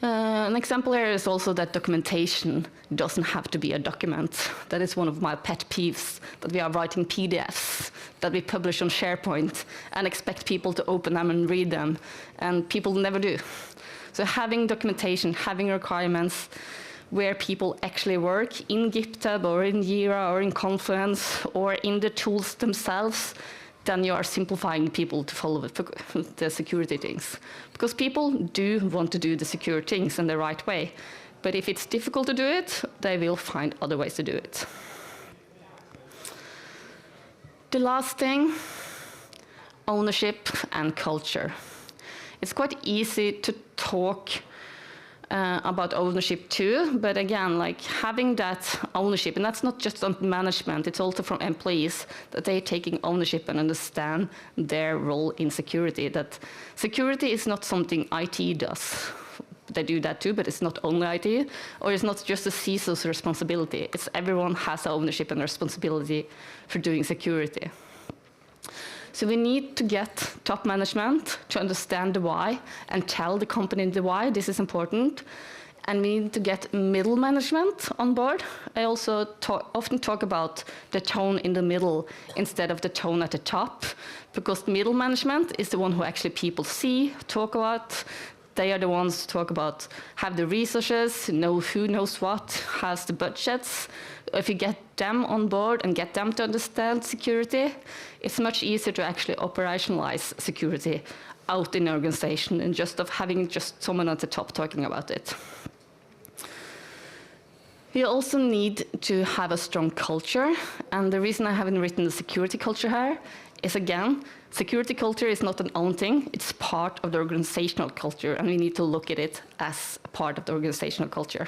An example here is also that documentation doesn't have to be a document. That is one of my pet peeves, that we are writing PDFs that we publish on SharePoint and expect people to open them and read them, and people never do. So having documentation, having requirements where people actually work in GitHub or in Jira or in Confluence or in the tools themselves, then you are simplifying people to follow the security things. Because people do want to do the secure things in the right way. But if it's difficult to do it, they will find other ways to do it. The last thing, ownership and culture. It's quite easy to talk about ownership too, but again, like having that ownership, and that's not just on management, it's also from employees, that they're taking ownership and understand their role in security, that security is not something IT does. They do that too, but it's not only IT, or it's not just the CISO's responsibility. It's everyone has ownership and responsibility for doing security. So we need to get top management to understand the why and tell the company the why. This is important. And we need to get middle management on board. I also often talk about the tone in the middle instead of the tone at the top, because middle management is the one who actually people see, talk about. They are the ones who talk about, have the resources, know who knows what, has the budgets. If you get them on board and get them to understand security, it's much easier to actually operationalize security out in the organization and just of having just someone at the top talking about it. We also need to have a strong culture, and the reason I haven't written the security culture here is, again, security culture is not an own thing, it's part of the organizational culture, and we need to look at it as a part of the organizational culture.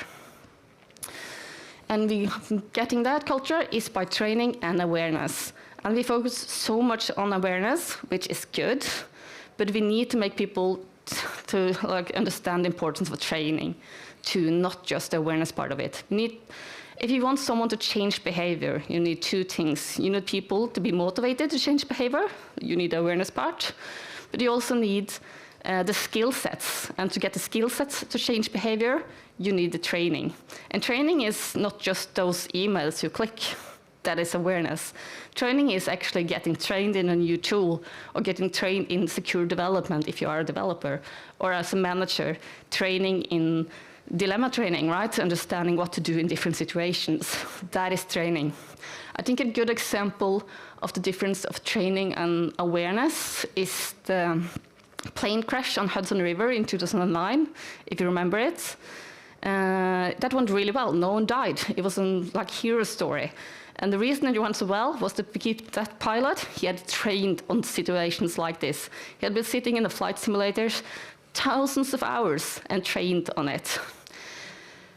And getting that culture is by training and awareness. And we focus so much on awareness, which is good, but we need to make people to understand the importance of training, to not just the awareness part of it. If you want someone to change behavior, you need two things. You need people to be motivated to change behavior. You need the awareness part, but you also need the skill sets. And to get the skill sets to change behavior, you need the training. And training is not just those emails you click. That is awareness. Training is actually getting trained in a new tool, or getting trained in secure development if you are a developer, or as a manager, training in dilemma training, right? Understanding what to do in different situations. That is training. I think a good example of the difference of training and awareness is the plane crash on Hudson River in 2009, if you remember it. That went really well. No one died. It was a like hero story. And the reason it went so well was to keep that pilot. He had trained on situations like this. He had been sitting in the flight simulators thousands of hours and trained on it.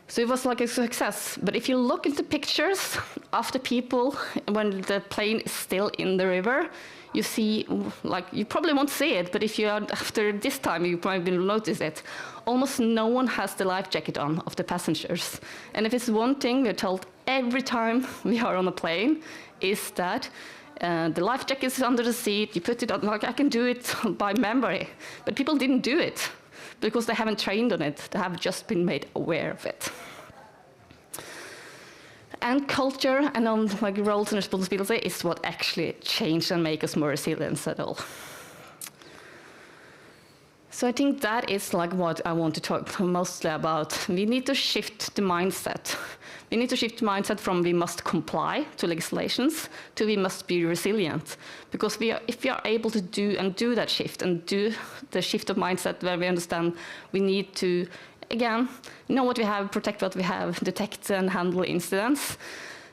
So it was like a success. But if you look at the pictures of the people when the plane is still in the river, you see, like, you probably won't see it, but if you are, after this time, you probably will notice it. Almost no one has the life jacket on of the passengers. And if it's one thing we're told every time we are on a plane, is that the life jacket is under the seat, you put it on, like I can do it by memory. But people didn't do it because they haven't trained on it. They have just been made aware of it. And culture and like roles and responsibility is what actually change and make us more resilient at all. So I think that is like what I want to talk mostly about. We need to shift the mindset. We need to shift the mindset from we must comply to legislations to we must be resilient. Because if we are able to do that shift and do the shift of mindset where we understand we need to, again, know what we have, protect what we have, detect and handle incidents,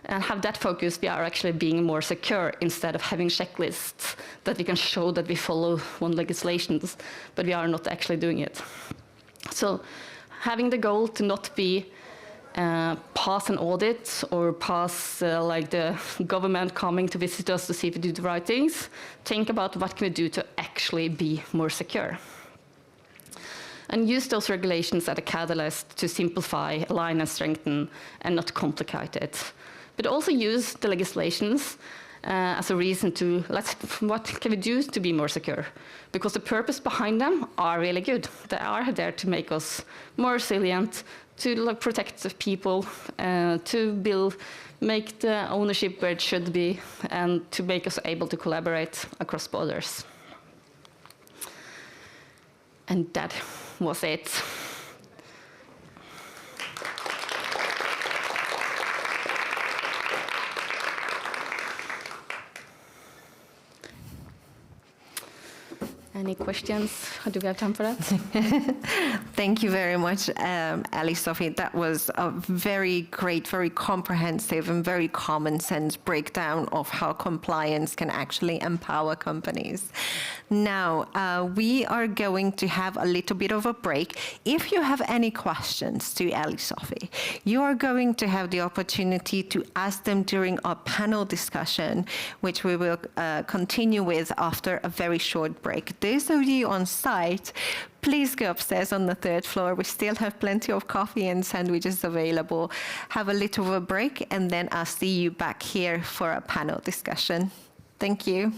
and have that focus, we are actually being more secure instead of having checklists that we can show that we follow one legislations, but we are not actually doing it. So having the goal to not be pass an audit or pass like the government coming to visit us to see if we do the right things, think about what can we do to actually be more secure. And use those regulations as a catalyst to simplify, align, and strengthen, and not complicate it. But also use the legislations as a reason to, what can we do to be more secure? Because the purpose behind them are really good. They are there to make us more resilient, to protect the people, to make the ownership where it should be, and to make us able to collaborate across borders. And that was it. Any questions? Do we have time for that? Thank you very much, Ellie-Sophie. That was a very great, very comprehensive and very common sense breakdown of how compliance can actually empower companies. Now, we are going to have a little bit of a break. If you have any questions to Ellie-Sophie, you are going to have the opportunity to ask them during our panel discussion, which we will continue with after a very short break. Those of you on site, please go upstairs on the 3rd floor. We still have plenty of coffee and sandwiches available. Have a little of a break, and then I'll see you back here for a panel discussion. Thank you.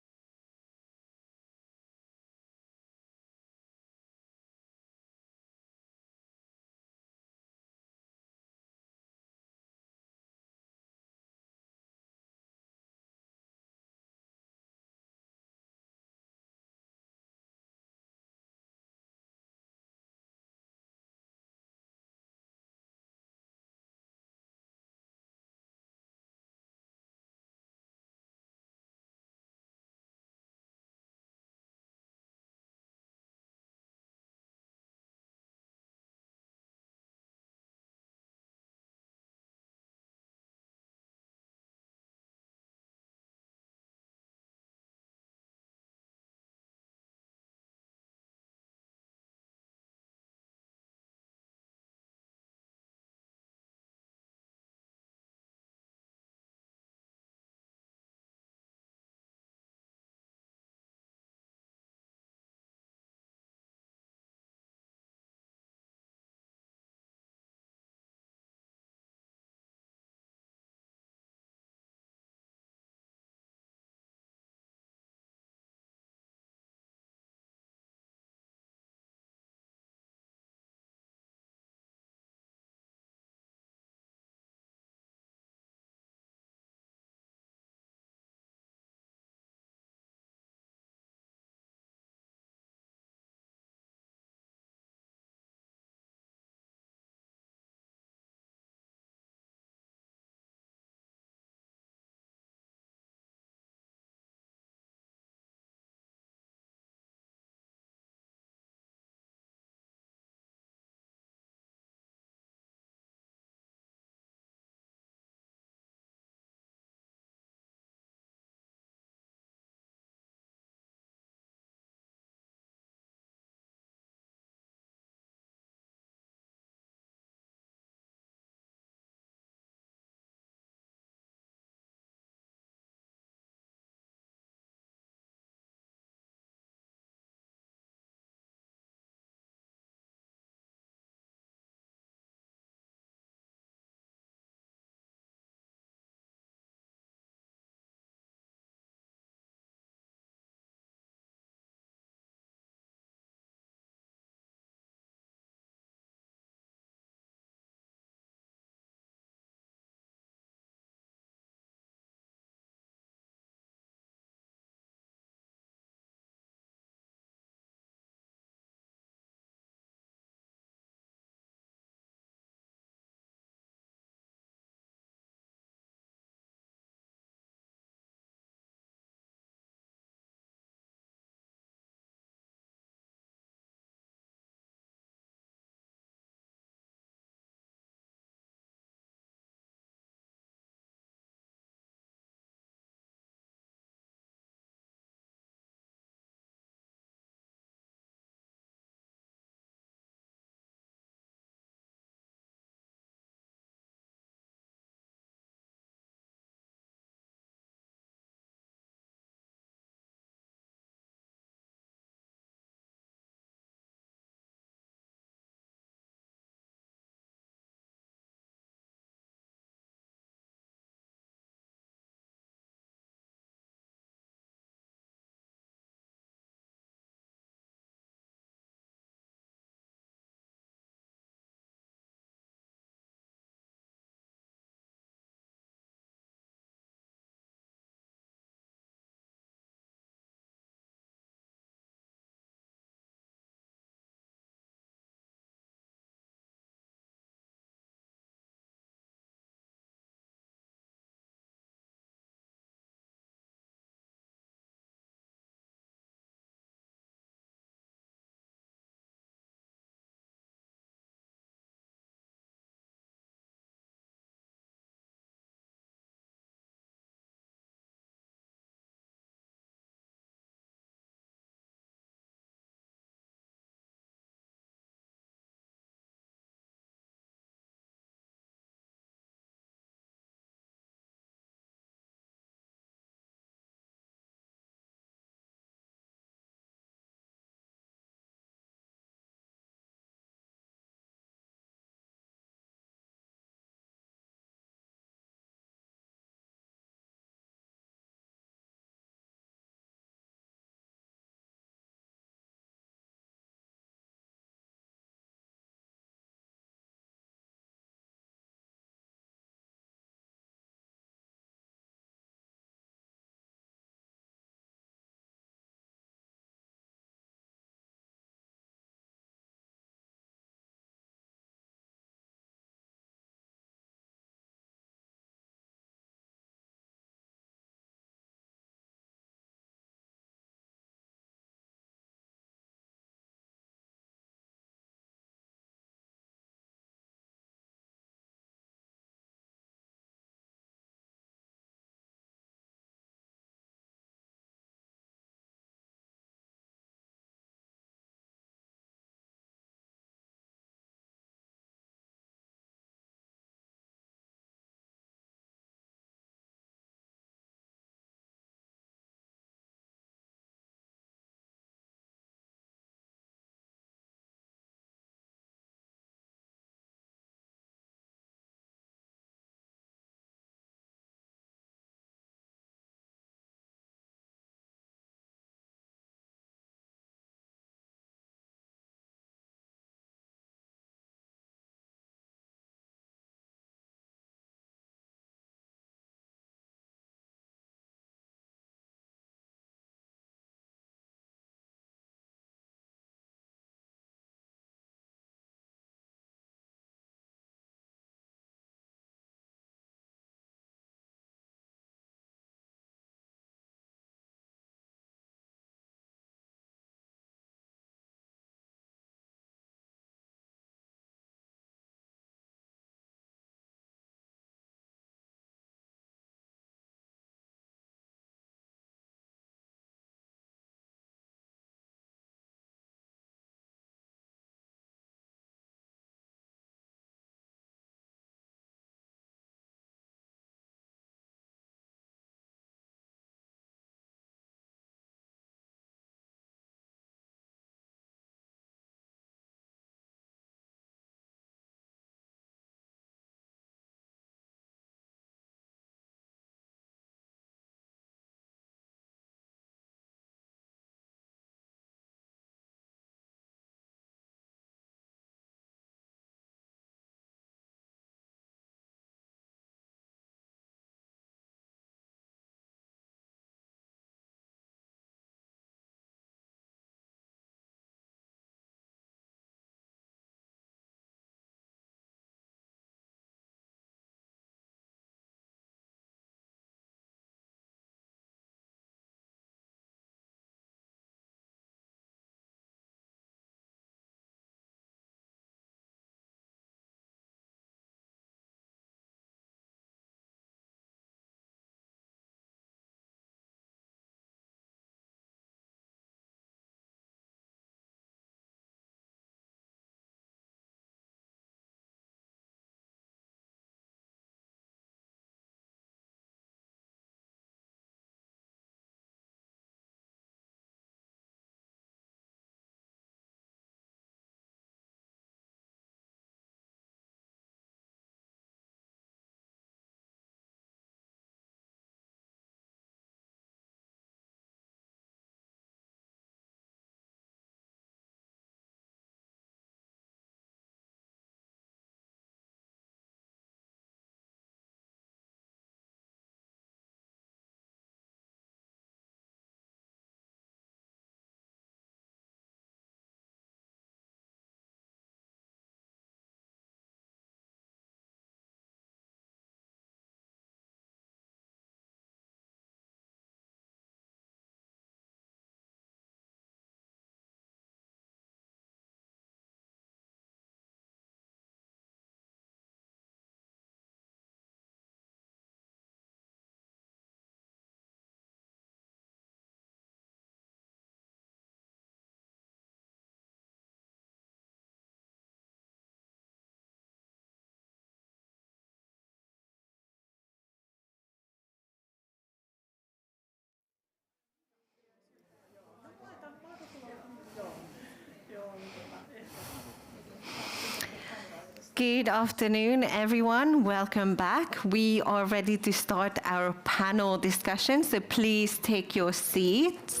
Good afternoon, everyone. Welcome back. We are ready to start our panel discussion, so please take your seats.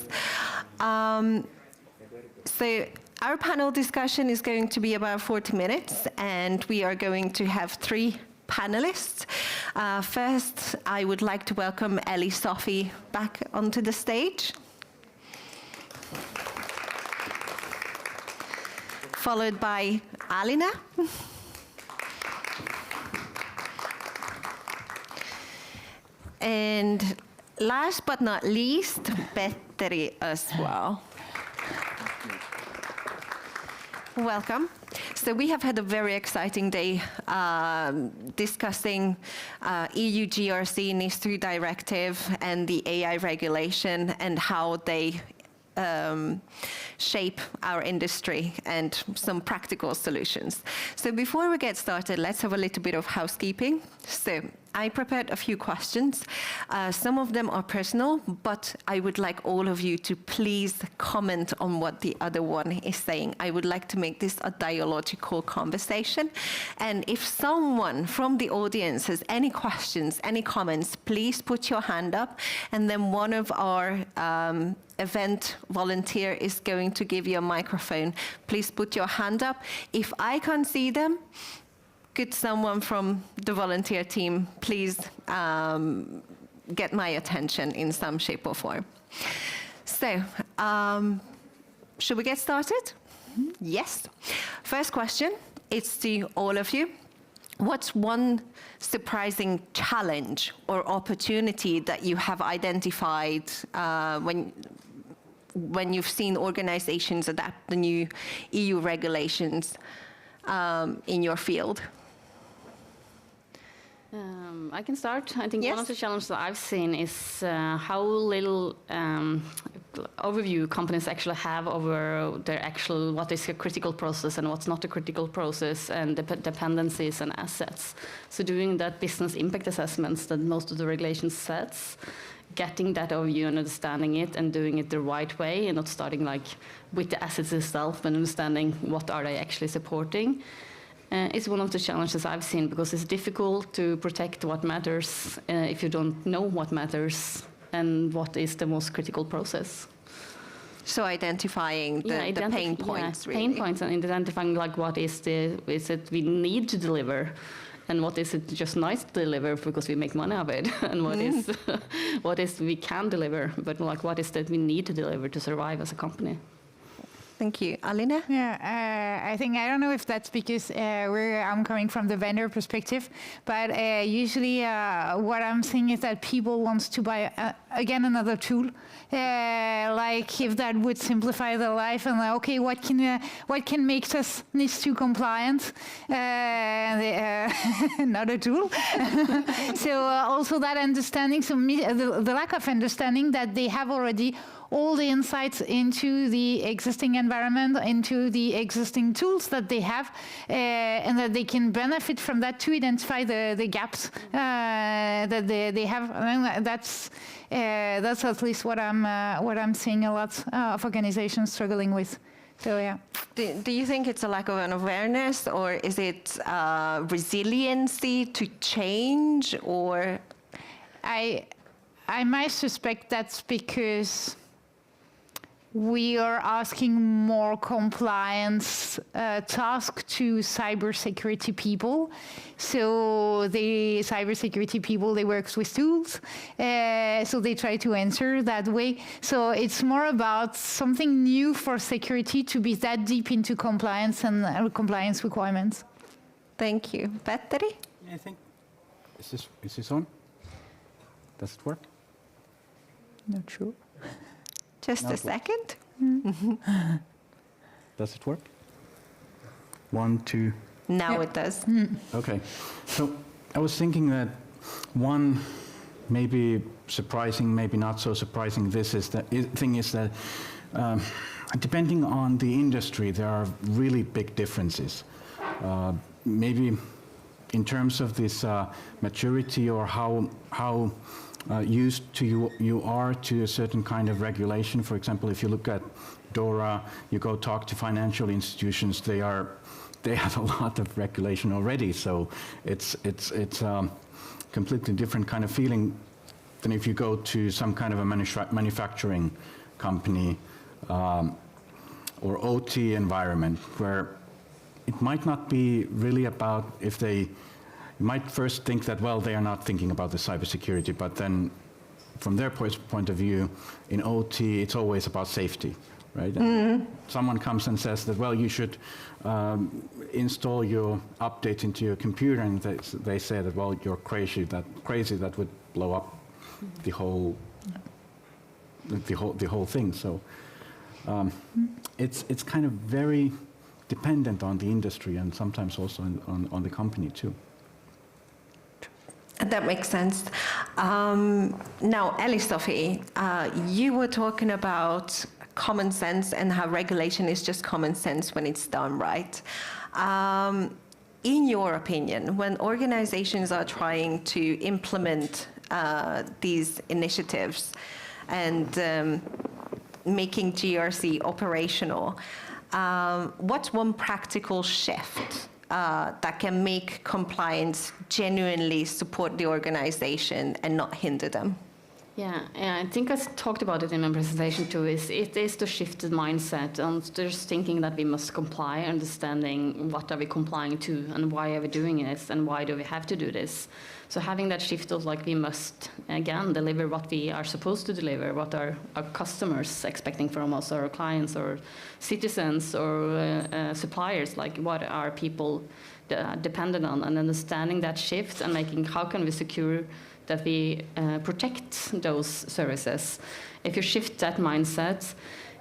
So our panel discussion is going to be about 40 minutes, and we are going to have 3 panelists. First, I would like to welcome Ellie Sophie back onto the stage. Followed by Alina. And last but not least, Petteri as well. Welcome. So we have had a very exciting day discussing EU GRC, NIS2 directive, and the AI regulation, and how they shape our industry and some practical solutions. So before we get started, let's have a little bit of housekeeping. So I prepared a few questions. Some of them are personal, but I would like all of you to please comment on what the other one is saying. I would like to make this a dialogical conversation. And if someone from the audience has any questions, any comments, please put your hand up, and then one of our event volunteer is going to give you a microphone. Please put your hand up. If I can't see them, could someone from the volunteer team please get my attention in some shape or form? So, should we get started? Mm-hmm. Yes. First question, it's to all of you. What's one surprising challenge or opportunity that you have identified when you've seen organizations adapt the new EU regulations in your field? I can start. I think Yes. one of the challenges that I've seen is how little overview companies actually have over their actual, what is a critical process and what's not a critical process, and the dependencies and assets. So doing that business impact assessments that most of the regulations sets, getting that overview and understanding it and doing it the right way, and not starting like with the assets itself, but understanding what are they actually supporting. It's one of the challenges I've seen, because it's difficult to protect what matters if you don't know what matters and what is the most critical process. So identifying the pain points, really. Pain points, and identifying like what is it we need to deliver, and what is it just nice to deliver because we make money of it, and what is we can deliver, but like what is that we need to deliver to survive as a company. Thank you. Alina? Yeah, I think, I don't know if that's because I'm coming from the vendor perspective, but usually what I'm seeing is that people want to buy, again, another tool. Like if that would simplify their life, and okay, what can make us NIS2 compliant? Not a tool. So also that understanding, so the lack of understanding that they have already all the insights into the existing environment, into the existing tools that they have, and that they can benefit from that to identify the gaps that they have. And that's at least what I'm seeing a lot of organizations struggling with. So yeah. Do you think it's a lack of an awareness, or is it resiliency to change, or? I might suspect that's because we are asking more compliance tasks to cybersecurity people. So the cybersecurity people, they work with tools, so they try to answer that way. So it's more about something new for security to be that deep into compliance and compliance requirements. Thank you. Petteri? I think, is this on? Does it work? Not sure. Just a second. Does it work? 1, 2. Now it does. Okay. So I was thinking that one maybe surprising, maybe not so surprising thing is that depending on the industry, there are really big differences. Maybe in terms of this maturity, or how used to you are to a certain kind of regulation. For example, if you look at DORA, you go talk to financial institutions, they they have a lot of regulation already, so it's completely different kind of feeling than if you go to some kind of a manufacturing company or OT environment, where it might not be really about if they. You might first think that, well, they are not thinking about the cybersecurity, but then from their point of view, in OT, it's always about safety, right? Mm-hmm. Someone comes and says that, well, you should install your updates into your computer, and they say that, well, you're crazy, that would blow up the whole thing. So it's kind of very dependent on the industry and sometimes also on the company too. That makes sense. Now, Eli-Sophie, you were talking about common sense and how regulation is just common sense when it's done right. In your opinion, when organizations are trying to implement these initiatives and making GRC operational, what's one practical shift that can make compliance genuinely support the organization and not hinder them? Yeah, I think I talked about it in my presentation too. It is the shifted mindset and just thinking that we must comply, understanding what are we complying to and why are we doing it and why do we have to do this. So having that shift of like we must, again, deliver what we are supposed to deliver, what are our customers expecting from us, or our clients or citizens or suppliers, like what are people dependent on, and understanding that shift and making how can we secure that we protect those services. If you shift that mindset,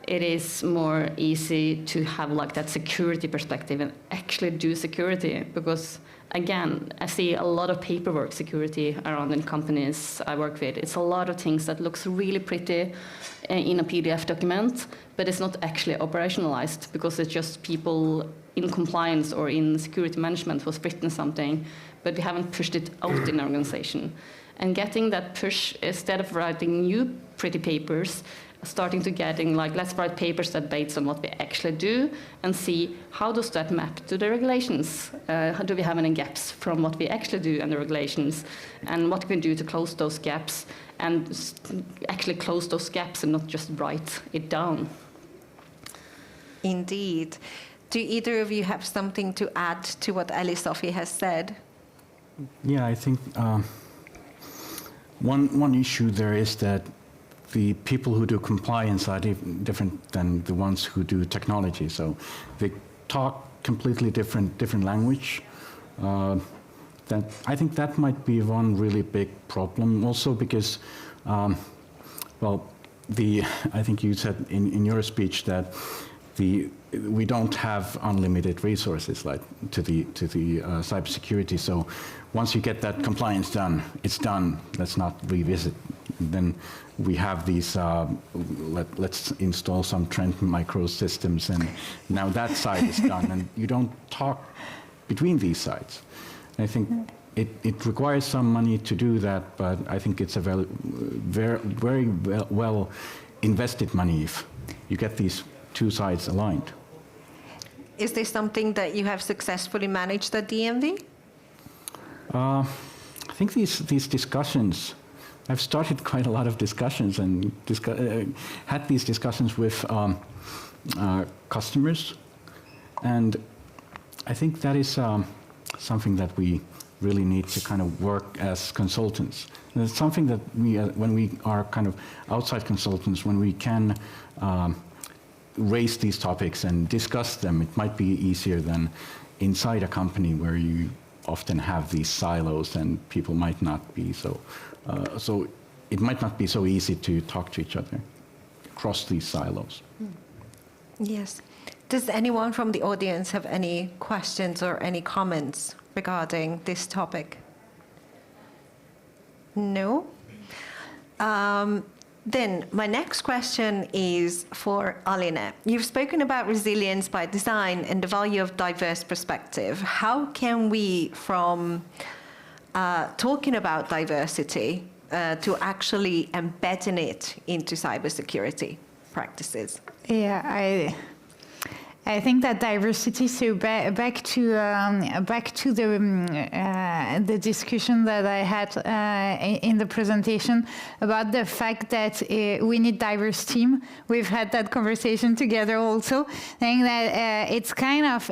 it is more easy to have like that security perspective and actually do security, because again, I see a lot of paperwork security around in companies I work with. It's a lot of things that looks really pretty in a PDF document, but it's not actually operationalized because it's just people in compliance or in security management who's written something, but we haven't pushed it out in our organization. And getting that push, instead of writing new pretty papers, starting to getting like, let's write papers that based on what we actually do and see how does that map to the regulations? How do we have any gaps from what we actually do and the regulations? And what can we do to close those gaps and actually close those gaps and not just write it down? Indeed. Do either of you have something to add to what Eli-Sophie has said? Yeah, I think one issue there is that the people who do compliance are different than the ones who do technology. So they talk completely different language. I think that might be one really big problem. Also because, well, I think you said in your speech that we don't have unlimited resources like to the cybersecurity. So once you get that compliance done, it's done. Let's not revisit. Then we have these. Let's install some Trend Micro systems, and now that side is done. And you don't talk between these sides. I think it requires some money to do that, but I think it's a very well invested money if you get these two sides aligned. Is this something that you have successfully managed at DNV? I think these discussions, I've started quite a lot of discussions and had these discussions with customers, and I think that is something that we really need to kind of work as consultants. And it's something that when we are kind of outside consultants, when we can raise these topics and discuss them, it might be easier than inside a company where you often have these silos and people might not be so it might not be so easy to talk to each other across these silos. Yes. Does anyone from the audience have any questions or any comments regarding this topic? No? Then my next question is for Aline. You've spoken about resilience by design and the value of diverse perspective. How can we, from talking about diversity to actually embedding it into cybersecurity practices? Yeah, I think that diversity. So back to the discussion that I had in the presentation about the fact that we need diverse team. We've had that conversation together also, saying that it's kind of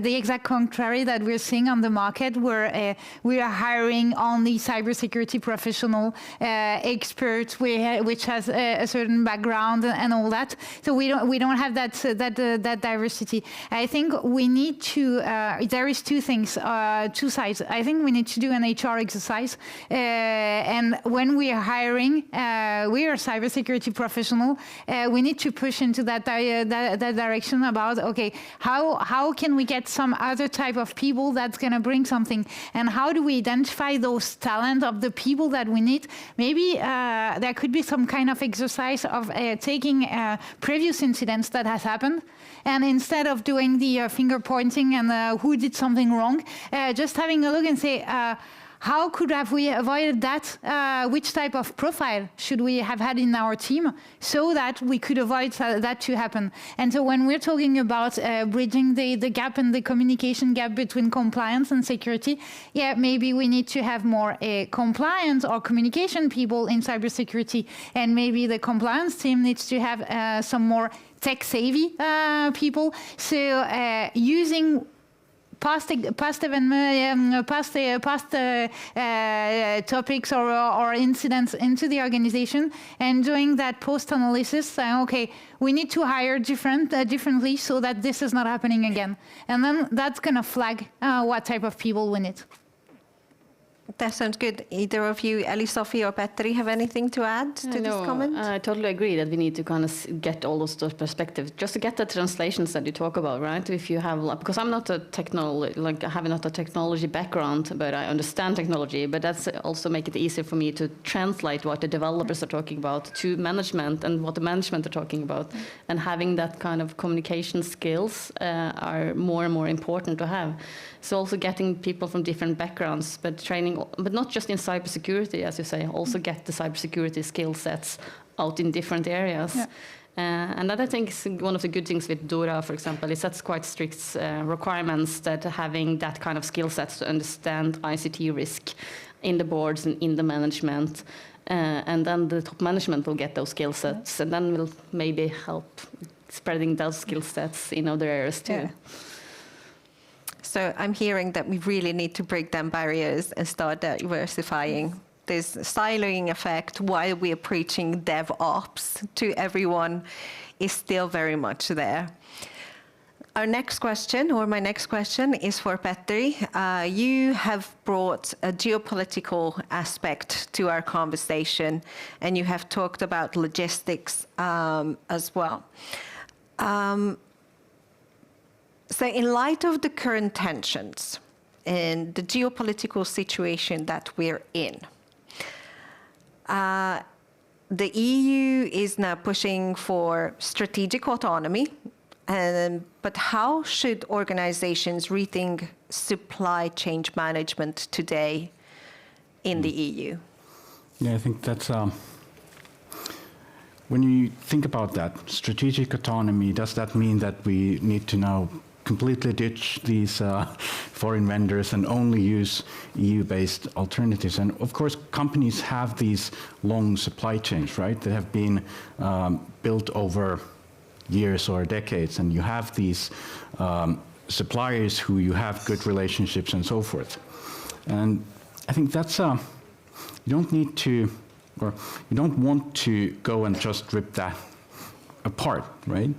the exact contrary that we're seeing on the market, where we are hiring only cybersecurity professional experts, which has a certain background and all that. So we don't have that diversity. I think we need to. There is two things, two sides. I think we need to do an HR exercise, and when we are hiring, we are cybersecurity professional. We need to push into that direction about, okay, how can we get some other type of people that's going to bring something, and how do we identify those talent of the people that we need? Maybe there could be some kind of exercise of taking previous incidents that has happened, and instead of doing the finger pointing and who did something wrong, just having a look and say, how could have we avoided that? Which type of profile should we have had in our team so that we could avoid that to happen? And so when we're talking about bridging the gap and the communication gap between compliance and security, yeah, maybe we need to have more compliance or communication people in cybersecurity, and maybe the compliance team needs to have some more tech-savvy people. So using past topics or incidents into the organization, and doing that post-analysis, okay, we need to hire differently so that this is not happening again. And then that's going to flag what type of people we need. That sounds good. Either of you, Eli-Sofi or Petteri, have anything to add to this comment? I totally agree that we need to kind of get all those perspectives, just to get the translations that you talk about, right? If you have, because I'm not a I have not a technology background, but I understand technology. But that's also make it easier for me to translate what the developers are talking about to management and what the management are talking about. And having that kind of communication skills are more and more important to have. So also getting people from different backgrounds, but training, but not just in cybersecurity, as you say, also get the cybersecurity skill sets out in different areas. Yeah. And that I think is one of the good things with DORA, for example, is that's quite strict requirements that having that kind of skill sets to understand ICT risk in the boards and in the management. And then the top management will get those skill sets, and then will maybe help spreading those skill sets in other areas too. Yeah. So I'm hearing that we really need to break down barriers and start diversifying. This siloing effect while we are preaching DevOps to everyone is still very much there. Our next question, or my next question, is for Petteri. You have brought a geopolitical aspect to our conversation, and you have talked about logistics as well. So in light of the current tensions and the geopolitical situation that we're in, the EU is now pushing for strategic autonomy, but how should organizations rethink supply chain management today in the EU? Yeah, I think that's... when you think about that, strategic autonomy, does that mean that we need to now completely ditch these foreign vendors and only use EU-based alternatives? And of course, companies have these long supply chains, right? They have been built over years or decades, and you have these suppliers who you have good relationships and so forth. And I think that's, you don't need to, or you don't want to go and just rip that apart, right?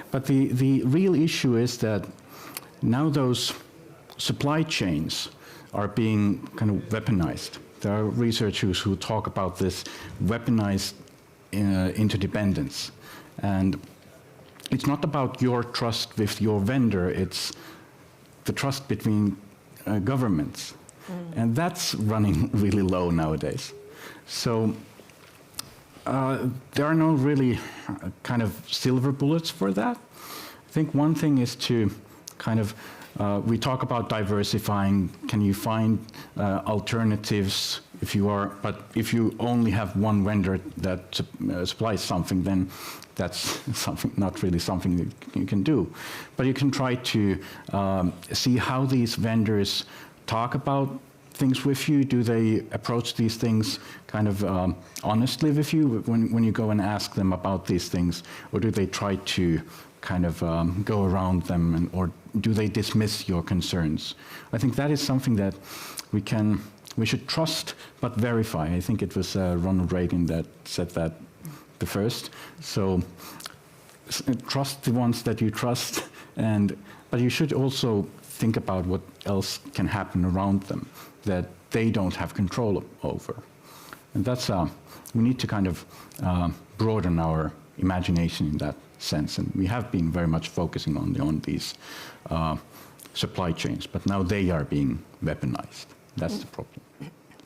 But the real issue is that now those supply chains are being kind of weaponized. There are researchers who talk about this weaponized interdependence. And it's not about your trust with your vendor, it's the trust between governments. And that's running really low nowadays. So there are no really kind of silver bullets for that. I think one thing is to kind of, we talk about diversifying. Can you find alternatives But if you only have one vendor that supplies something, then that's not really something that you can do. But you can try to see how these vendors talk about things with you. Do they approach these things kind of honestly with you when you go and ask them about these things, or do they try to kind of go around them, or do they dismiss your concerns? I think that is something that we should trust but verify. I think it was Ronald Reagan that said that the first. So trust the ones that you trust, but you should also think about what else can happen around them that they don't have control over. And that's we need to kind of broaden our imagination in that sense. And we have been very much focusing on these supply chains, but now they are being weaponized. That's the problem.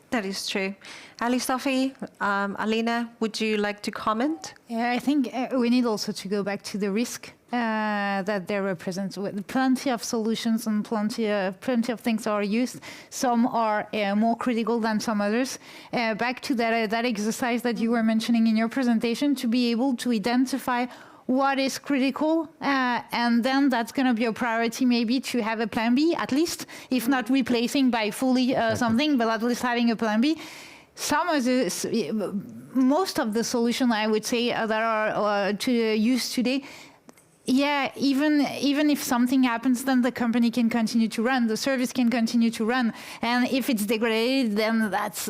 That is true. Ali-Sophie, Alina, would you like to comment? Yeah, I think we need also to go back to the risk that they represent. Plenty of solutions and plenty of things are used. Some are more critical than some others. Back to that exercise that you were mentioning in your presentation, to be able to identify what is critical, and then that's going to be a priority, maybe to have a plan B, at least, if not replacing by fully something, but at least having a plan B. Most of the solutions, I would say, that are used today, yeah, even if something happens, then the company can continue to run, the service can continue to run, and if it's degraded, then that's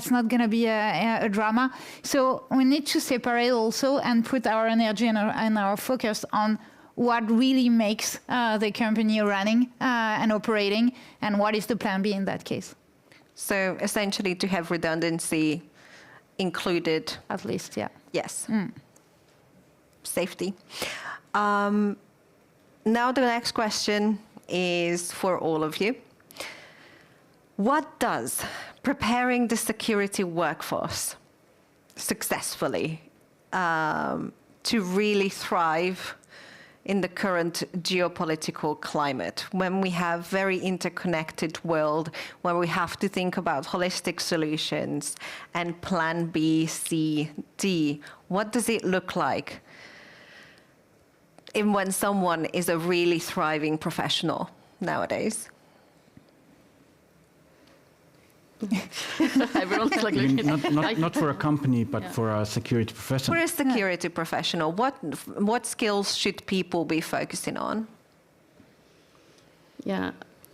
not going to be a drama. So we need to separate also and put our energy and our focus on what really makes the company running and operating, and what is the plan B in that case. So essentially, to have redundancy included, at least, yeah. Yes. Safety. Now the next question is for all of you. What does preparing the security workforce successfully to really thrive in the current geopolitical climate, when we have very interconnected world, where we have to think about holistic solutions and plan B, C, D, what does it look like when someone is a really thriving professional nowadays? Everyone's like looking at not for a company, but for a security professional. For a security professional, what skills should people be focusing on? Yeah,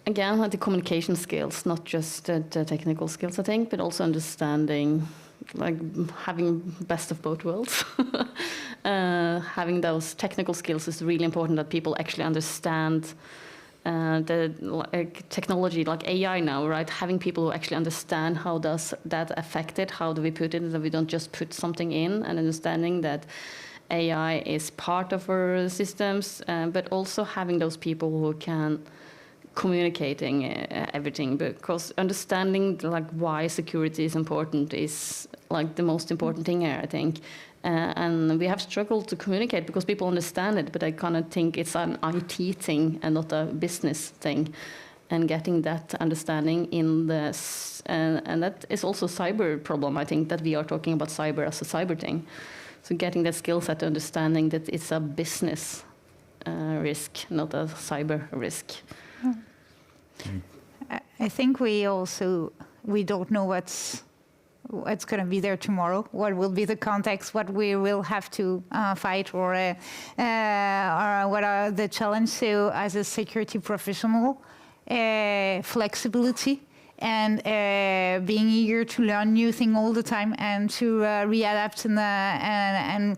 again, like the communication skills, not just the technical skills, I think, but also understanding, like having best of both worlds. Having those technical skills is really important, that people actually understand the technology, like AI now, right? Having people who actually understand how does that affect it, how do we put it, that we don't just put something in, and understanding that AI is part of our systems, but also having those people who can communicating everything, because understanding like why security is important is like the most important thing here, I think. And we have struggled to communicate because people understand it, but I kind of think it's an IT thing and not a business thing. And getting that understanding in this, and that is also a cyber problem, I think, that we are talking about cyber as a cyber thing. So getting that skill set, understanding that it's a business risk, not a cyber risk. I think we don't know what's going to be there tomorrow, what will be the context, what we will have to fight, or what are the challenges. So as a security professional, flexibility and being eager to learn new things all the time and to readapt and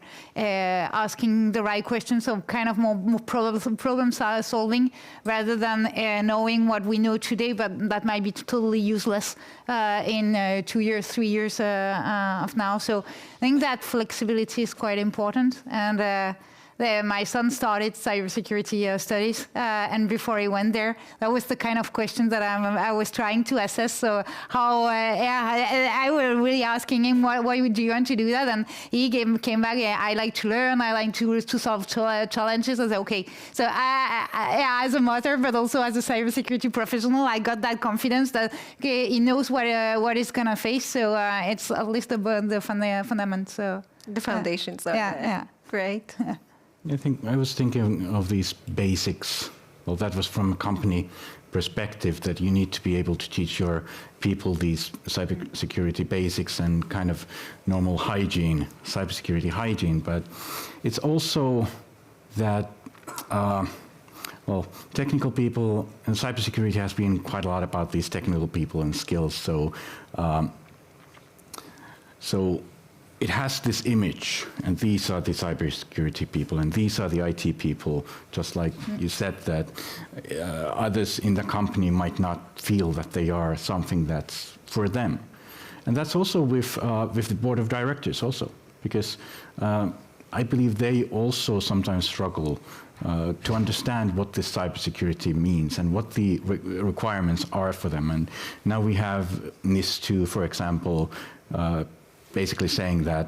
asking the right questions, so kind of more problem solving rather than knowing what we know today, but that might be totally useless in 2 years, 3 years of now. So I think that flexibility is quite important, and My son started cybersecurity studies, and before he went there, that was the kind of question that I was trying to assess. So how, I was really asking him, why would you want to do that? And he came back, I like to learn, I like to solve challenges. I said, okay. So as a mother, but also as a cybersecurity professional, I got that confidence that he knows what he's gonna face. So it's at least the fundament. So The foundations are there. yeah. Great. I was thinking of these basics. Well, that was from a company perspective, that you need to be able to teach your people these cybersecurity basics and kind of normal hygiene, cybersecurity hygiene. But it's also that, well, technical people, and cybersecurity has been quite a lot about these technical people and skills. So it has this image, and these are the cybersecurity people, and these are the IT people, just like you said, that others in the company might not feel that they are something that's for them. And that's also with the board of directors also, because I believe they also sometimes struggle to understand what this cybersecurity means and what the requirements are for them. And now we have NIS2, for example, basically saying that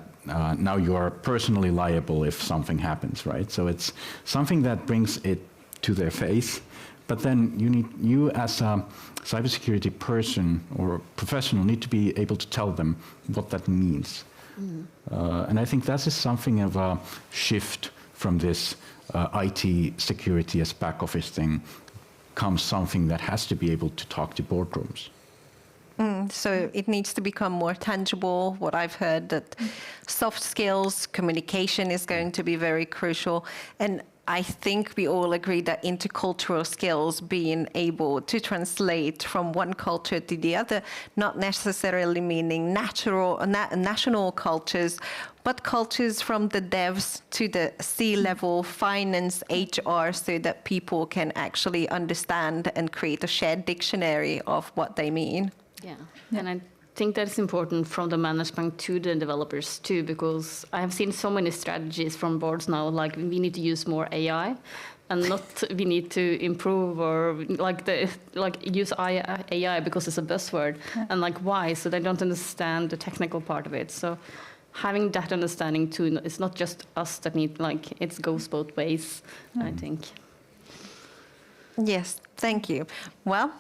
now you are personally liable if something happens, right? So it's something that brings it to their face, but then you as a cybersecurity person or professional need to be able to tell them what that means. And I think that is something of a shift from this IT security as back office thing, comes something that has to be able to talk to boardrooms. So it needs to become more tangible. What I've heard, that soft skills, communication is going to be very crucial. And I think we all agree that intercultural skills, being able to translate from one culture to the other, not necessarily meaning national cultures, but cultures from the devs to the C-level, finance, HR, so that people can actually understand and create a shared dictionary of what they mean. Yeah, and I think that's important from the management to the developers too, because I have seen so many strategies from boards now, like we need to use more AI, and not we need to improve or use AI because it's a buzzword, and like why? So they don't understand the technical part of it. So having that understanding too, it's not just us that need, like it goes both ways, I think. Yes, thank you. Well,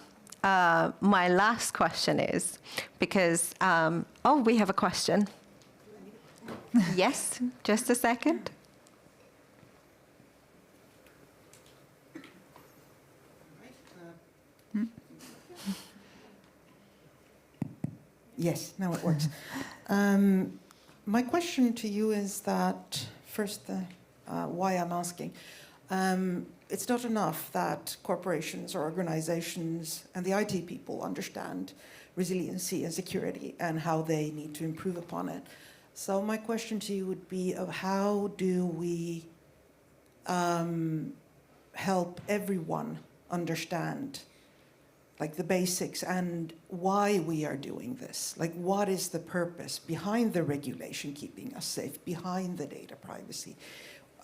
my last question is, because, we have a question. Yes, just a second. Yes, now it works. My question to you is that, first, why I'm asking. It's not enough that corporations or organizations and the IT people understand resiliency and security and how they need to improve upon it. So my question to you would be of how do we help everyone understand like the basics and why we are doing this? Like what is the purpose behind the regulation keeping us safe, behind the data privacy?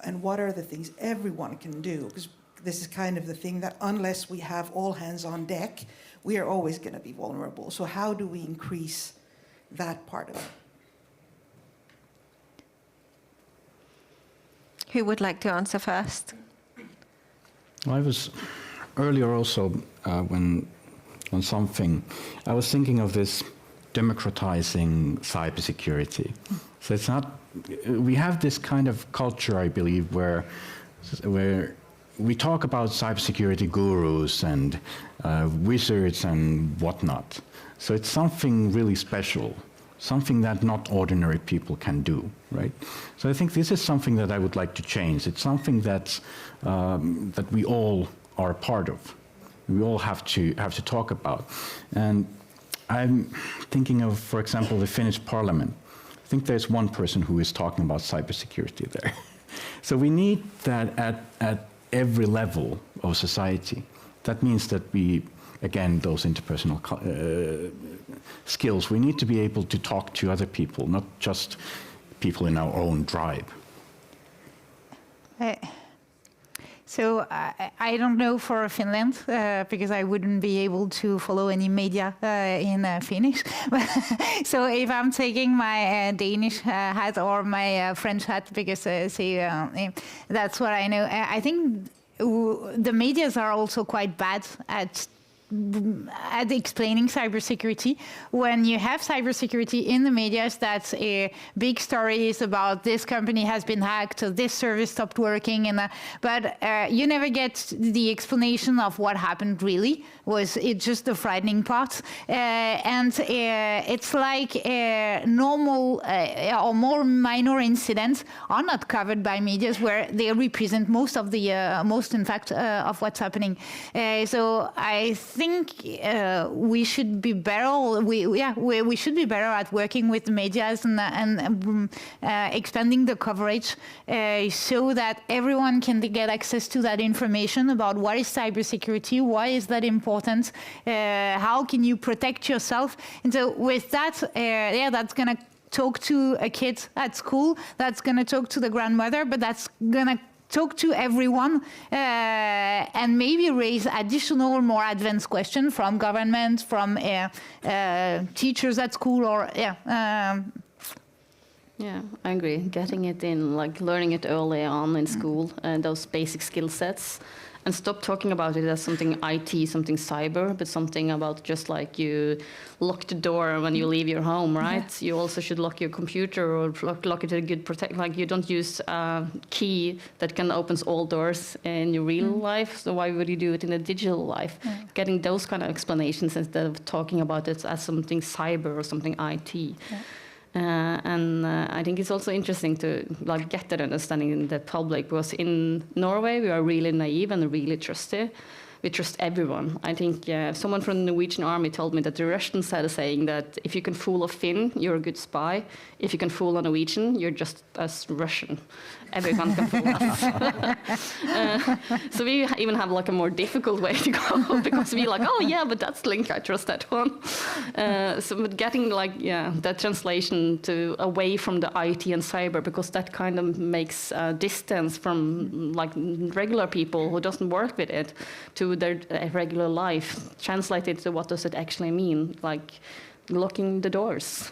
And what are the things everyone can do? Because this is kind of the thing that unless we have all hands on deck, we are always going to be vulnerable. So how do we increase that part of it? Who would like to answer first? Well, I was earlier also, when on something, I was thinking of this democratizing cybersecurity. So it's not, we have this kind of culture, I believe, where we talk about cybersecurity gurus and wizards and whatnot. So it's something really special, something that not ordinary people can do, right? So I think this is something that I would like to change. It's something that's, that we all are a part of. We all have to talk about. And I'm thinking of, for example, the Finnish parliament. I think there's one person who is talking about cybersecurity there. So we need that at every level of society. That means that we, again, those interpersonal skills, we need to be able to talk to other people, not just people in our own tribe. So I don't know for Finland because I wouldn't be able to follow any media in Finnish. So if I'm taking my Danish hat or my French hat, because that's what I know. I think the medias are also quite bad at explaining cybersecurity. When you have cybersecurity in the media, that's a big stories about this company has been hacked, or this service stopped working, but you never get the explanation of what happened really. Was it just the frightening part? It's like normal or more minor incidents are not covered by media, where they represent most of the in fact of what's happening. So I think we should be better. We should be better at working with the media and expanding the coverage so that everyone can get access to that information about what is cybersecurity, why is that important, how can you protect yourself. And so with that, that's going to talk to a kid at school, that's going to talk to the grandmother, but that's going to talk to everyone and maybe raise additional, more advanced questions from government, from teachers at school, or Yeah, I agree. Getting it in, like learning it early on in school, and those basic skill sets, and stop talking about it as something IT, something cyber, but something about just like you lock the door when you leave your home, right? Yeah. You also should lock your computer or lock it a good protect. Like you don't use a key that can open all doors in your real life. So why would you do it in a digital life? Yeah. Getting those kind of explanations instead of talking about it as something cyber or something IT. Yeah. I think it's also interesting to like get that understanding in the public, because in Norway we are really naive and really trusty. We trust everyone. I think someone from the Norwegian army told me that the Russians had a saying that if you can fool a Finn, you're a good spy. If you can fool a Norwegian, you're just as Russian. Everyone can fool us. So we even have like a more difficult way to go, because we like, oh yeah, but that's link, I trust that one. So but getting like, that translation to away from the IT and cyber, because that kind of makes distance from like regular people who doesn't work with it to their regular life. Translate it to what does it actually mean, like locking the doors.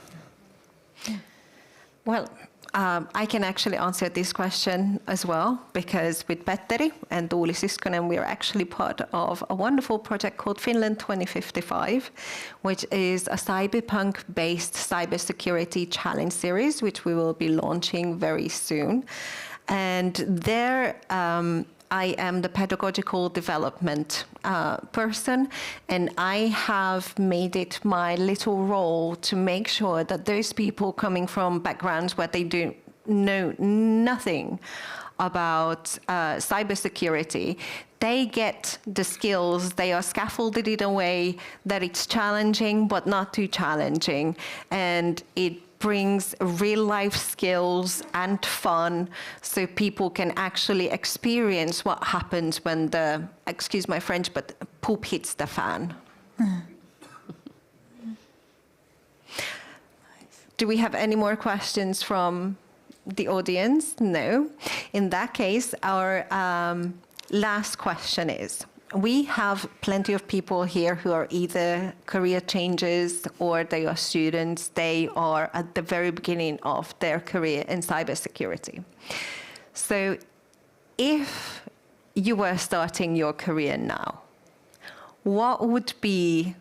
Well, I can actually answer this question as well, because with Petteri and Tuuli Siskonen, we are actually part of a wonderful project called Finland 2055, which is a cyberpunk-based cybersecurity challenge series, which we will be launching very soon. And there, I am the pedagogical development person, and I have made it my little role to make sure that those people coming from backgrounds where they do know nothing about cybersecurity, they get the skills, they are scaffolded in a way that it's challenging but not too challenging, and it brings real life skills and fun, so people can actually experience what happens when the, excuse my French, but poop hits the fan. Do we have any more questions from the audience? No. In that case, our last question is, we have plenty of people here who are either career changers or they are students. They are at the very beginning of their career in cybersecurity. So if you were starting your career now, what would be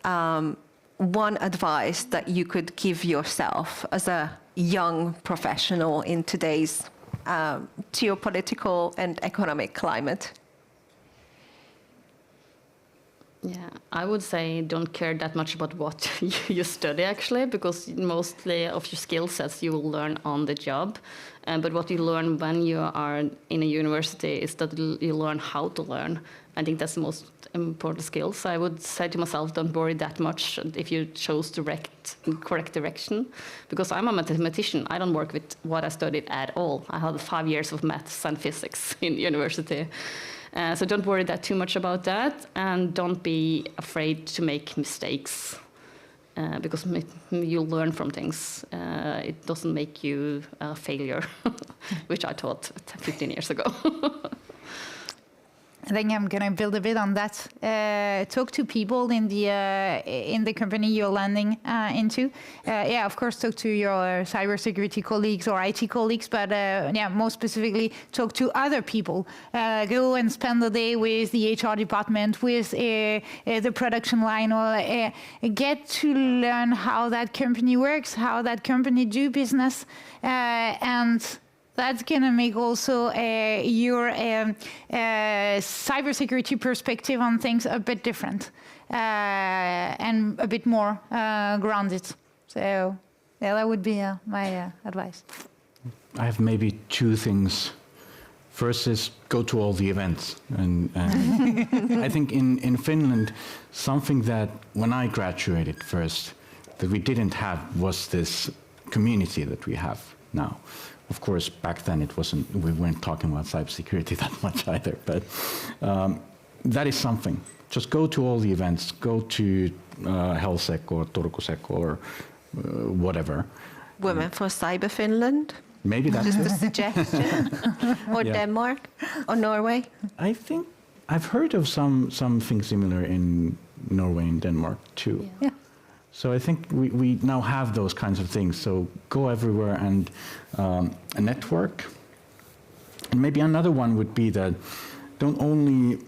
one advice that you could give yourself as a young professional in today's geopolitical and economic climate? Yeah, I would say don't care that much about what you study, actually, because mostly of your skill sets you will learn on the job. But what you learn when you are in a university is that you learn how to learn. I think that's the most important skill. So I would say to myself, don't worry that much if you chose the correct direction. Because I'm a mathematician. I don't work with what I studied at all. I had 5 years of maths and physics in university. So don't worry that too much about that, and don't be afraid to make mistakes, because you'll learn from things. It doesn't make you a failure. which I taught 15 years ago. I think I'm going to build a bit on that. Talk to people in the company you're landing into. Yeah, of course, talk to your cybersecurity colleagues or IT colleagues, but yeah, more specifically, talk to other people. Go and spend the day with the HR department, with the production line, or get to learn how that company works, how that company do business, and that's going to make also your cybersecurity perspective on things a bit different and a bit more grounded. So yeah, that would be my advice. I have maybe two things. First is go to all the events. And I think in Finland, something that when I graduated first, that we didn't have was this community that we have now. Of course, back then we weren't talking about cybersecurity that much either, but that is something. Just go to all the events, go to Helsec or Turkusec or whatever. Women for Cyber Finland, Maybe that's just a suggestion. Or Yeah. Denmark, or Norway. I think I've heard of something similar in Norway and Denmark too. Yeah. So I think we now have those kinds of things. So go everywhere and a network. And maybe another one would be that don't only...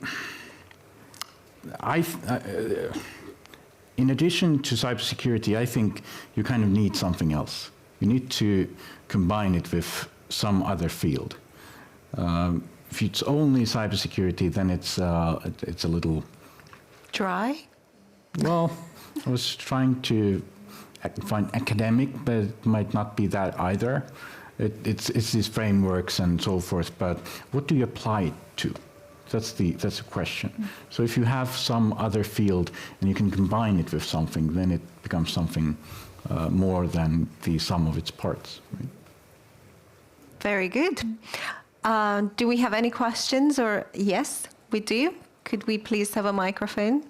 in addition to cybersecurity, I think you kind of need something else. You need to combine it with some other field. If it's only cybersecurity, then it's a little... Dry? Well, I was trying to find academic, but it might not be that either. It's these frameworks and so forth, but what do you apply it to? That's the question. So if you have some other field and you can combine it with something, then it becomes something more than the sum of its parts. Right? Very good. Do we have any questions? Or yes, we do. Could we please have a microphone?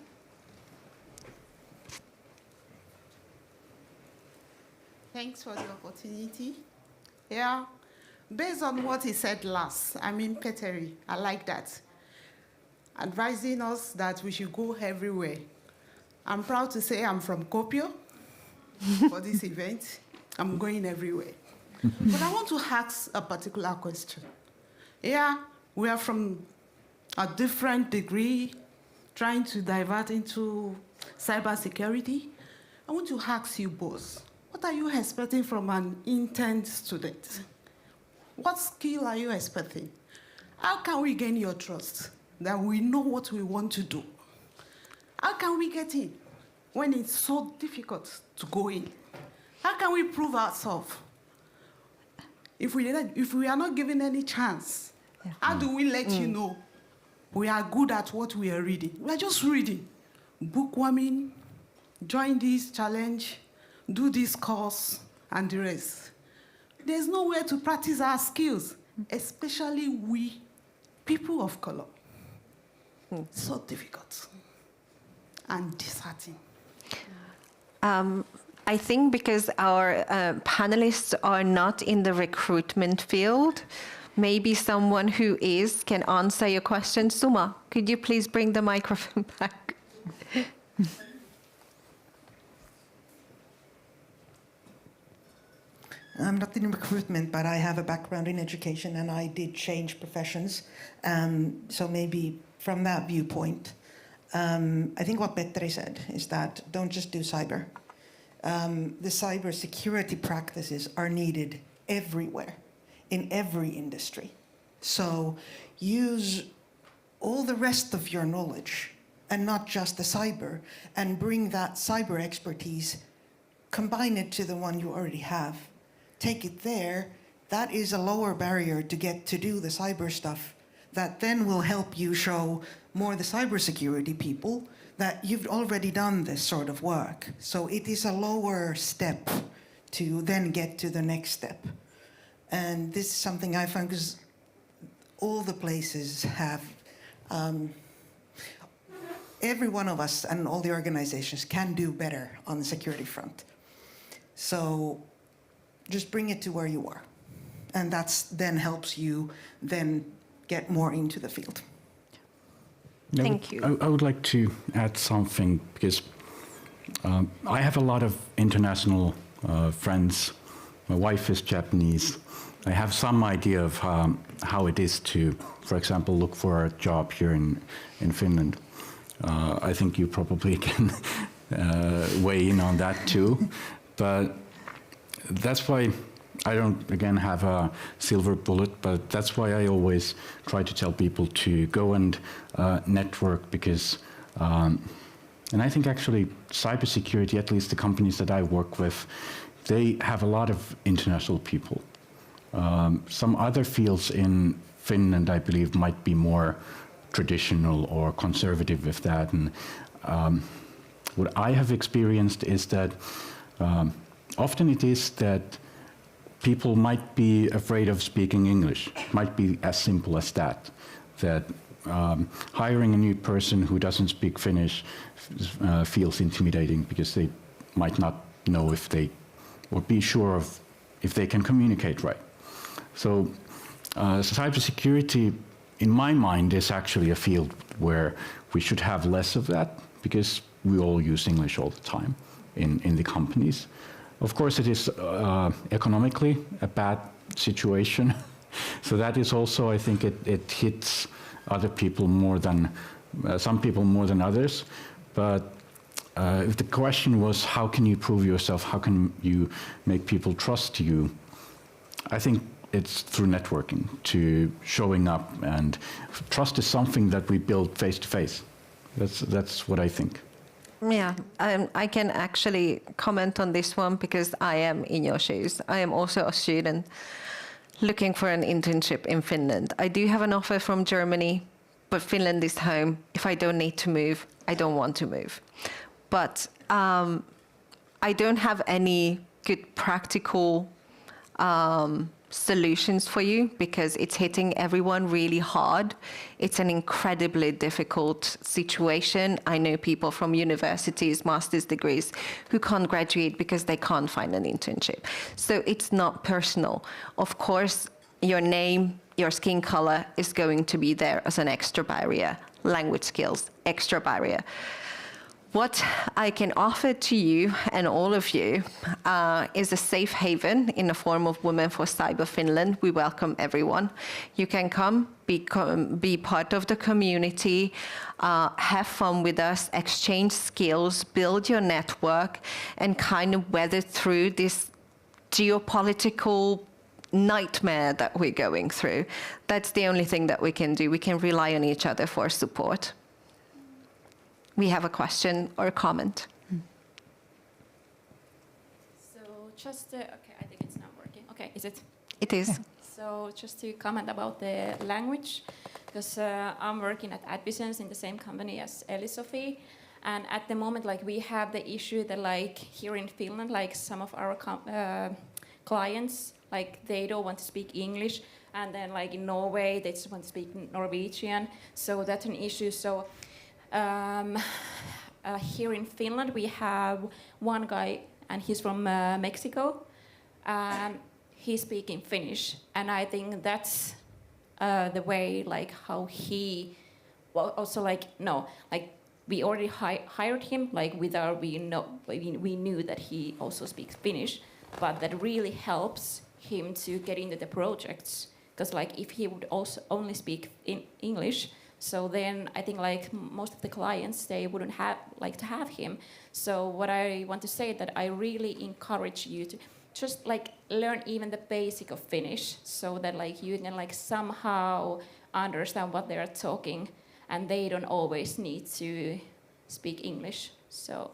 Thanks for the opportunity. Yeah, based on what he said last, I mean, Petteri, I like that. Advising us that we should go everywhere. I'm proud to say I'm from Kuopio for this event. I'm going everywhere. But I want to ask a particular question. Yeah, we are from a different degree, trying to divert into cybersecurity. I want to ask you both, what are you expecting from an intern student? What skill are you expecting? How can we gain your trust that we know what we want to do? How can we get in when it's so difficult to go in? How can we prove ourselves? If we are not given any chance, how do we let you know we are good at what we are reading? We are just reading, bookworming, join this challenge, do this course, and the rest. There's nowhere to practice our skills, especially we, people of color. So difficult and disheartening. I think because our panelists are not in the recruitment field, maybe someone who is can answer your question. Suma, could you please bring the microphone back? I'm not in recruitment, but I have a background in education and I did change professions. So maybe from that viewpoint, I think what Petteri said is that don't just do cyber. The cybersecurity practices are needed everywhere, in every industry. So use all the rest of your knowledge and not just the cyber, and bring that cyber expertise, combine it to the one you already have. Take it there. That is a lower barrier to get to do the cyber stuff that then will help you show more the cybersecurity people that you've already done this sort of work. So it is a lower step to then get to the next step. And this is something I found because all the places have, every one of us and all the organizations can do better on the security front. So just bring it to where you are and that's then helps you then get more into the field. Thank you. I would like to add something because I have a lot of international friends. My wife is Japanese. I have some idea of how it is to, for example, look for a job here in Finland. I think you probably can weigh in on that too. But that's why I don't, again, have a silver bullet, but that's why I always try to tell people to go and network because, and I think actually cybersecurity, at least the companies that I work with, they have a lot of international people. Some other fields in Finland, I believe, might be more traditional or conservative with that. And what I have experienced is that often it is that people might be afraid of speaking English. It might be as simple as that, that hiring a new person who doesn't speak Finnish feels intimidating because they might not know if they, or be sure of if they can communicate right. So cybersecurity, in my mind, is actually a field where we should have less of that because we all use English all the time in the companies. Of course, it is economically a bad situation. So that is also, I think, it hits other people more than, some people more than others. But if the question was, how can you prove yourself? How can you make people trust you? I think it's through networking, to showing up. And trust is something that we build face to face. That's what I think. Yeah, I can actually comment on this one because I am in your shoes. I am also a student looking for an internship in Finland. I do have an offer from Germany, but Finland is home. If I don't need to move, I don't want to move. But I don't have any good practical solutions for you because it's hitting everyone really hard. It's an incredibly difficult situation. I know people from universities, master's degrees, who can't graduate because they can't find an internship. So it's not personal. Of course, your name, your skin color is going to be there as an extra barrier. Language skills, extra barrier. What I can offer to you and all of you is a safe haven in the form of Women for Cyber Finland. We welcome everyone. You can come, be part of the community, have fun with us, exchange skills, build your network, and kind of weather through this geopolitical nightmare that we're going through. That's the only thing that we can do. We can rely on each other for support. We have a question or a comment. So just, okay, I think it's not working. Okay, is it? It is. So just to comment about the language, because I'm working at Adbusiness in the same company as Eli-Sophie, and at the moment, like, we have the issue that, like, here in Finland, like, some of our clients, like, they don't want to speak English, and then, like, in Norway, they just want to speak Norwegian, so that's an issue. So here in Finland, we have one guy, and he's from Mexico. He's speaking Finnish, and I think that's the way, like, how he, well, also, like, no, like, we already hired him, like, we knew that he also speaks Finnish, but that really helps him to get into the projects, because, like, if he would also only speak in English, so then I think, like, most of the clients, they wouldn't have like to have him. So what I want to say that I really encourage you to just, like, learn even the basic of Finnish, so that, like, you can, like, somehow understand what they're talking, and they don't always need to speak English. So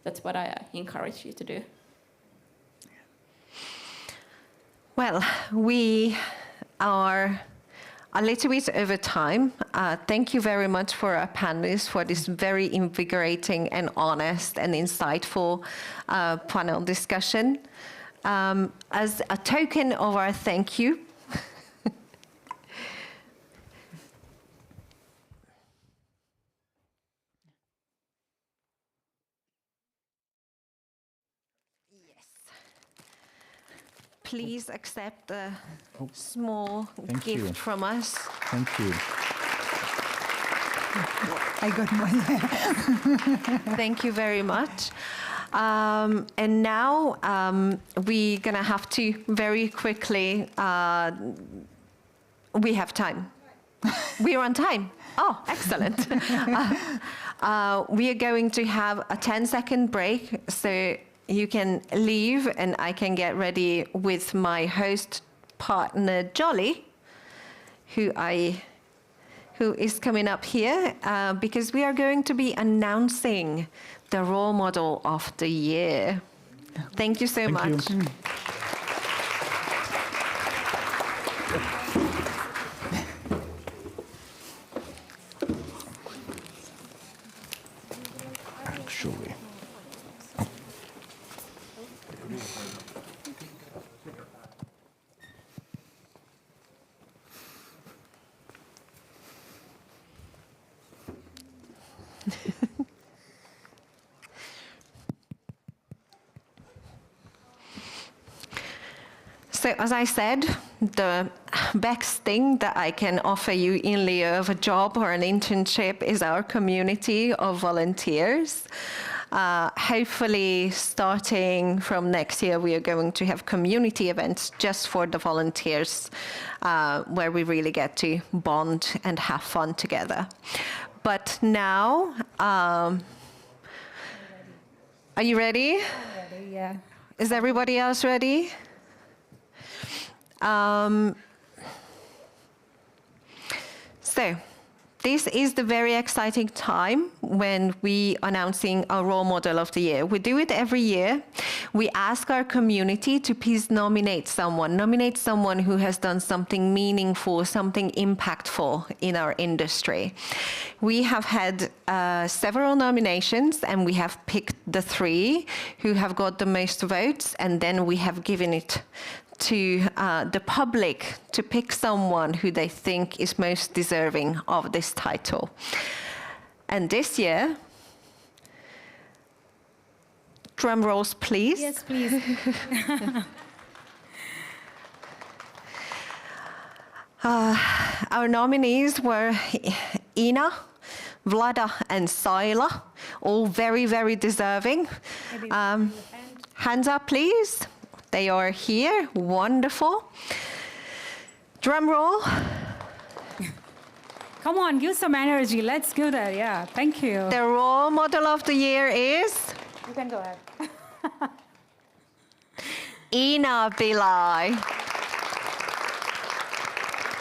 that's what I encourage you to do. Well, we are a little bit over time. Thank you very much for our panelists for this very invigorating and honest and insightful panel discussion. As a token of our thank you, please accept a small Thank gift you. from us. Thank you. I got one. Thank you very much. And now we're going to have to very quickly, we have time. We're on time. Oh, excellent. We are going to have a 10-second break, so you can leave and I can get ready with my host partner, Jolly, who is coming up here, because we are going to be announcing the role model of the year. Thank you so much. You. Actually. So as I said, the best thing that I can offer you in lieu of a job or an internship is our community of volunteers. Hopefully, starting from next year, we are going to have community events just for the volunteers, where we really get to bond and have fun together. But now, are you ready? I'm ready, yeah. Is everybody else ready? So, this is the very exciting time when we are announcing our role model of the year. We do it every year. We ask our community to please nominate someone who has done something meaningful, something impactful in our industry. We have had several nominations, and we have picked the 3 who have got the most votes, and then we have given it to the public to pick someone who they think is most deserving of this title. And this year, drum rolls, please. Yes, please. Our nominees were Ina, Vlada, and Saila, all very, very deserving. Hands up, please. They are here. Wonderful. Drum roll. Come on, give some energy. Let's go there. Yeah, thank you. The role model of the year is You can go ahead. Ina Bilai.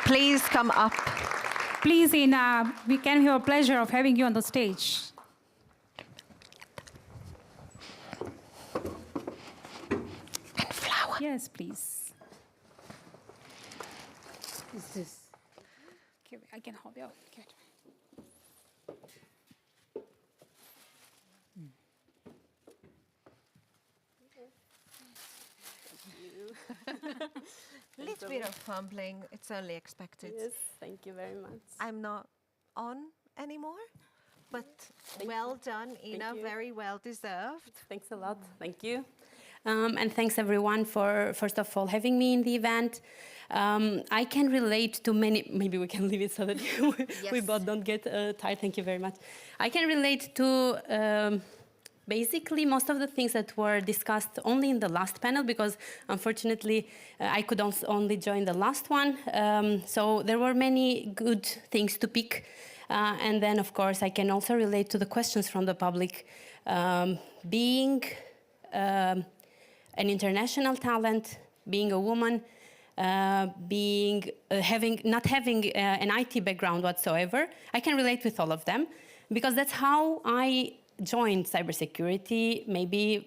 Please come up. Please, Ina, we can have a pleasure of having you on the stage. And flower. Yes, please. Is this? Okay, I can hold you. Give it to me. Little bit of fumbling. It's only expected. Yes, thank you very much. I'm not on anymore, but well done, Ina. you. Very well deserved. Thanks a lot. Thank you. And thanks everyone for, first of all, having me in the event. I can relate to many, maybe we can leave it so that we both don't get tired. Thank you very much. I can relate to basically most of the things that were discussed only in the last panel, because unfortunately I could only join the last one. So there were many good things to pick. And then, of course, I can also relate to the questions from the public. Being an international talent, being a woman, not having an IT background whatsoever, I can relate with all of them, because that's how I joined cybersecurity maybe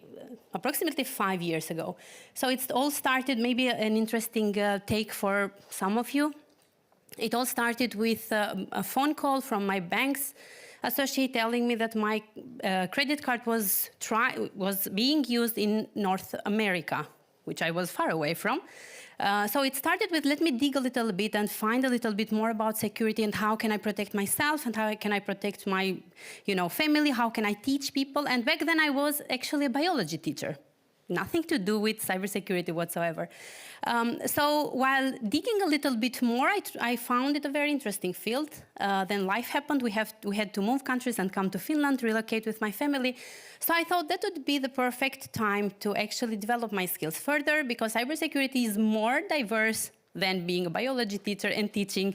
approximately 5 years ago. So it's all started, maybe an interesting take for some of you. It all started with a phone call from my bank's associate telling me that my credit card was being used in North America, which I was far away from. So it started with, let me dig a little bit and find a little bit more about security and how can I protect myself and how can I protect my family, how can I teach people. And back then I was actually a biology teacher. nothing to do with cybersecurity whatsoever. So while digging a little bit more, I found it a very interesting field. Then life happened. We had to move countries and come to Finland, relocate with my family. So I thought that would be the perfect time to actually develop my skills further, because cybersecurity is more diverse than being a biology teacher and teaching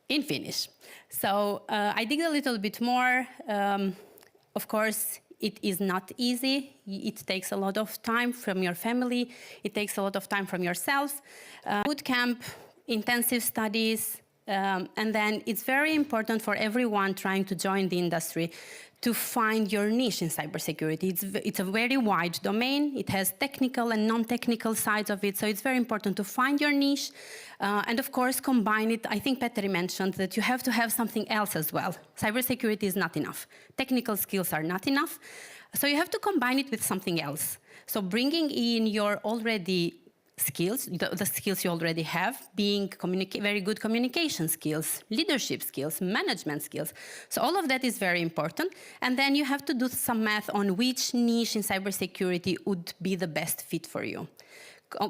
in Finnish. So I digged a little bit more. Of course, it is not easy. It takes a lot of time from your family. It takes a lot of time from yourself. Boot camp, intensive studies, and then it's very important for everyone trying to join the industry to find your niche in cybersecurity. It's a very wide domain. It has technical and non-technical sides of it, so it's very important to find your niche and, of course, combine it. I think Petteri mentioned that you have to have something else as well. Cybersecurity is not enough. Technical skills are not enough, so you have to combine it with something else. So bringing in your already skills, the skills you already have, being very good communication skills, leadership skills, management skills. So all of that is very important. And then you have to do some math on which niche in cybersecurity would be the best fit for you.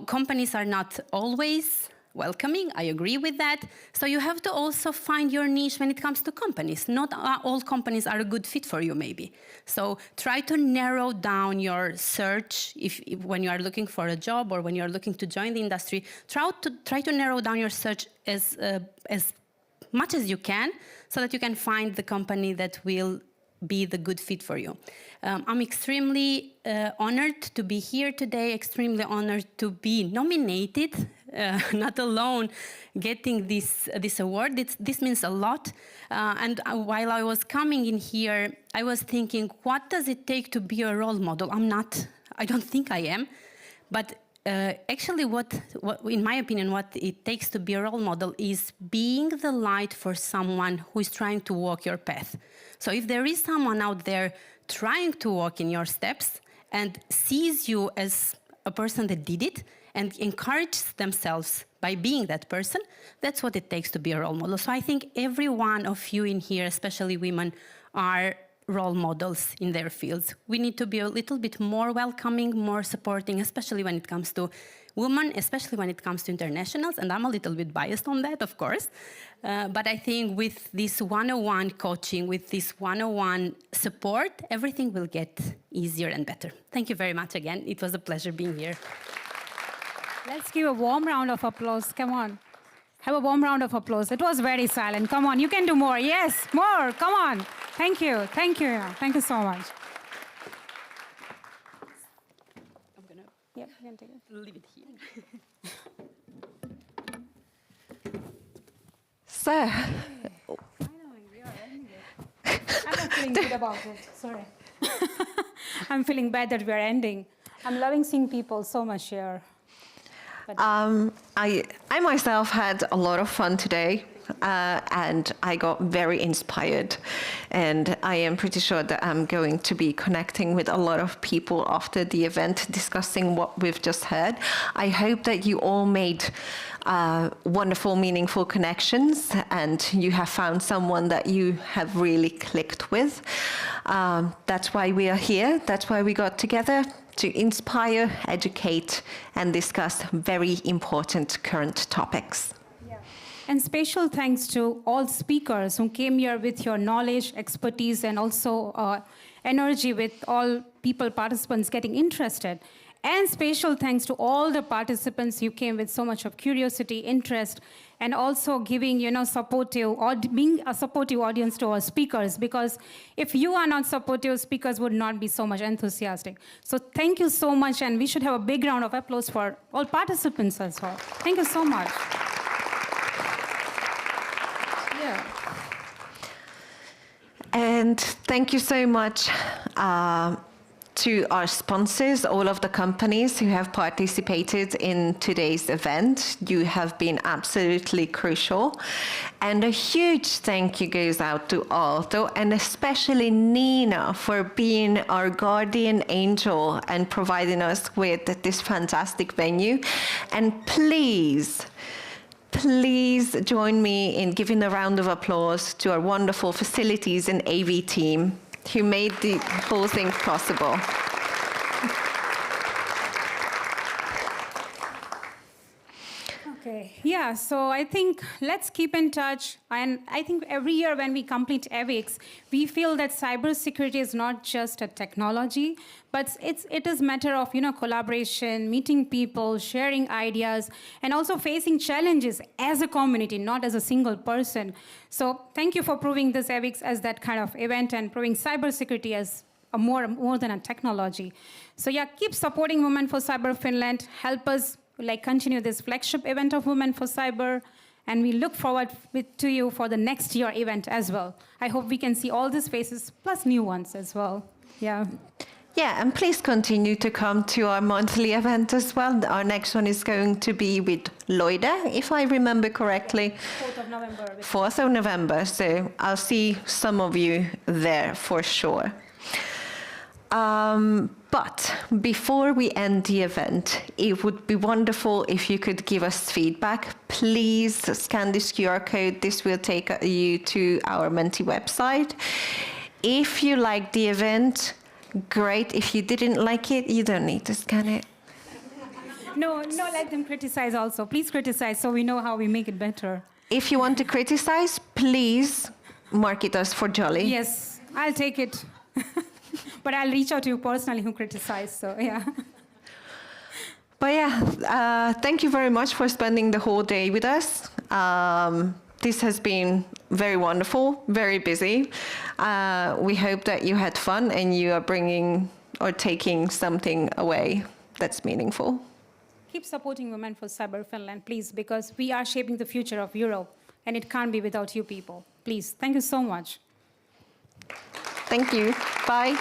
Companies are not always welcoming, I agree with that. So you have to also find your niche when it comes to companies. Not all companies are a good fit for you, maybe. So try to narrow down your search when you are looking for a job or when you are looking to join the industry. Try to narrow down your search as much as you can, so that you can find the company that will be the good fit for you. I'm extremely honored to be here today, extremely honored to be nominated, not alone getting this award. This means a lot. And while I was coming in here, I was thinking, what does it take to be a role model? I don't think I am. But actually, in my opinion, what it takes to be a role model is being the light for someone who is trying to walk your path. So if there is someone out there trying to walk in your steps and sees you as a person that did it and encourages themselves by being that person, that's what it takes to be a role model. So I think every one of you in here, especially women, are role models in their fields. We need to be a little bit more welcoming, more supporting, especially when it comes to women, especially when it comes to internationals. And I'm a little bit biased on that, of course. But I think with this 101 coaching, with this 101 support, everything will get easier and better. Thank you very much again. It was a pleasure being here. Let's give a warm round of applause. Come on. Have a warm round of applause. It was very silent. Come on, you can do more. Yes, more. Come on. Thank you. Thank you. Thank you so much. I'm gonna you can take it. leave it here. So, I'm not feeling good about it. Sorry. I'm feeling bad that we're ending. I'm loving seeing people so much here. I myself had a lot of fun today, and I got very inspired. And I am pretty sure that I'm going to be connecting with a lot of people after the event, discussing what we've just heard. I hope that you all made wonderful, meaningful connections, and you have found someone that you have really clicked with. That's why we are here. That's why we got together, to inspire, educate, and discuss very important current topics. Yeah. And special thanks to all speakers who came here with your knowledge, expertise, and also energy, with all participants getting interested. And special thanks to all the participants who came with so much of curiosity, interest, and also giving, supportive, or being a supportive audience to our speakers. Because if you are not supportive, speakers would not be so much enthusiastic. So thank you so much, and we should have a big round of applause for all participants as well. Thank you so much. Yeah. And thank you so much to our sponsors, all of the companies who have participated in today's event. You have been absolutely crucial. And a huge thank you goes out to Aalto, and especially Nina, for being our guardian angel and providing us with this fantastic venue. And please join me in giving a round of applause to our wonderful facilities and AV team who made the whole thing possible. Okay, yeah, so I think let's keep in touch. And I think every year when we complete EVICS, we feel that cybersecurity is not just a technology, but it is matter of, collaboration, meeting people, sharing ideas, and also facing challenges as a community, not as a single person. So thank you for proving this EVICS as that kind of event and proving cybersecurity as more than a technology. So yeah, keep supporting Women for Cyber Finland. Help us continue this flagship event of Women for Cyber, and we look forward to you for the next year event as well. I hope we can see all these faces plus new ones as well. Yeah. Yeah, and please continue to come to our monthly event as well. Our next one is going to be with Loida, if I remember correctly. 4th of November. 4th of November, so I'll see some of you there for sure. But before we end the event, it would be wonderful if you could give us feedback. Please scan this QR code. This will take you to our Menti website. If you liked the event, great. If you didn't like it, you don't need to scan it. No, let them criticize also. Please criticize so we know how we make it better. If you want to criticize, please mark it as for Jolly. Yes, I'll take it. But I'll reach out to you personally who criticize, so yeah. But yeah, thank you very much for spending the whole day with us. This has been very wonderful, very busy. We hope that you had fun and you are bringing or taking something away that's meaningful. Keep supporting Women for Cyber Finland, please, because we are shaping the future of Europe, and it can't be without you people. Please, thank you so much. Thank you. Bye.